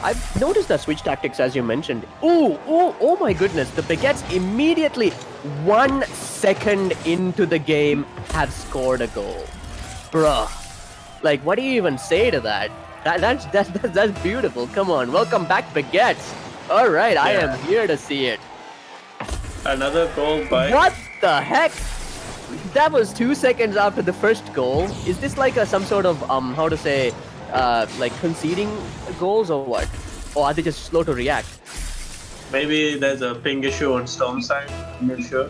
I've noticed that switch tactics, as you mentioned. Oh my goodness. The Baguettes immediately, 1 second into the game, have scored a goal. Bruh. Like, what do you even say to that? That's beautiful. Come on. Welcome back, Baguettes. All right, yeah. I am here to see it. Another goal by... What the heck? That was 2 seconds after the first goal. Is this like some sort of, how to say... like conceding goals or what? Or are they just slow to react? Maybe there's a ping issue on Storm's side, I'm not sure.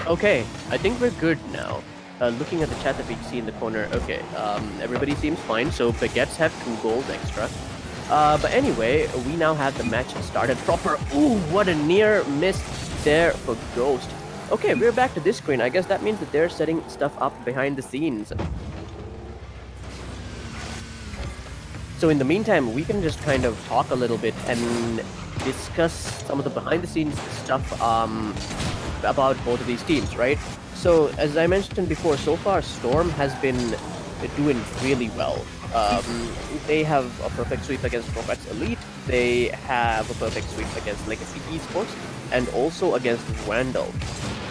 Okay, I think we're good now. Looking at the chat that we see in the corner, okay, everybody seems fine, so Baguettes have 2 goals extra. But anyway, we now have the match started proper. Ooh, what a near miss there for Ghost. Okay, we're back to this screen. I guess that means that they're setting stuff up behind the scenes. So in the meantime, we can just kind of talk a little bit and discuss some of the behind the scenes stuff about both of these teams, right? So as I mentioned before, so far Storm has been doing really well. They have a perfect sweep against Prophet's Elite. They have a perfect sweep against Legacy Esports and also against Randall.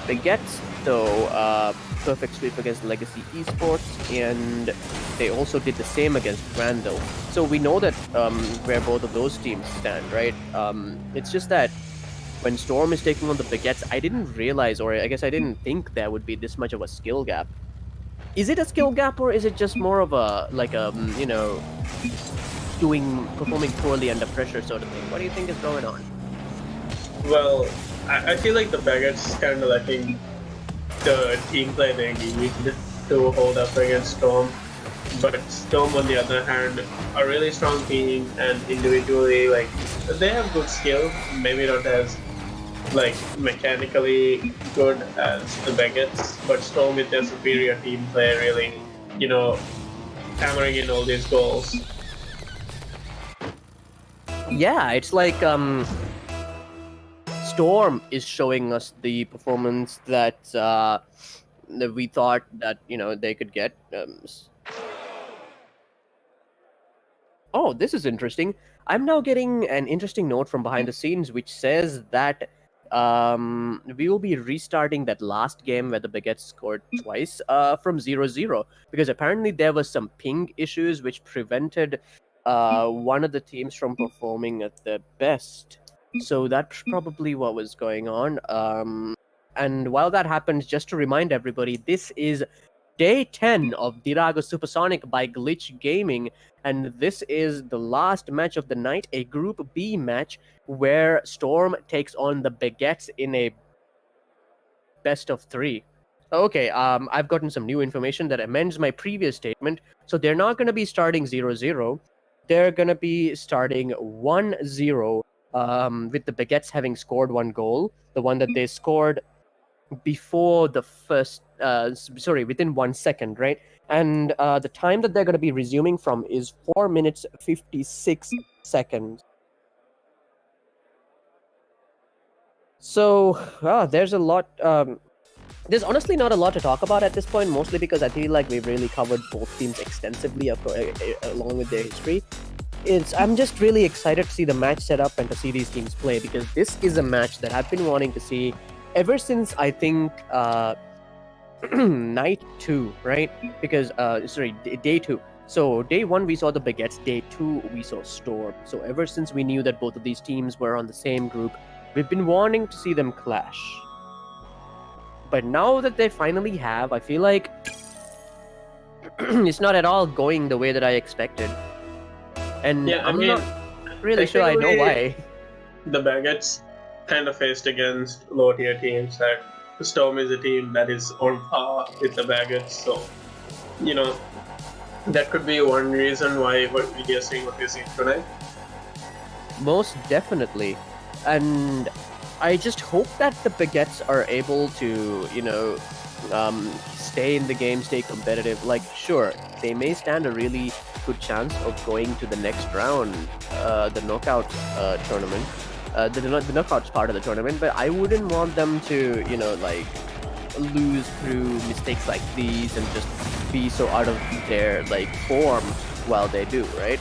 Baguettes, though, perfect sweep against Legacy Esports, and they also did the same against Randall. So we know that where both of those teams stand, right? It's just that when Storm is taking on the Baguettes, I didn't realize, or I guess I didn't think there would be this much of a skill gap. Is it a skill gap, or is it just more of a, like a, you know, performing poorly under pressure sort of thing? What do you think is going on? Well, I feel like the Baguettes kind of letting the team play they need to hold up against Storm. But Storm, on the other hand, a really strong team, and individually, like, they have good skill, maybe not as, like, mechanically good as the Baguettes, but Storm with their superior team play really, you know, hammering in all these goals. Yeah, it's like, Storm is showing us the performance that we thought that, you know, they could get. Oh, this is interesting. I'm now getting an interesting note from behind the scenes which says that we will be restarting that last game where the Baguettes scored twice from 0-0, because apparently there was some ping issues which prevented one of the teams from performing at their best. So that's probably what was going on. And while that happens, just to remind everybody, this is Day 10 of Dhiraagu Supersonic by Glitch Gaming, and this is the last match of the night, a Group B match where Storm takes on the Baguettes in a best of 3. Okay, I've gotten some new information that amends my previous statement. So they're not going to be starting 0-0. They're going to be starting 1-0, with the Baguettes having scored 1 goal, the one that they scored before the first, within 1 second, right? And the time that they're going to be resuming from is 4 minutes 56 seconds. So there's a lot. There's honestly not a lot to talk about at this point, mostly because I feel like we've really covered both teams extensively along with their history. I'm just really excited to see the match set up and to see these teams play, because this is a match that I've been wanting to see ever since, I think, night 2, right? Because day 2. So day 1 we saw the Baguettes, day 2 we saw Storm. So ever since we knew that both of these teams were on the same group, we've been wanting to see them clash. But now that they finally have, I feel like it's not at all going the way that I expected. And Yeah, I'm not really sure I know why. The Baguettes kind of faced against low tier teams, that Storm is a team that is on par with the Baguettes, so that could be one reason why what we're seeing tonight. Most definitely. And I just hope that the Baguettes are able to, stay in the game, stay competitive. Like, sure, they may stand a really good chance of going to the next round, the knockout tournament, the knockouts part of the tournament, but I wouldn't want them to, lose through mistakes like these and just be so out of their form while they do, right?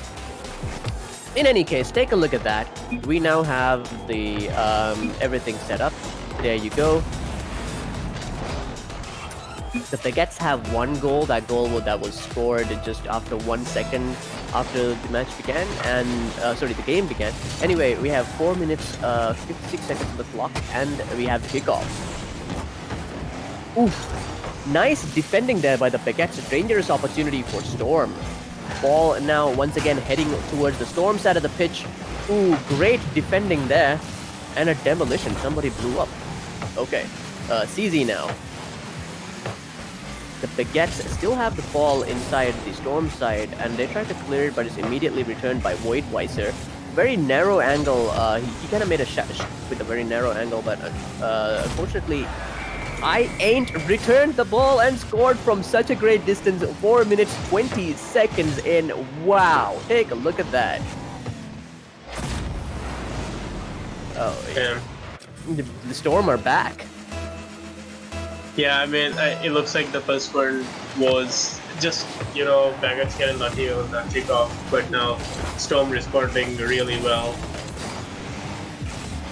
In any case, take a look at that. We now have the everything set up. There you go. The Baguettes have one goal. That goal that was scored just after 1 second after the match began, and the game began. Anyway, we have 4 minutes 56 seconds on the clock, and we have kickoff. Oof. Nice defending there by the Baguettes. A dangerous opportunity for Storm. Ball now once again heading towards the Storm side of the pitch. Ooh, great defending there. And a demolition. Somebody blew up. Okay. CZ now. The Baguettes still have the ball inside the Storm side, and they try to clear it, but it's immediately returned by Voidweiser. Very narrow angle. He kind of made a shot with a very narrow angle, but unfortunately, I ain't returned the ball and scored from such a great distance. 4 minutes 20 seconds in. Wow, take a look at that. Oh yeah. The Storm are back. Yeah, I mean, it looks like the first one was just, Baguettes getting lucky on that kickoff, but now Storm responding really well.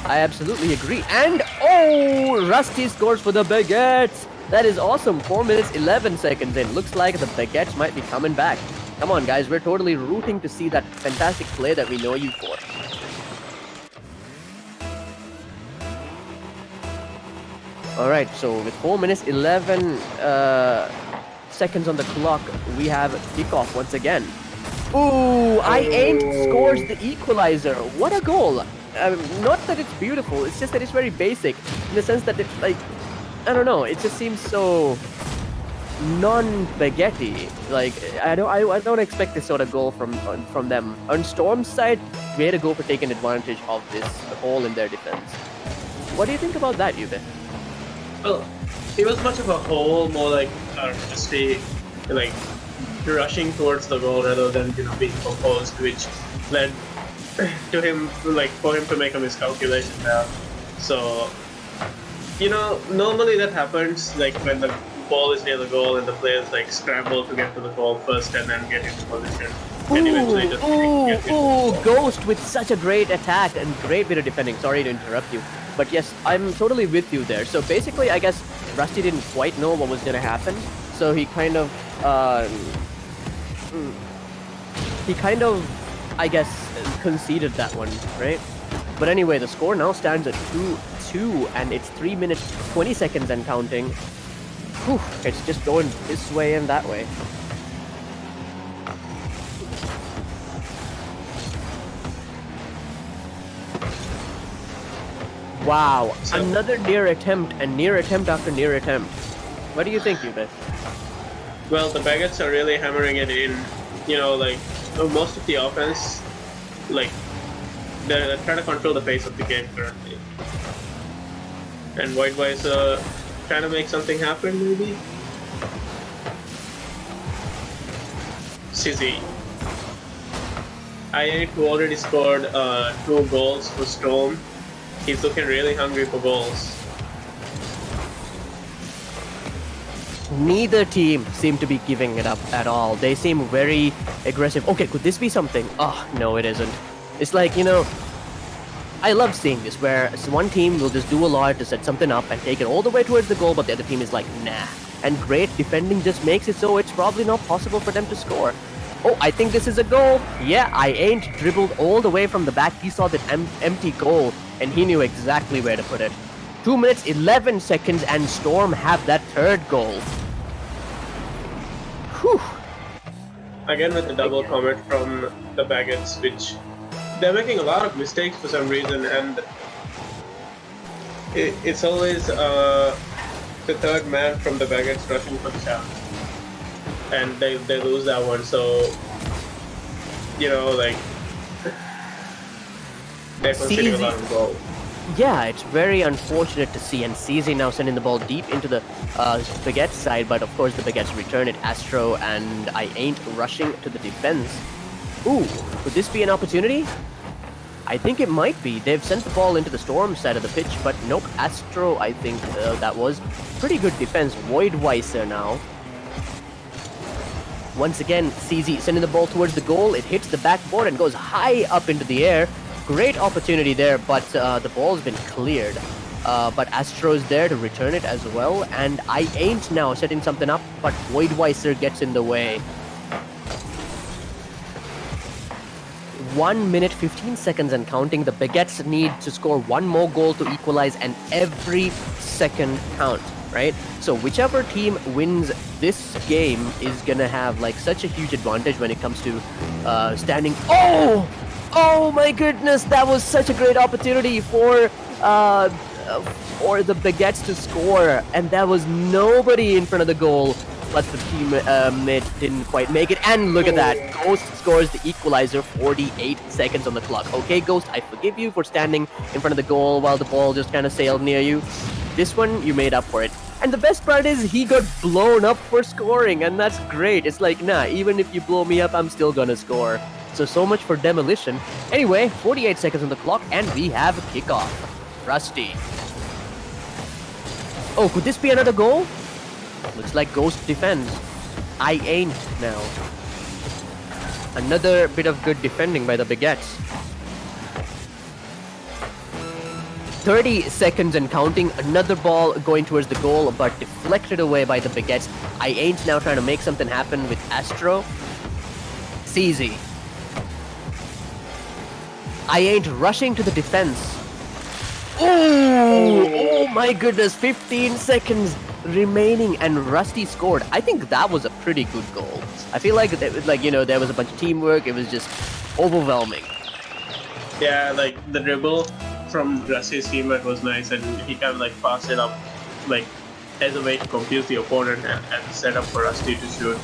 I absolutely agree. And, oh, Rusty scores for the Baguettes. That is awesome. 4 minutes, 11 seconds in. Looks like the Baguettes might be coming back. Come on, guys. We're totally rooting to see that fantastic play that we know you for. Alright, so with 4 minutes, 11 seconds on the clock, we have kickoff once again. Ooh, I ain't scores the equalizer. What a goal. Not that it's beautiful, it's just that it's very basic, in the sense that it's I don't know, it just seems so non-Baguette. I don't expect this sort of goal from them. On Storm's side, we had to go for taking advantage of this hole in their defense. What do you think about that, Yube? Well, it was much of a hole, more like just rushing towards the goal rather than being composed, which led to him for him to make a miscalculation there. So normally that happens when the ball is near the goal and the players scramble to get to the goal first and then get into position. And eventually just Ghost with such a great attack and great bit of defending. Sorry to interrupt you, but yes, I'm totally with you there. So basically, I guess Rusty didn't quite know what was gonna happen, so he kind of I guess conceded that one, right? But anyway, the score now stands at 2-2, and it's 3 minutes 20 seconds and counting. Whew, it's just going this way and that way. Wow, another near attempt, and near attempt after near attempt. What do you think, Yube? Well, the Baguettes are really hammering it in. Most of the offense, they're trying to control the pace of the game currently. And Voidweiser trying to make something happen, maybe? CZ. I8, who already scored 2 goals for Storm. He's looking really hungry for goals. neither team seem to be giving it up at all. They seem very aggressive. Okay, could this be something? Oh, no, it isn't. It's like, I love seeing this, where one team will just do a lot to set something up and take it all the way towards the goal, but the other team is like, nah. And great defending just makes it so it's probably not possible for them to score. Oh, I think this is a goal. Yeah, I ain't dribbled all the way from the back. He saw that empty goal, and he knew exactly where to put it. 2 minutes, 11 seconds, and Storm have that third goal. Whew. Again with the double comment from the Baguettes, which they're making a lot of mistakes for some reason, and it's always the third man from the Baguettes rushing for the shot. And they lose that one, so they're conceding a lot of goals. Yeah, it's very unfortunate to see, and CZ now sending the ball deep into the Baguette side, but of course the Baguettes return it. Astro and I ain't rushing to the defense. Ooh, could this be an opportunity? I think it might be. They've sent the ball into the Storm side of the pitch, but nope, Astro, I think that was pretty good defense. Voidweiser now. Once again, CZ sending the ball towards the goal. It hits the backboard and goes high up into the air. Great opportunity there, but the ball's been cleared. But Astro's there to return it as well. And I ain't now setting something up, but Voidweiser gets in the way. 1 minute, 15 seconds and counting. The Baguettes need to score one more goal to equalize, and every second count, right? So whichever team wins this game is gonna have like such a huge advantage when it comes to standing. Oh my goodness, that was such a great opportunity for the Baguettes to score, and there was nobody in front of the goal, but the teammate didn't quite make it. And look at that, Ghost scores the equalizer, 48 seconds on the clock. Okay, Ghost, I forgive you for standing in front of the goal while the ball just kind of sailed near you. This one, you made up for it. And the best part is he got blown up for scoring, and that's great. It's like, nah, even if you blow me up, I'm still gonna score. So much for demolition. Anyway, 48 seconds on the clock, and we have a kickoff. Rusty. Oh, could this be another goal? Looks like Ghost defends. I ain't now. Another bit of good defending by the Baguettes. 30 seconds and counting. Another ball going towards the goal, but deflected away by the Baguettes. I ain't now trying to make something happen with Astro. CZ. I ain't rushing to the defense. Oh my goodness, 15 seconds remaining and Rusty scored. I think that was a pretty good goal. I feel like, there was a bunch of teamwork. It was just overwhelming. Yeah, like the dribble from Rusty's teammate was nice, and he kind of passed it up as a way to confuse the opponent and set up for Rusty to shoot.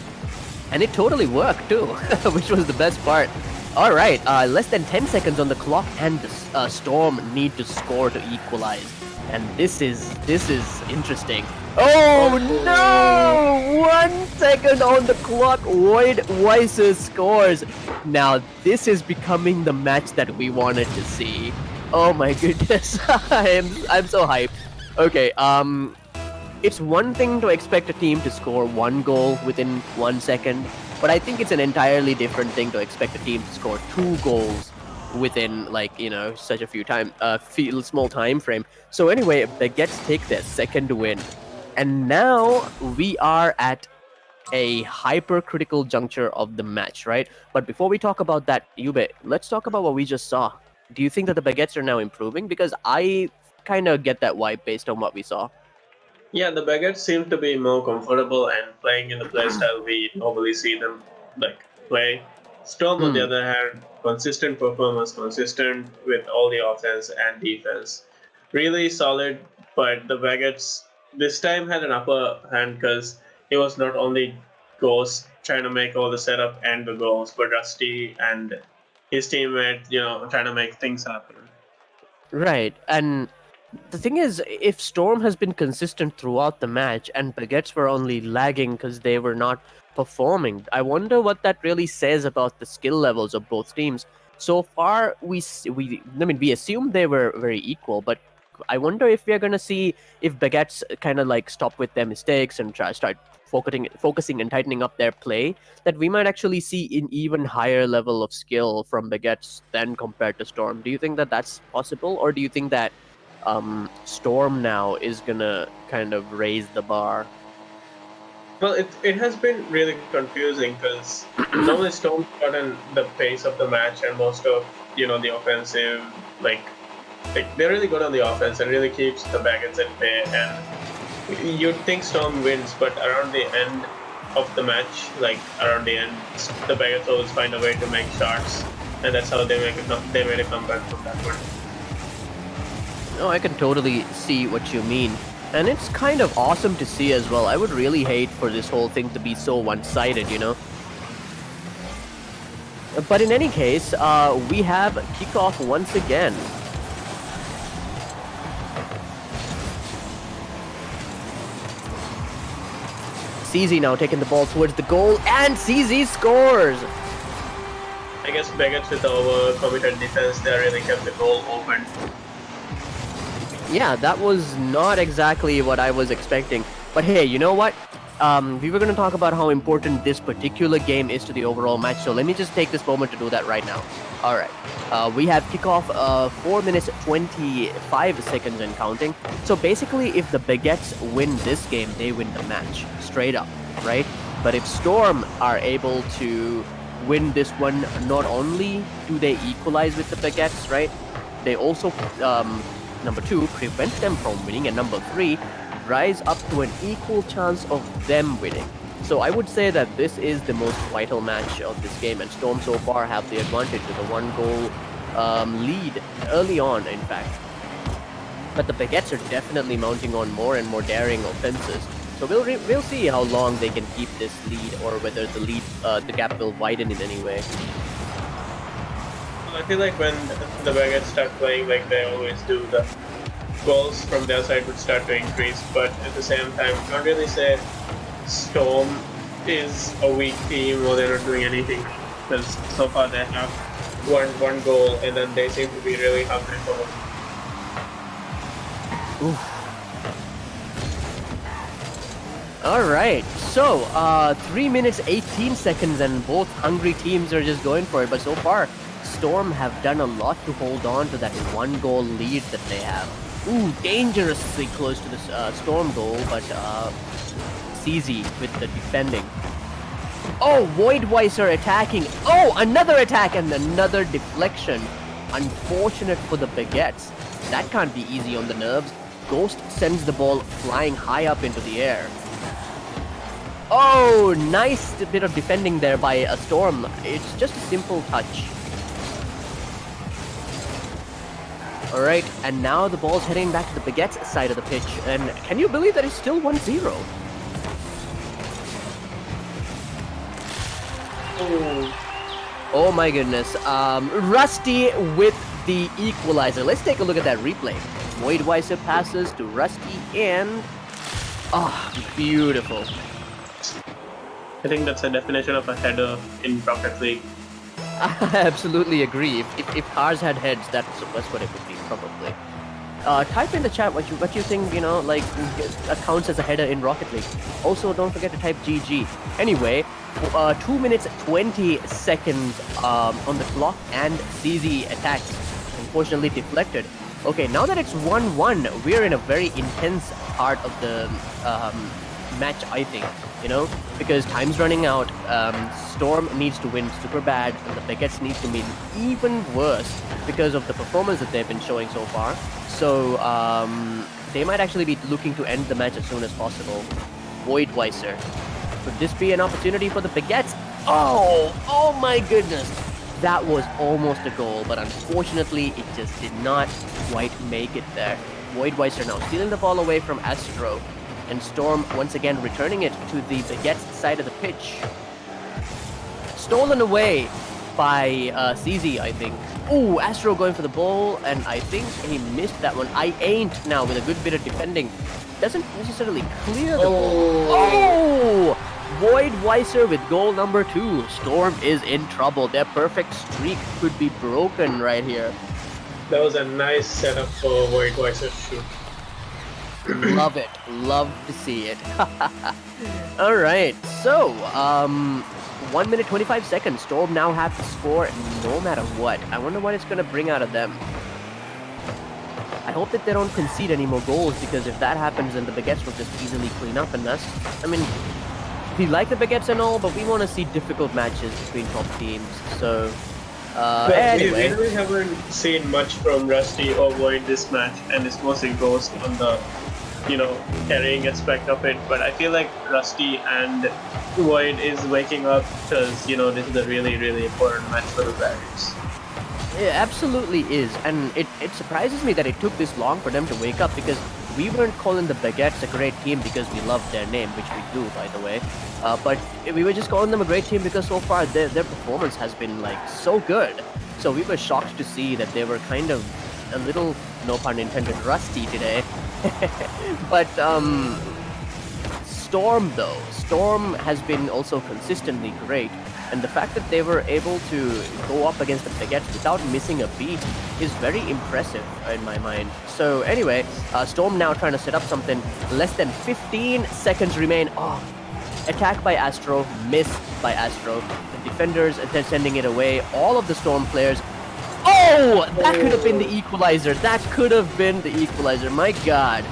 And it totally worked too, which was the best part. All right, less than 10 seconds on the clock, and the Storm need to score to equalize. And this is interesting. Oh no! 1 second on the clock. Voidweiser scores. Now this is becoming the match that we wanted to see. Oh my goodness! I'm so hyped. Okay, it's one thing to expect a team to score one goal within 1 second, but I think it's an entirely different thing to expect a team to score 2 goals within such a small time frame. So anyway, Baguettes take their second win, and now we are at a hypercritical juncture of the match, right? But before we talk about that, Yube, let's talk about what we just saw. Do you think that the Baguettes are now improving? Because I kind of get that vibe based on what we saw. Yeah, the Baguettes seem to be more comfortable and playing in the playstyle we normally see them play. Storm, on the other hand, consistent performance, consistent with all the offense and defense. Really solid, but the Baguettes this time had an upper hand because it was not only Ghost trying to make all the setup and the goals, but Rusty and his teammate, trying to make things happen. Right, and the thing is, if Storm has been consistent throughout the match and Baguettes were only lagging because they were not performing, I wonder what that really says about the skill levels of both teams. So far, we assume they were very equal, but I wonder if we're gonna see if Baguettes kind of stop with their mistakes and start focusing and tightening up their play, that we might actually see an even higher level of skill from Baguettes than compared to Storm. Do you think that that's possible, or do you think that Storm now is gonna kind of raise the bar? Well, it has been really confusing because normally Storm's gotten the pace of the match and most of the offensive, like they're really good on the offense and really keeps the Baguettes at bay. And you'd think Storm wins, but around the end of the match, like around the end, the Baguettes always find a way to make shots, and that's how they made a comeback from that one. No, I can totally see what you mean. And it's kind of awesome to see as well. I would really hate for this whole thing to be so one-sided, But in any case, we have Kickoff once again. CZ now taking the ball towards the goal, and CZ scores! I guess Baguettes with the overcommitted defense, they really kept the goal open. Yeah, that was not exactly what I was expecting. But hey, you know what? We were going to talk about how important this particular game is to the overall match, so let me just take this moment to do that right now. Alright, we have Kickoff 4 minutes 25 seconds and counting. So basically, if the Baguettes win this game, they win the match. Straight up, right? But if Storm are able to win this one, not only do they equalize with the Baguettes, right? They also, number 2, prevent them from winning, and number 3, rise up to an equal chance of them winning. So I would say that this is the most vital match of this game, and Storm so far have the advantage with a 1-goal lead early on, in fact. But the Baguettes are definitely mounting on more and more daring offenses. So we'll see how long they can keep this lead, or whether the gap will widen in any way. I feel like when the Baguettes start playing like they always do, the goals from their side would start to increase, but at the same time, I can't really say Storm is a weak team or they're not doing anything, because so far they have one goal and then they seem to be really hungry for it. Oof. Alright, so 3 minutes 18 seconds and both hungry teams are just going for it, but so far Storm have done a lot to hold on to that 1-goal lead that they have. Ooh, dangerously close to the Storm goal, but CZ with the defending. Oh, Voidweiser attacking. Oh, another attack and another deflection. Unfortunate for the Baguettes. That can't be easy on the nerves. Ghost sends the ball flying high up into the air. Oh, nice bit of defending there by a Storm. It's just a simple touch. Alright, and now the ball's heading back to the Baguettes side of the pitch. And can you believe that it's still 1-0? Oh my goodness. Rusty with the equalizer. Let's take a look at that replay. Voidweiser passes to Rusty and... oh, beautiful. I think that's a definition of a header in Rocket League. I absolutely agree. If cars had heads, that's what it would be, probably. Type in the chat what you think, counts as a header in Rocket League. Also, don't forget to type GG. Anyway, 2 minutes 20 seconds on the clock, and CZ attacks. Unfortunately deflected. Okay, now that it's 1-1, we're in a very intense part of the match, I think. Because time's running out. Storm needs to win super bad, and the Baguettes need to win even worse because of the performance that they've been showing so far. So they might actually be looking to end the match as soon as possible. Voidweiser. Could this be an opportunity for the Baguettes? Oh my goodness. That was almost a goal, but unfortunately it just did not quite make it there. Voidweiser now stealing the ball away from Astro. And Storm once again returning it to the Baguettes side of the pitch. Stolen away by CZ, I think. Ooh, Astro going for the ball, and I think he missed that one. I ain't now with a good bit of defending. Doesn't necessarily clear the ball. Oh! Voidweiser with goal number 2. Storm is in trouble. Their perfect streak could be broken right here. That was a nice setup for Voidweiser's shoot. Love it. Love to see it. All right. So, 1 minute 25 seconds. Storm now have to score no matter what. I wonder what it's going to bring out of them. I hope that they don't concede any more goals, because if that happens, then the Baguettes will just easily clean up. And that's, I mean, we like the Baguettes and all, but we want to see difficult matches between top teams. So, anyway. We really haven't seen much from Rusty or Void this match, and it's mostly Ghost on the, carrying aspect of it. But I feel like Rusty and Void is waking up, because, this is a really, really important match for the Baguettes. It absolutely is, and it surprises me that it took this long for them to wake up, because we weren't calling the Baguettes a great team because we love their name, which we do, by the way. But we were just calling them a great team because so far their performance has been so good. So we were shocked to see that they were kind of a little, no pun intended, rusty today. But Storm has been also consistently great. And the fact that they were able to go up against the Baguettes without missing a beat is very impressive in my mind. So anyway, Storm now trying to set up something. Less than 15 seconds remain. Oh, attack by Astro, miss by Astro. The defenders, they're sending it away. All of the Storm players. Oh, that could have been the equalizer. That could have been the equalizer. My God.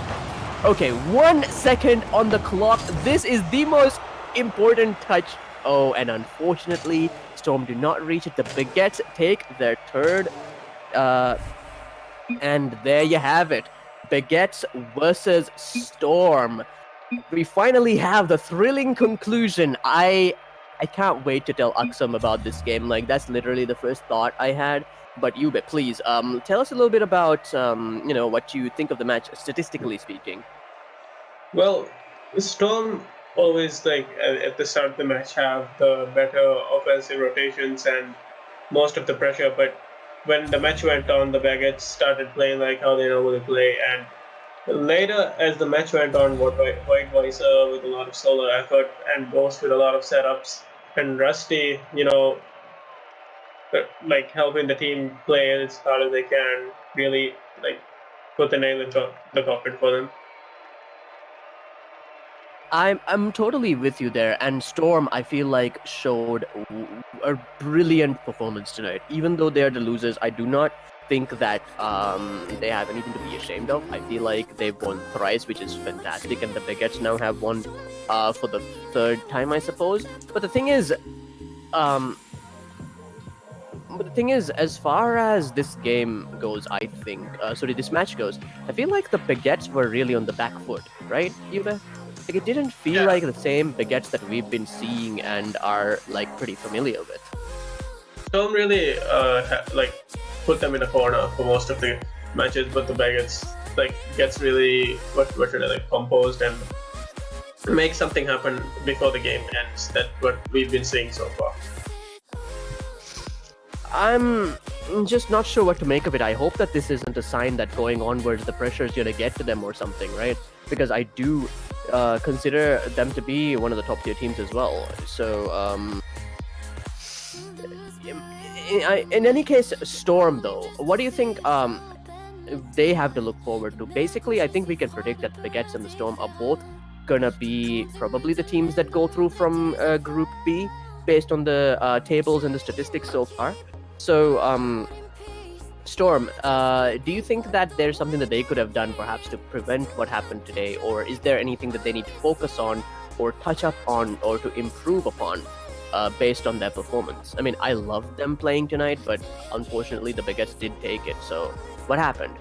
Okay, 1 second on the clock. This is the most important touch. Oh, and unfortunately, Storm do not reach it. The Baguettes take their third. And there you have it. Baguettes versus Storm. We finally have the thrilling conclusion. I can't wait to tell Aksam about this game. That's literally the first thought I had. But Yube, please, tell us a little bit about, what you think of the match, statistically speaking. Well, Storm always, at the start of the match, have the better offensive rotations and most of the pressure, but when the match went on, the Baguettes started playing like how they normally play, and later, as the match went on, White Voicer with a lot of solo effort and Ghost with a lot of setups, and Rusty, helping the team play as hard as they can, really, put the nail into the coffin for them. I'm totally with you there, and Storm, I feel like, showed a brilliant performance tonight. Even though they're the losers, I do not think that they have anything to be ashamed of. I feel like they've won thrice, which is fantastic, and the Baguettes now have won for the third time, I suppose. But the thing is, as far as this game goes, I think, this match goes, I feel like the Baguettes were really on the back foot, right, Yuba? It didn't feel like the same Baguettes that we've been seeing and are pretty familiar with. Storm really put them in a corner for most of the matches, but the Baguettes gets really composed and make something happen before the game ends. That's what we've been seeing so far. I'm just not sure what to make of it. I hope that this isn't a sign that going onwards the pressure is going to get to them or something, right? Because I do consider them to be one of the top tier teams as well. So, in any case, Storm though, what do you think they have to look forward to? Basically, I think we can predict that the Baguettes and the Storm are both gonna be probably the teams that go through from Group B based on the tables and the statistics so far. So, Storm, do you think that there's something that they could have done perhaps to prevent what happened today, or is there anything that they need to focus on or touch up on or to improve upon based on their performance? I mean, I loved them playing tonight, but unfortunately the Baguettes did take it. So what happened?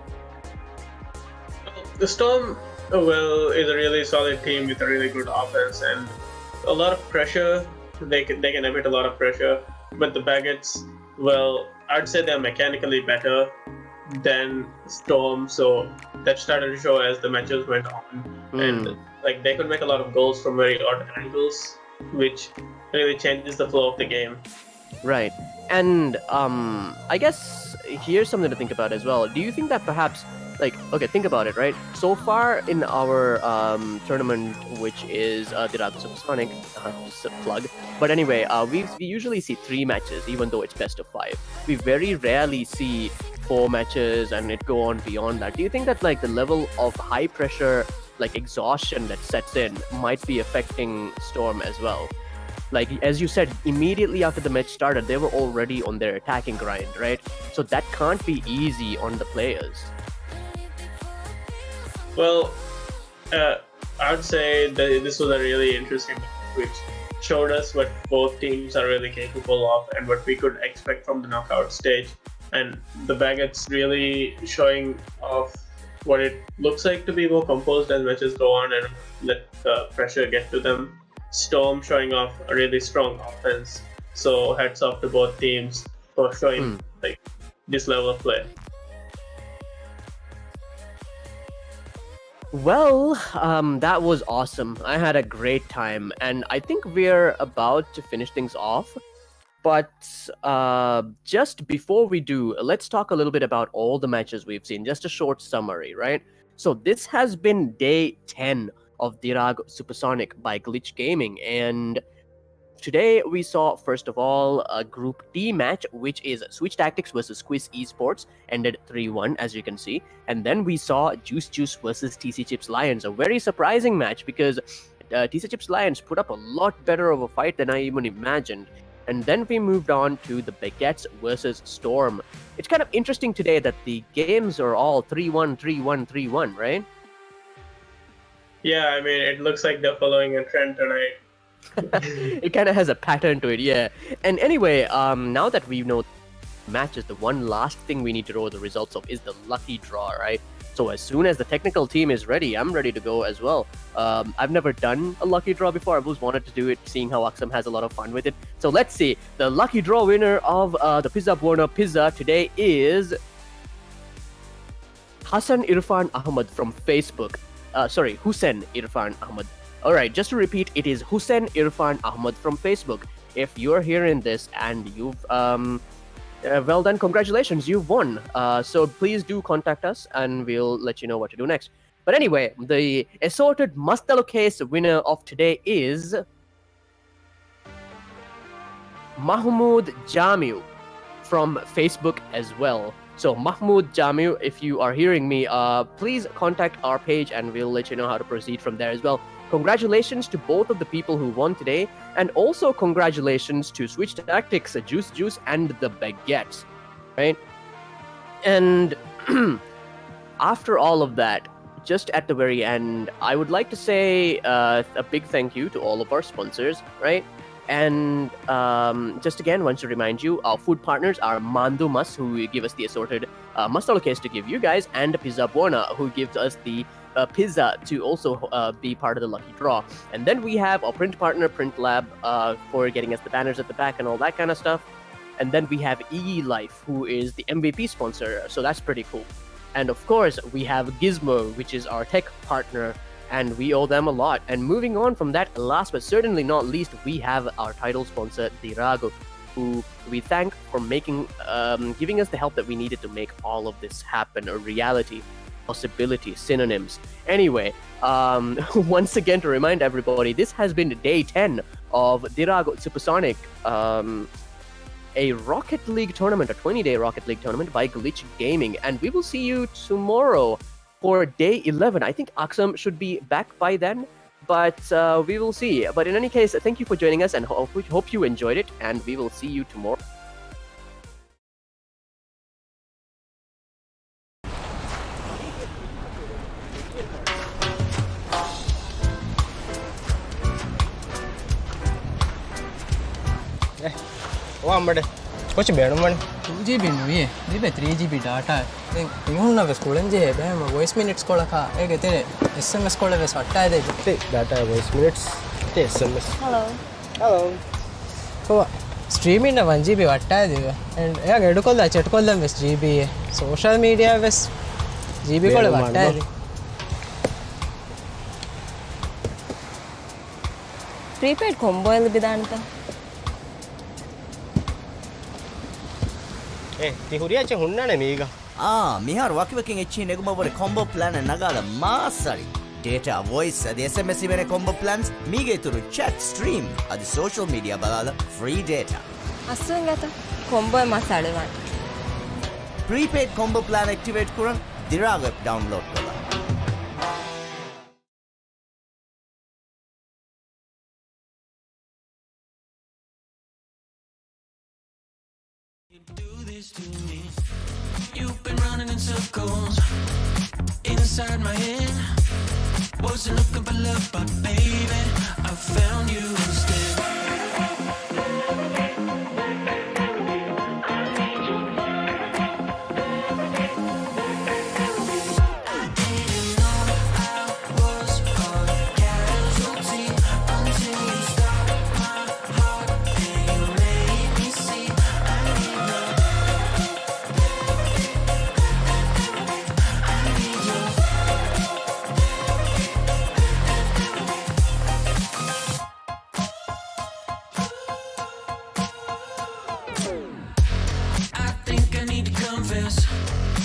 The Storm, is a really solid team with a really good offense and a lot of pressure. They can emit a lot of pressure, but the Baguettes, I'd say they're mechanically better than Storm, so that started to show as the matches went on. And they could make a lot of goals from very odd angles, which really changes the flow of the game. Right. And I guess here's something to think about as well. Do you think that perhaps, think about it, right? So far in our tournament, which is Dhiraagu Supersonic, just a plug. But anyway, we usually see 3 matches, even though it's best of 5. We very rarely see 4 matches and it go on beyond that. Do you think that the level of high pressure like exhaustion that sets in might be affecting Storm as well. Like as you said, immediately after the match started, they were already on their attacking grind, right? So that can't be easy on the players. Well, I would say that this was a really interesting match, which showed us what both teams are really capable of and what we could expect from the knockout stage. And the Baguettes really showing off what it looks like to be more composed as matches go on and let the pressure get to them. Storm showing off a really strong offense. So hats off to both teams for showing like this level of play. Well, that was awesome. I had a great time, and I think we're about to finish things off. But just before we do, let's talk a little bit about all the matches we've seen. Just a short summary, right? So this has been day 10 of Dhiraagu Supersonic by Glitch Gaming, and today we saw, first of all, a Group D match, which is Switch Tactics versus KUIS Esports, ended 3-1, as you can see. And then we saw Juice Juice versus TC Chips Lions, a very surprising match because TC Chips Lions put up a lot better of a fight than I even imagined. And then we moved on to the Baguettes versus Storm. It's kind of interesting today that the games are all 3-1, 3-1, 3-1, right? Yeah, I mean, it looks like they're following a trend tonight. It kind of has a pattern to it, yeah. And anyway, now that we know matches, the one last thing we need to know the results of is the lucky draw, right? So as soon as the technical team is ready, I'm ready to go as well. I've never done a lucky draw before. I've always wanted to do it, seeing how Aksam has a lot of fun with it. So let's see. The lucky draw winner of the Pizza Buona Pizza today is Hussein Irfan Ahmad from Facebook. Hussein Irfan Ahmad. Alright, just to repeat, it is Hussein Irfan Ahmad from Facebook. If you're hearing this and you've well done, congratulations, you've won. So please do contact us and we'll let you know what to do next. But anyway, the assorted Mustalo case winner of today is Mahmoud Jamiu from Facebook as well. So Mahmoud Jamiu, if you are hearing me, please contact our page and we'll let you know how to proceed from there as well. Congratulations to both of the people who won today, and also congratulations to Switch Tactics, Juice Juice, and the Baguettes, right? And after all of that, just at the very end, I would like to say a big thank you to all of our sponsors, right? And just again, want to remind you, our food partners are Mandu Mas, who give us the assorted Mustalo case to give you guys, and Pizza Buona, who gives us the pizza to also be part of the lucky draw. And then we have our print partner, Print Lab, for getting us the banners at the back and all that kind of stuff. And then we have EE Life, who is the MVP sponsor, so that's pretty cool. And of course, we have Gizmo, which is our tech partner, and we owe them a lot. And moving on from that, last but certainly not least, we have our title sponsor, Dhiraagu, who we thank for making, giving us the help that we needed to make all of this happen a reality. Possibility, synonyms. Anyway, once again to remind everybody, this has been day 10 of Dhiraagu Supersonic, a Rocket League tournament, a 20-day Rocket League tournament by Glitch Gaming, and we will see you tomorrow for day 11. I think Aksam should be back by then, but we will see. But in any case, thank you for joining us, and hope you enjoyed it, and we will see you tomorrow. What? What's your better one? 2GB no ye. This 3GB data. Then you know the school and je. But voice minutes call ka. Ek te SMS call ve satta de. Te data voice minutes. Te SMS. Hello. Hello. Oh, streaming na 1GB vatta de. And ya gedu call da chat call da mes GB. Social media ves GB call vatta de. Prepaid combo el bidanata. Tihuriya hunna ne mega. Mihar wakiwakin echi negumavore combo plan nagala masari. Data, voice, the SMS evene combo plans, mige turu chat, stream, adi social media balala, free data. Asungata combo e masalewan. Prepaid combo plan activate kuran Dhiraagu app download kola. Do this to me. You've been running in circles inside my head. Wasn't looking for love, but baby, I found you instead.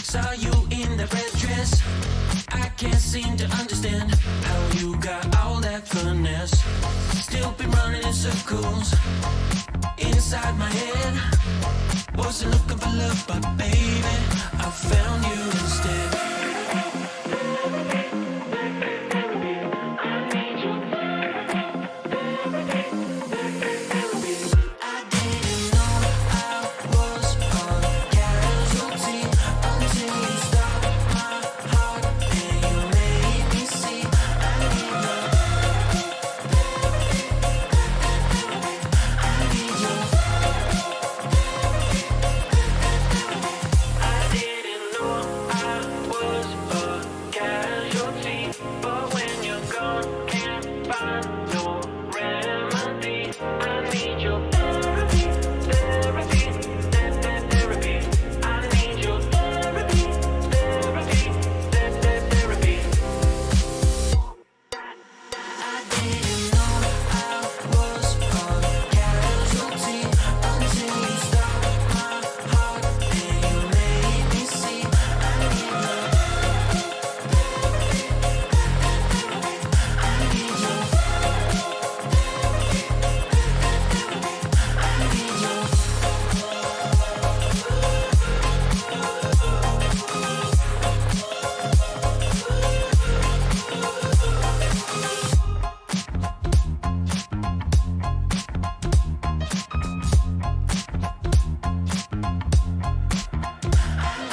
Saw you in the red dress. I can't seem to understand how you got all that finesse. Still been running in circles inside my head. Wasn't looking for love, but baby, I found you instead.